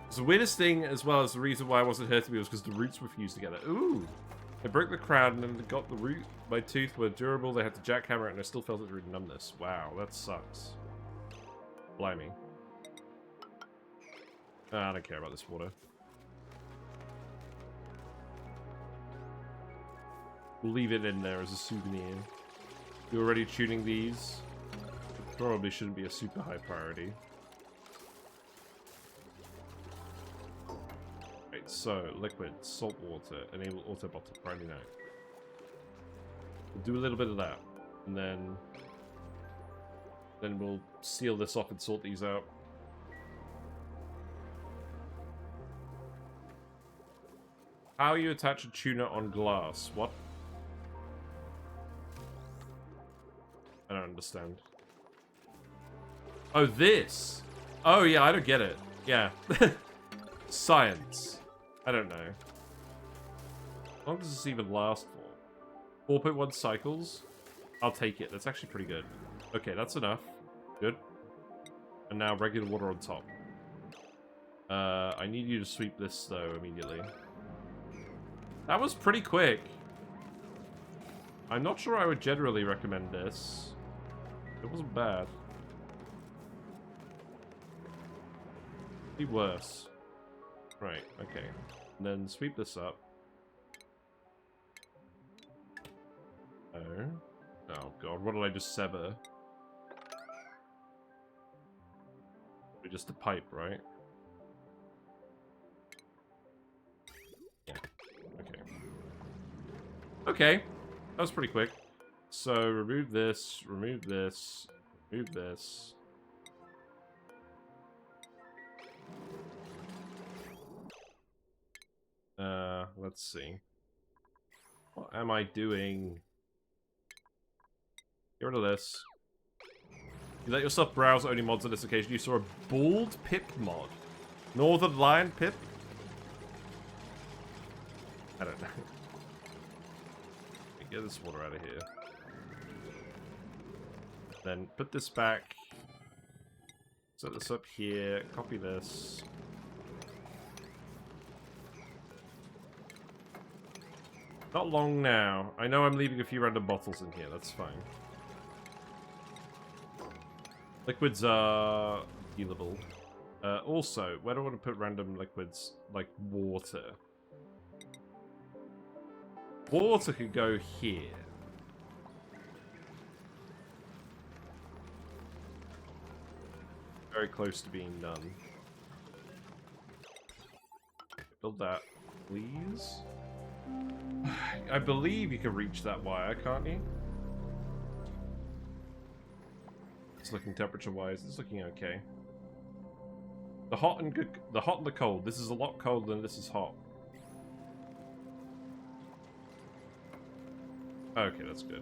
So the weirdest thing, as well as the reason why I wasn't hurting me, was because the roots were fused together. Ooh! I broke the crown and then got the root. My tooth were durable, they had to jackhammer it, and I still felt it through numbness. Wow, that sucks. Blimey. I don't care about this water. We'll leave it in there as a souvenir. You're already tuning these. It probably shouldn't be a super high priority. Right, so liquid, salt water, enable auto bottle, Friday night. We'll do a little bit of that, and then we'll seal this off and sort these out. How you attach a tuner on glass? What? I don't understand. Oh, this! Oh, yeah, I don't get it. Yeah. Science. I don't know. How long does this even last for? 4.1 cycles? I'll take it. That's actually pretty good. Okay, that's enough. Good. And now regular water on top. I need you to sweep this, though, immediately. That was pretty quick. I'm not sure I would generally recommend this. It wasn't bad. Be worse. Right, okay. And then sweep this up. Oh. Oh god, what did I just sever? Just a pipe, right? Yeah. Okay. Okay. That was pretty quick. So, remove this, remove this, remove this. Let's see. What am I doing? Get rid of this. You let yourself browse only mods on this occasion. You saw a bald pip mod. Northern Lion Pip? I don't know. Get this water out of here. Then put this back. Set this up here. Copy this. Not long now. I know I'm leaving a few random bottles in here. That's fine. Liquids are healable. Also, where do I want to put random liquids? Like water. Water could go here. Very close to being done. Build that, please. I believe you can reach that wire, can't you? It's looking temperature-wise. It's looking okay. The hot and good, the hot and the cold. This is a lot colder than this is hot. Okay, that's good.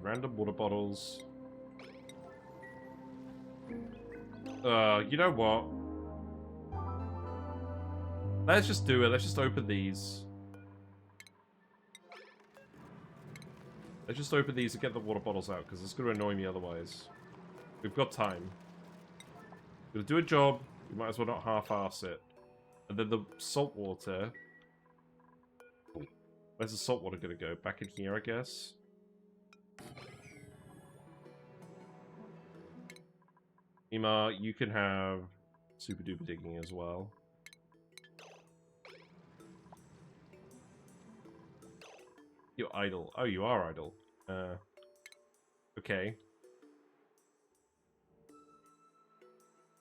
Random water bottles. You know what? Let's just do it. Let's just open these. Let's just open these and get the water bottles out, because it's going to annoy me otherwise. We've got time. We're going to do a job. We might as well not half-arse it. And then the salt water. Where's the salt water going to go? Back in here, I guess. Ima, you can have super duper digging as well. You're idle. Oh, you are idle. Okay.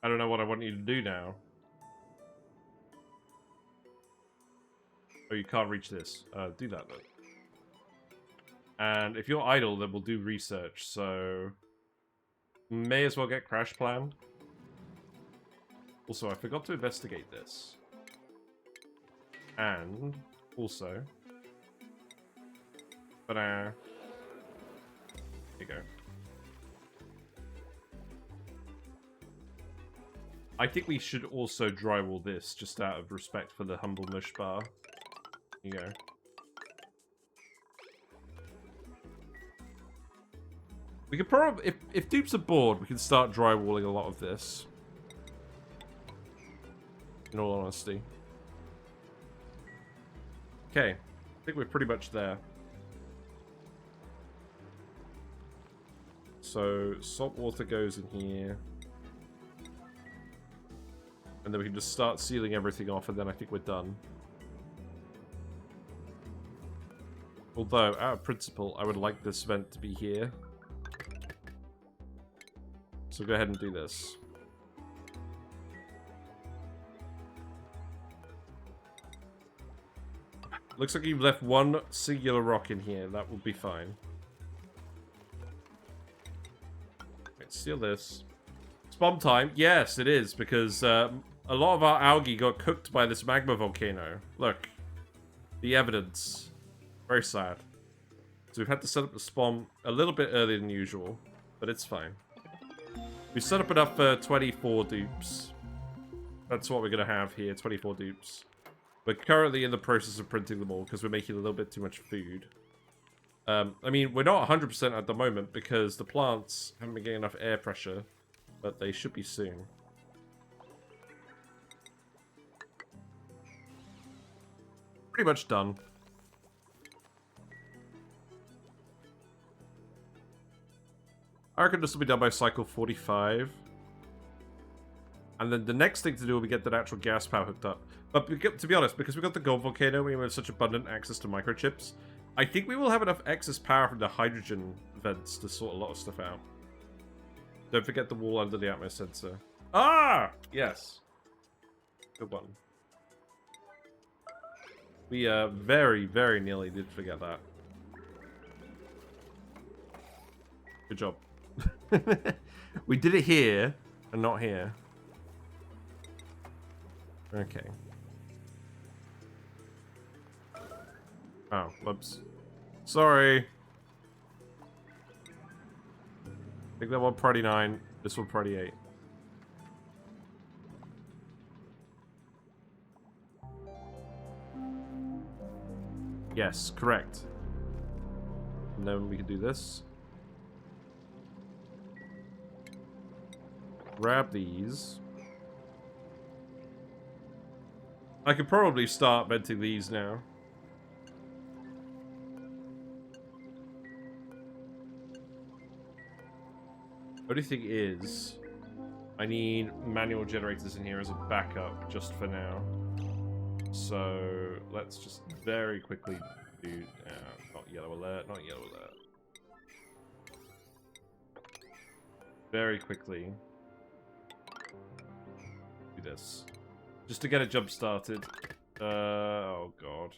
I don't know what I want you to do now. Oh, you can't reach this. Do that then. And if you're idle, then we'll do research, so... May as well get crash plan. Also, I forgot to investigate this. And, also... There you go. I think we should also drywall this, just out of respect for the humble mush bar. There you go. We could probably, if dupes are bored, we can start drywalling a lot of this. In all honesty. Okay. I think we're pretty much there. So, salt water goes in here. And then we can just start sealing everything off, and then I think we're done. Although, out of principle, I would like this vent to be here. So go ahead and do this. Looks like you've left one singular rock in here. That will be fine. Right, steal this. Spawn time? Yes, it is, because a lot of our algae got cooked by this magma volcano. Look. The evidence. Very sad. So we've had to set up the spawn a little bit earlier than usual, but it's fine. We set up enough for 24 dupes. That's what we're going to have here, 24 dupes. We're currently in the process of printing them all because we're making a little bit too much food. I mean, we're not 100% at the moment because the plants haven't been getting enough air pressure, but they should be soon. Pretty much done. I reckon this will be done by cycle 45. And then the next thing to do will be get the natural gas power hooked up. But to be honest, because we got the Gold Volcano, we have such abundant access to microchips, I think we will have enough excess power from the hydrogen vents to sort a lot of stuff out. Don't forget the wall under the atmos sensor. Ah! Yes. Good one. We very, very nearly did forget that. Good job. We did it here, and not here. Okay. Oh, whoops. Sorry. I think that one party 9, this one party 8. Yes, correct. And then we can do this. Grab these. I could probably start venting these now. Only thing is, I need manual generators in here as a backup just for now. So let's just very quickly do not yellow alert, not yellow alert. Very quickly do this. Just to get a jump started. Oh god.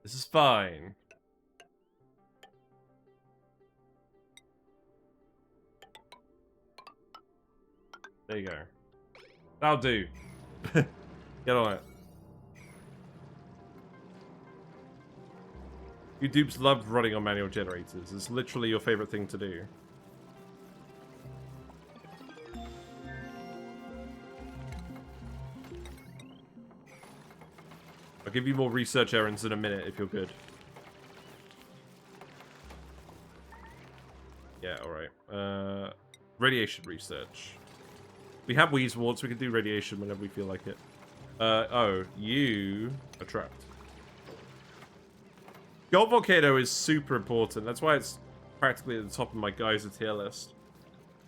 This is fine. There you go. That'll do. Get on it. You dupes love running on manual generators. It's literally your favorite thing to do. I'll give you more research errands in a minute if you're good. Yeah, alright. Radiation research. We have Weezewarts, we can do radiation whenever we feel like it. Oh, you are trapped. Gold Volcano is super important. That's why it's practically at the top of my geyser tier list.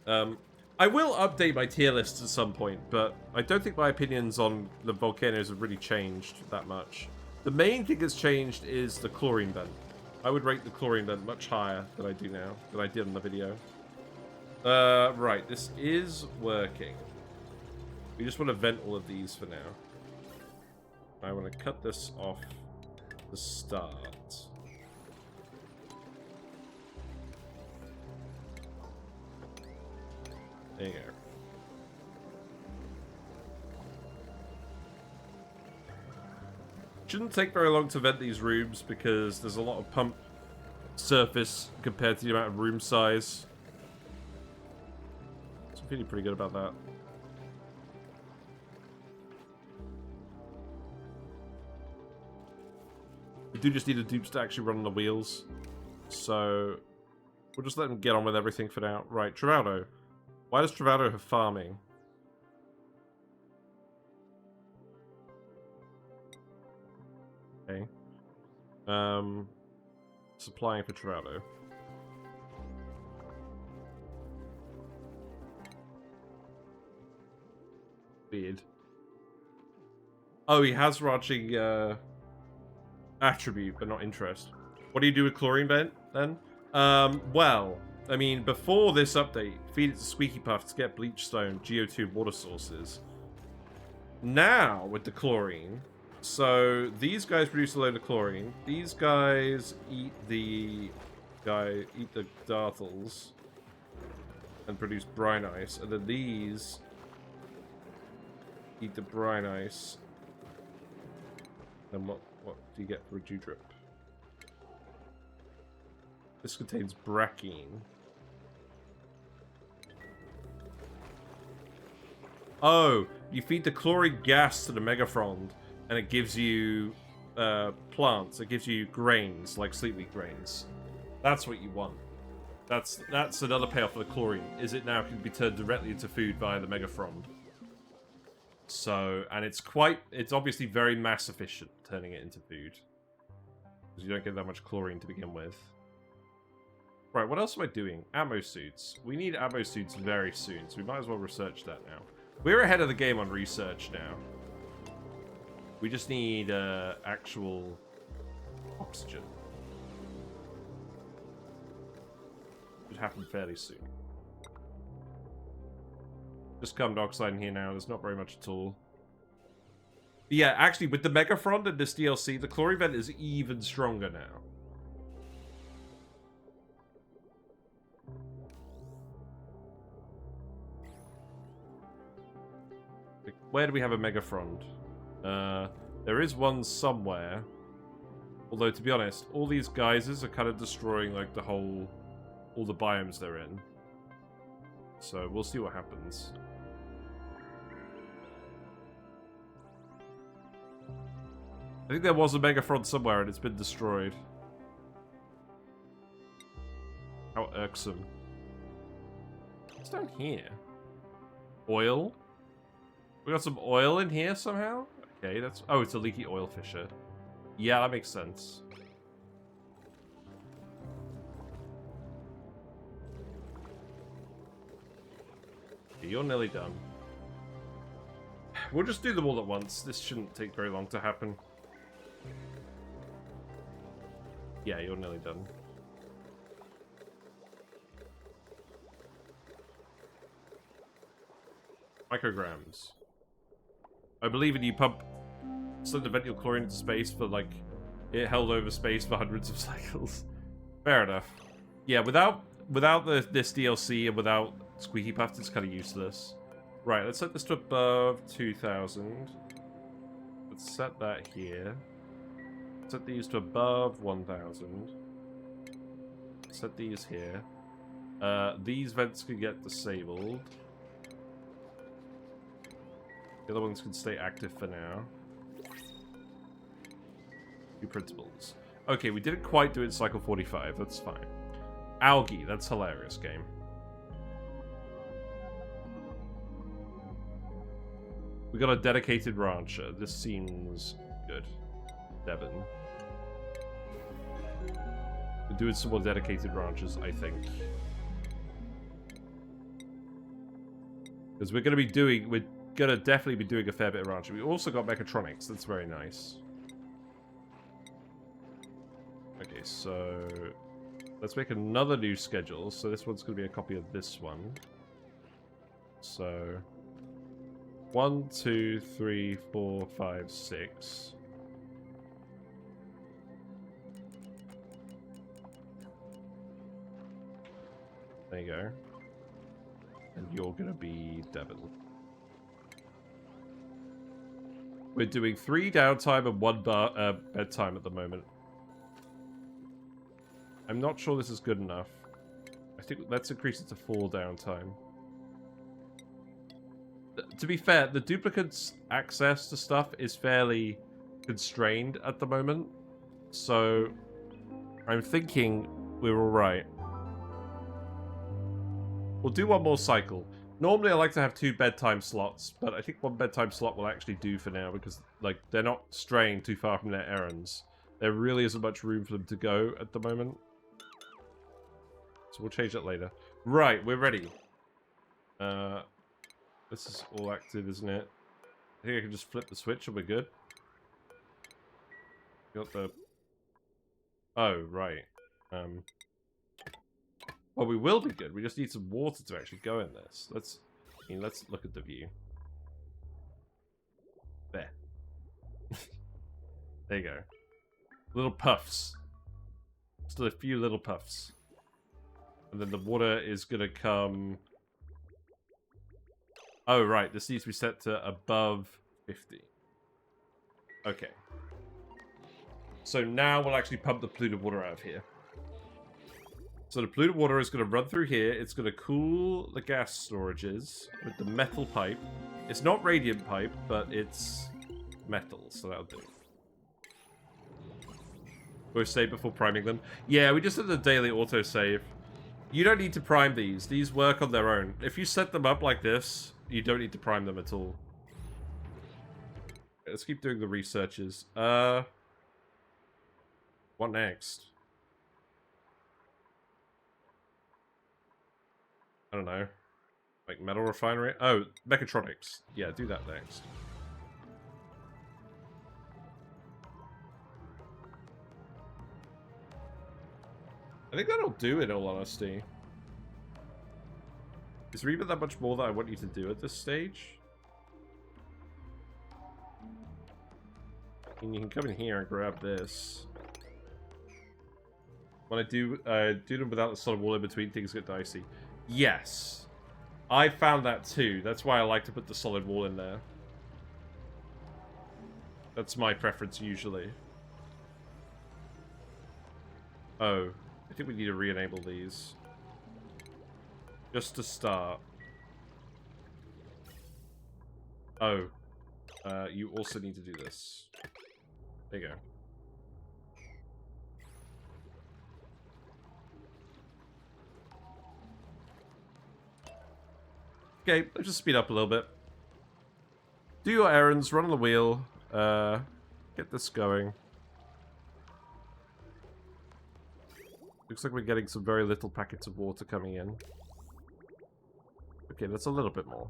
I will update my tier list at some point, but I don't think my opinions on the volcanoes have really changed that much. The main thing that's changed is the chlorine vent. I would rate the chlorine vent much higher than I do now, than I did in the video. Right, this is working. We just want to vent all of these for now. I want to cut this off the start. There you go. Shouldn't take very long to vent these rooms because there's a lot of pump surface compared to the amount of room size. So I'm feeling pretty good about that. We do just need a dupes to actually run on the wheels. So we'll just let them get on with everything for now. Right, Travado. Why does Travado have farming? Okay. Supplying for Travado. Weird. Oh, he has ranching attribute, but not interest. What do you do with chlorine vent then? Well, I mean, before this update, feed it to Squeaky Puff to get bleach stone, GO2 water sources. Now, with the chlorine, so these guys produce a load of chlorine. These guys eat the dartles and produce brine ice, and then these eat the brine ice. Then what do you get for a dew drip? This contains brackine. Oh, you feed the chlorine gas to the Megafrond, and it gives you plants. It gives you grains, like sleepweed grains. That's what you want. That's another payoff for the chlorine. Is it now can be turned directly into food via the Megafrond. So, and it's obviously very mass efficient turning it into food. Because you don't get that much chlorine to begin with. Right, what else am I doing? Ammo suits. We need ammo suits very soon, so we might as well research that now. We're ahead of the game on research now. We just need actual oxygen. Should happen fairly soon. Just carbon dioxide in here now. There's not very much at all. But yeah, actually, with the Megafrond and this DLC, the chlorine vent is even stronger now. Where do we have a Megafrond? There is one somewhere. Although, to be honest, all these geysers are kind of destroying, like, all the biomes they're in. So, we'll see what happens. I think there was a Megafrond somewhere and it's been destroyed. How irksome. What's down here? Oil? We got some oil in here somehow? Okay, that's... Oh, it's a leaky oil fissure. Yeah, that makes sense. You're nearly done. We'll just do them all at once. This shouldn't take very long to happen. Yeah, you're nearly done. Micrograms. I believe in you pump send the vent chlorine into space for like it held over space for hundreds of cycles. Fair enough. Yeah, without this DLC and without Squeaky Puff, it's kind of useless. Right, let's set this to above 2,000. Let's set that here. Set these to above 1,000. Set these here. These vents can get disabled. The other ones can stay active for now. principles. Okay, we didn't quite do it in cycle 45. That's fine. Algae. That's hilarious, game. We got a dedicated rancher. This seems good. Devon. We're doing some more dedicated ranchers, I think. Because we're going to definitely be doing a fair bit of ranching. We also got mechatronics. That's very nice. Okay, so let's make another new schedule. So this one's going to be a copy of this one. So 1, 2, 3, 4, 5, 6. There you go. And you're gonna be Devon. We're doing 3 downtime and 1 bedtime at the moment. I'm not sure this is good enough. I think let's increase it to 4 downtime. To be fair, the duplicants' access to stuff is fairly constrained at the moment. So I'm thinking we're alright. We'll do 1 more cycle. Normally I like to have 2 bedtime slots, but I think 1 bedtime slot will actually do for now because, like, they're not straying too far from their errands. There really isn't much room for them to go at the moment. So we'll change that later. Right, we're ready. This is all active, isn't it? I think I can just flip the switch and we're good. Got the... Oh, right. Well, we will be good. We just need some water to actually go in this. Let's look at the view. There. There you go. Little puffs. Still a few little puffs. And then the water is gonna come... Oh, right. This needs to be set to above 50. Okay. So now we'll actually pump the polluted water out of here. So the polluted water is going to run through here. It's going to cool the gas storages with the metal pipe. It's not radiant pipe, but it's metal, so that'll do. We'll save before priming them. Yeah, we just did the daily autosave. You don't need to prime these. These work on their own. If you set them up like this, you don't need to prime them at all. Let's keep doing the researches. What next? I don't know. Like metal refinery? Oh, mechatronics. Yeah, do that next. I think that'll do, in all honesty. Is there even that much more that I want you to do at this stage? And you can come in here and grab this. When I do them without the solid wall in between, things get dicey. Yes. I found that too. That's why I like to put the solid wall in there. That's my preference usually. Oh. I think we need to re-enable these. Just to start. Oh. You also need to do this. There you go. Okay, let's just speed up a little bit. Do your errands, run on the wheel, get this going. Looks like we're getting some very little packets of water coming in. Okay, that's a little bit more.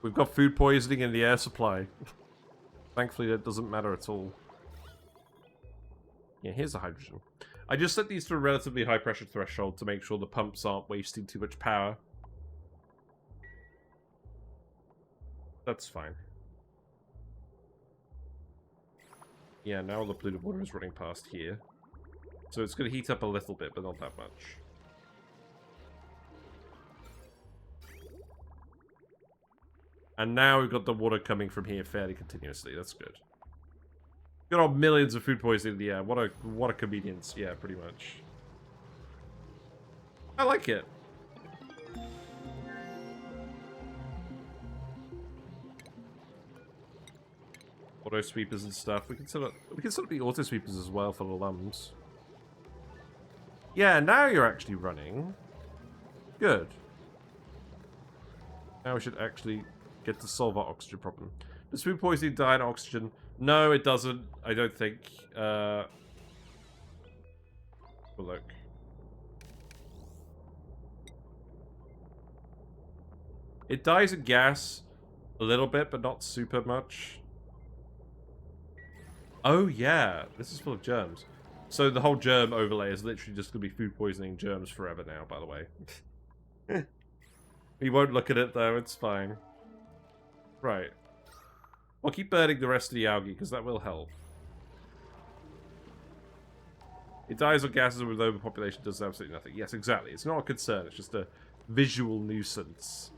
We've got food poisoning in the air supply. Thankfully, that doesn't matter at all. Yeah, here's the hydrogen. I just set these to a relatively high pressure threshold to make sure the pumps aren't wasting too much power. That's fine. Yeah, now the polluted water is running past here. So it's going to heat up a little bit, but not that much. And now we've got the water coming from here fairly continuously. That's good. Got all millions of food poisoning in the air. What a convenience. Yeah, pretty much. I like it. auto sweepers and stuff. We can set up the auto sweepers as well for the lumbs. Yeah, now you're actually running. Good. Now we should actually get to solve our oxygen problem. Does food poisoning die in oxygen? No, it doesn't. I don't think. Well, look. It dies in gas a little bit, but not super much. Oh, yeah. This is full of germs. So the whole germ overlay is literally just going to be food poisoning germs forever now, by the way. We won't look at it, though. It's fine. Right. I'll keep burning the rest of the algae, because that will help. It dies on gases with overpopulation, does absolutely nothing. Yes, exactly. It's not a concern. It's just a visual nuisance.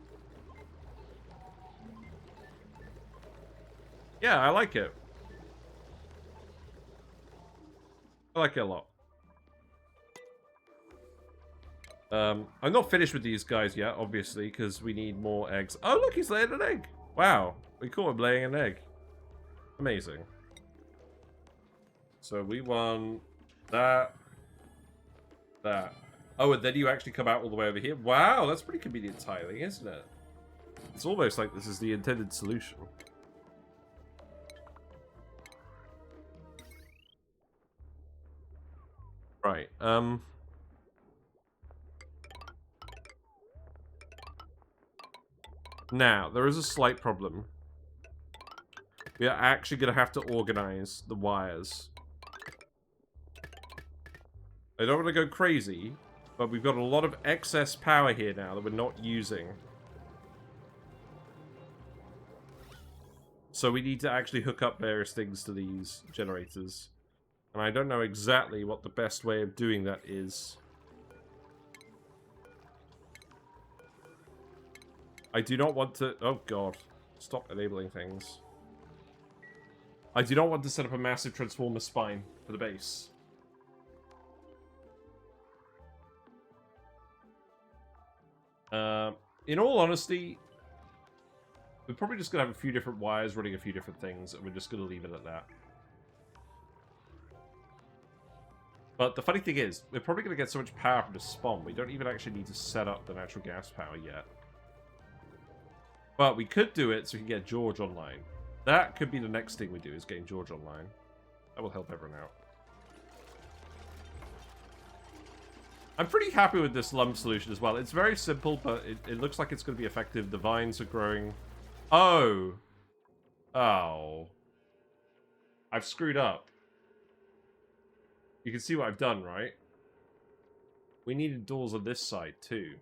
Yeah, I like it. I like it a lot. I'm not finished with these guys yet, obviously, because we need more eggs. Oh, look, he's laying an egg. Wow, we caught him laying an egg. Amazing. So we want that. Oh, and then you actually come out all the way over here. Wow, that's pretty convenient tiling, isn't it? It's almost like this is the intended solution. Right, now, there is a slight problem. We are actually going to have to organize the wires. I don't want to go crazy, but we've got a lot of excess power here now that we're not using. So we need to actually hook up various things to these generators. And I don't know exactly what the best way of doing that is. I do not want to... Oh, God. Stop enabling things. I do not want to set up a massive transformer spine for the base. In all honesty, we're probably just going to have a few different wires running a few different things, and we're just going to leave it at that. But the funny thing is, we're probably going to get so much power from the spawn, we don't even actually need to set up the natural gas power yet. But we could do it so we can get George online. That could be the next thing we do, is getting George online. That will help everyone out. I'm pretty happy with this Lumb solution as well. It's very simple, but it looks like it's going to be effective. The vines are growing. Oh. Oh. I've screwed up. You can see what I've done, right? We needed doors on this side, too.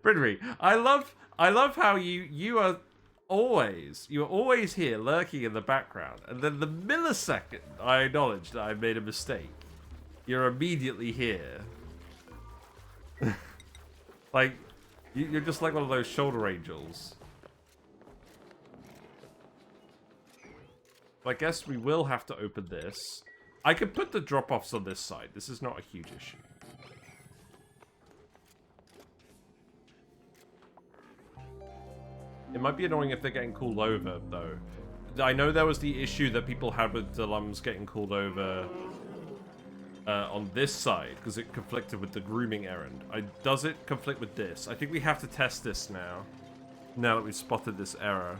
Brittany, I love how you are always here lurking in the background, and then the millisecond I acknowledge that I made a mistake, you're immediately here. Like, you're just like one of those shoulder angels. I guess we will have to open this. I could put the drop-offs on this side. This is not a huge issue. It might be annoying if they're getting cooled over, though. I know there was the issue that people had with the Lumbs getting cooled over on this side, because it conflicted with the grooming errand. Does it conflict with this? I think we have to test this now that we've spotted this error.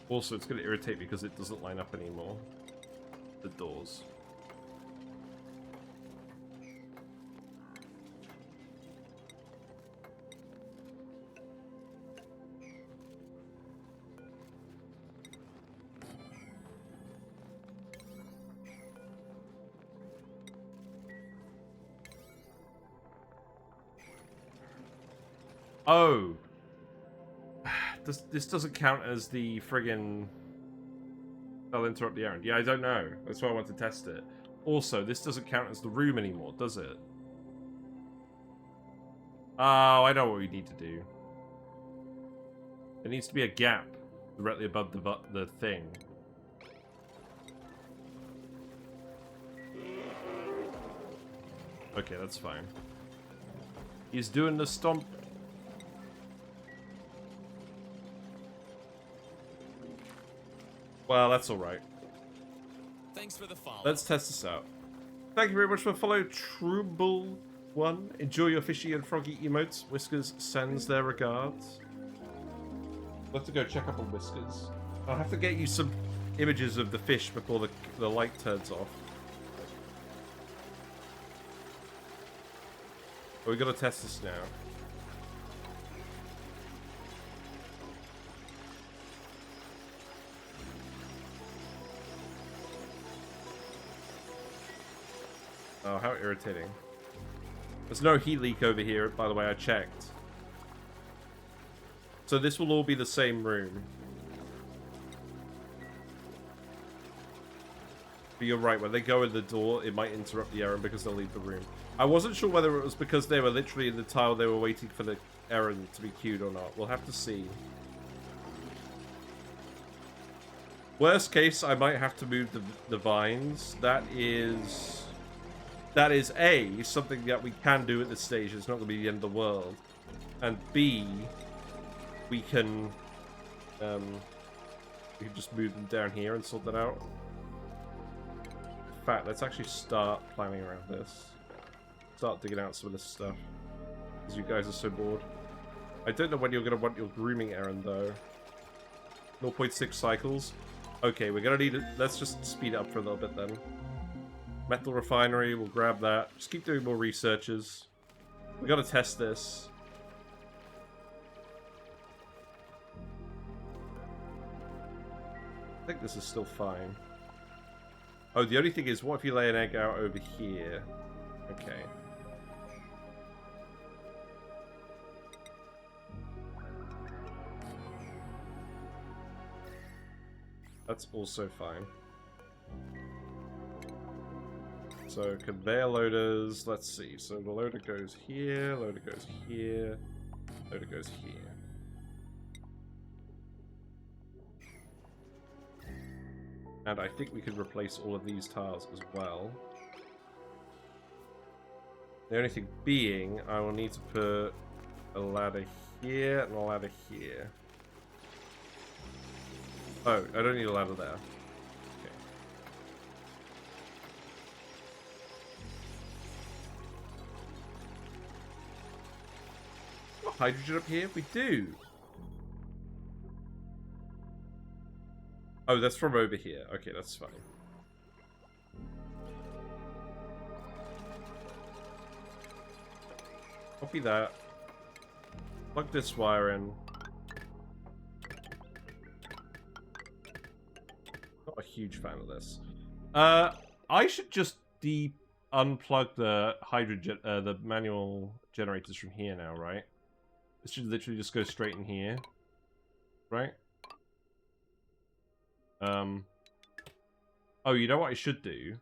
Also, it's going to irritate me because it doesn't line up anymore. The doors. Oh. This doesn't count as the friggin... I'll interrupt the errand. Yeah, I don't know. That's why I want to test it. Also, this doesn't count as the room anymore, does it? Oh, I know what we need to do. There needs to be a gap directly above the thing. Okay, that's fine. He's doing the stomp. Well, that's alright. Thanks for the follow. Let's test this out. Thank you very much for follow Trouble1. Enjoy your fishy and froggy emotes. Whiskers sends their regards. I'll have to go check up on Whiskers. I'll have to get you some images of the fish before the light turns off. But we gotta test this now. Oh, how irritating. There's no heat leak over here, by the way, I checked. So this will all be the same room. But you're right, when they go in the door, it might interrupt the errand because they'll leave the room. I wasn't sure whether it was because they were literally in the tile they were waiting for the errand to be queued or not. We'll have to see. Worst case, I might have to move the vines. That is A, something that we can do at this stage. It's not going to be the end of the world. And B, we can just move them down here and sort that out. In fact, let's actually start planning around this. Start digging out some of this stuff. Because you guys are so bored. I don't know when you're going to want your grooming errand, though. 0.6 cycles. Okay, we're going to need it. Let's just speed it up for a little bit, then. Metal refinery, we'll grab that. Just keep doing more researches. We gotta test this. I think this is still fine. Oh, the only thing is, what if you lay an egg out over here? Okay. That's also fine. So, conveyor loaders, let's see. So, the loader goes here, loader goes here, loader goes here. And I think we could replace all of these tiles as well. The only thing being, I will need to put a ladder here and a ladder here. Oh, I don't need a ladder there. Hydrogen up here? We do. Oh, that's from over here. Okay, that's fine. Copy that. Plug this wire in. Not a huge fan of this. I should just unplug the hydrogen, the manual generators from here now, right? This should literally just go straight in here, right? Oh, you know what I should do?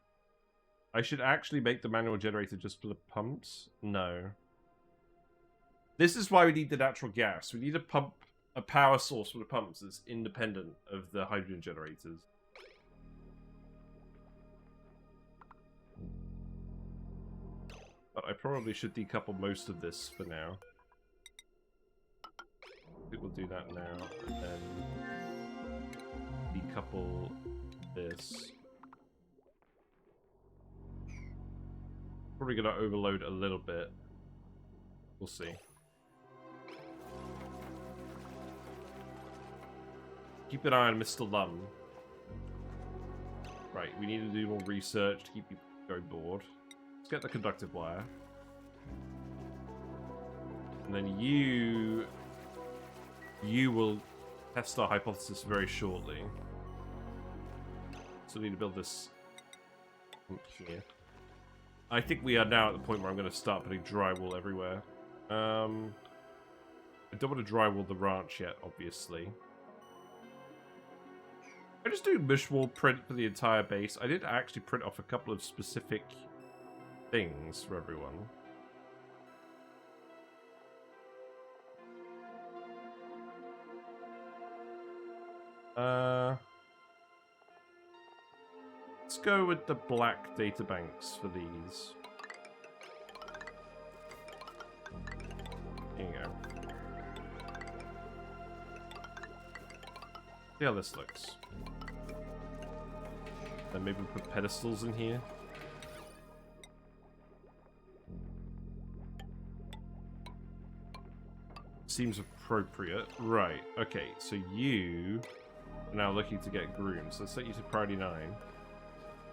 I should actually make the manual generator just for the pumps. No. This is why we need the natural gas. We need a power source for the pumps that's independent of the hydrogen generators. But I probably should decouple most of this for now. I think we'll do that now, and then decouple this. Probably gonna overload a little bit. We'll see. Keep an eye on Mr. Lumb. Right, we need to do more research to keep you going bored. Let's get the conductive wire. And then you will test our hypothesis very shortly. So we need to build this here. I think we are now at the point where I'm going to start putting drywall everywhere. I don't want to drywall the ranch yet, obviously. I just do mesh wall print for the entire base. I did actually print off a couple of specific things for everyone. Let's go with the black databanks for these. Here you go. See how this looks. Then maybe we put pedestals in here. Seems appropriate. Right, okay, so you are now looking to get groomed. So let's set you to priority 9.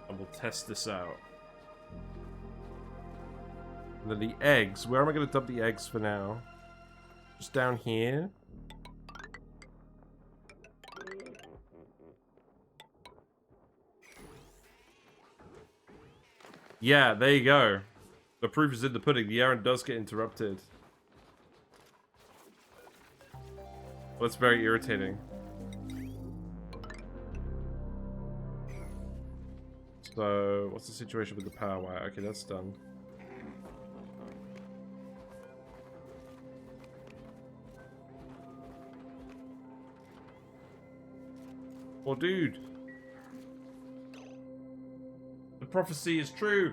And we'll test this out. And then the eggs. Where am I going to dump the eggs for now? Just down here. Yeah, there you go. The proof is in the pudding. The errand does get interrupted. Well, that's very irritating. So, what's the situation with the power wire? Okay, that's done. Oh, dude. The prophecy is true.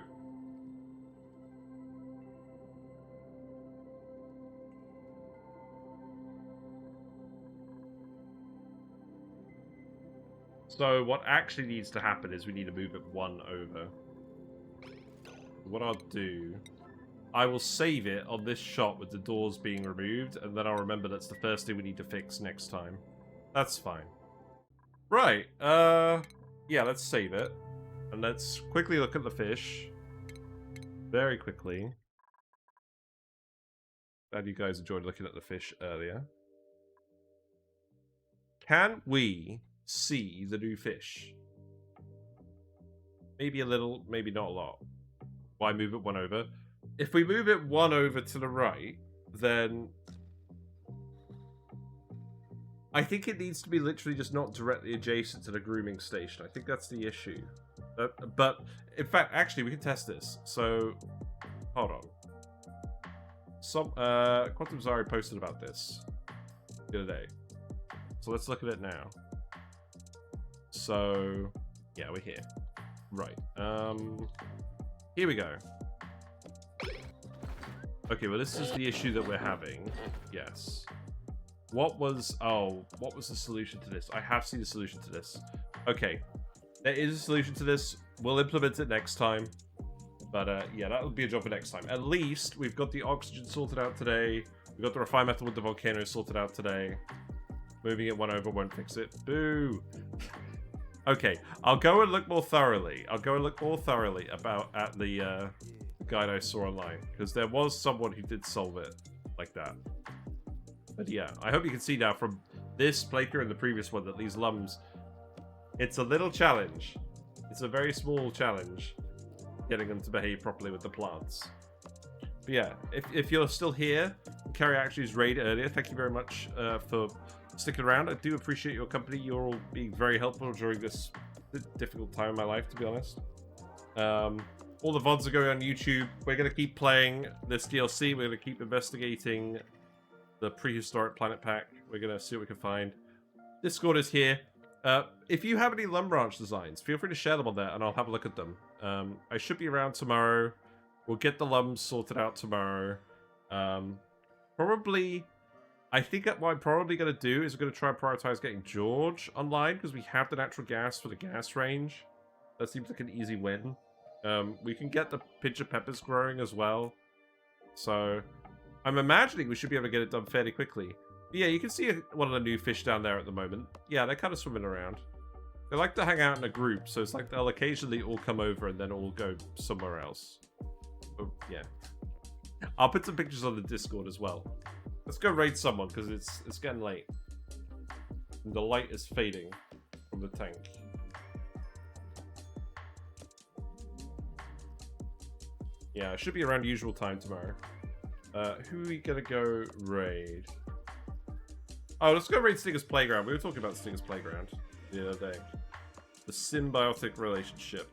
So what actually needs to happen is we need to move it 1 over. What I'll do, I will save it on this shot with the doors being removed, and then I'll remember that's the first thing we need to fix next time. That's fine. Right, yeah, let's save it. And let's quickly look at the fish. Very quickly. Glad you guys enjoyed looking at the fish earlier. Can we see the new fish? Maybe a little, maybe not a lot. Why move it 1 over? If we move it 1 over to the right, then I think it needs to be literally just not directly adjacent to the grooming station. I think that's the issue. But in fact, actually, we can test this. So, hold on. Quantum Zari posted about this the other day. So let's look at it now. So, yeah, we're here. Right. Here we go. Okay, well, this is the issue that we're having. Yes. What was the solution to this? I have seen the solution to this. Okay. There is a solution to this. We'll implement it next time. But, yeah, that would be a job for next time. At least we've got the oxygen sorted out today. We've got the refined metal with the volcanoes sorted out today. Moving it 1 over won't fix it. Boo! Okay, I'll go and look more thoroughly. At the guide I saw online. Because there was someone who did solve it like that. But yeah, I hope you can see now from this playthrough and the previous one that these lumbs, it's a little challenge. It's a very small challenge getting them to behave properly with the plants. But yeah, if you're still here, Carrie actually's raid earlier, thank you very much for sticking around. I do appreciate your company. You're all being very helpful during this difficult time in my life, to be honest. All the VODs are going on YouTube. We're going to keep playing this DLC. We're going to keep investigating the Prehistoric Planet Pack. We're going to see what we can find. Discord is here. If you have any Lumb Ranch designs, feel free to share them on there, and I'll have a look at them. I should be around tomorrow. We'll get the Lumbs sorted out tomorrow. Probably... I think what I'm probably going to do is I'm going to try and prioritize getting George online, because we have the natural gas for the gas range. That seems like an easy win. We can get the pinch of peppers growing as well. So, I'm imagining we should be able to get it done fairly quickly. But yeah, you can see one of the new fish down there at the moment. Yeah, they're kind of swimming around. They like to hang out in a group, so it's like they'll occasionally all come over and then all go somewhere else. Oh, yeah. I'll put some pictures on the Discord as well. Let's go raid someone, because it's getting late. And the light is fading from the tank. Yeah, it should be around usual time tomorrow. Who are we gonna go raid? Oh, let's go raid Stinger's Playground. We were talking about Stinger's Playground the other day. The symbiotic relationship.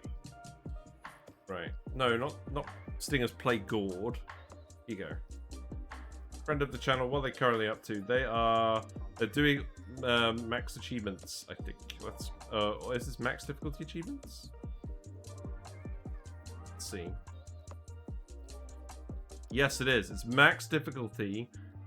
Right. No, not Stinger's Playgord. Here you go. Friend of the channel, what are they currently up to? They're doing max achievements, I think. Is this max difficulty achievements? Let's see. Yes, it is. It's max difficulty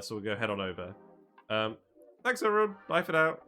So we'll go head on over. Thanks everyone. Bye for now.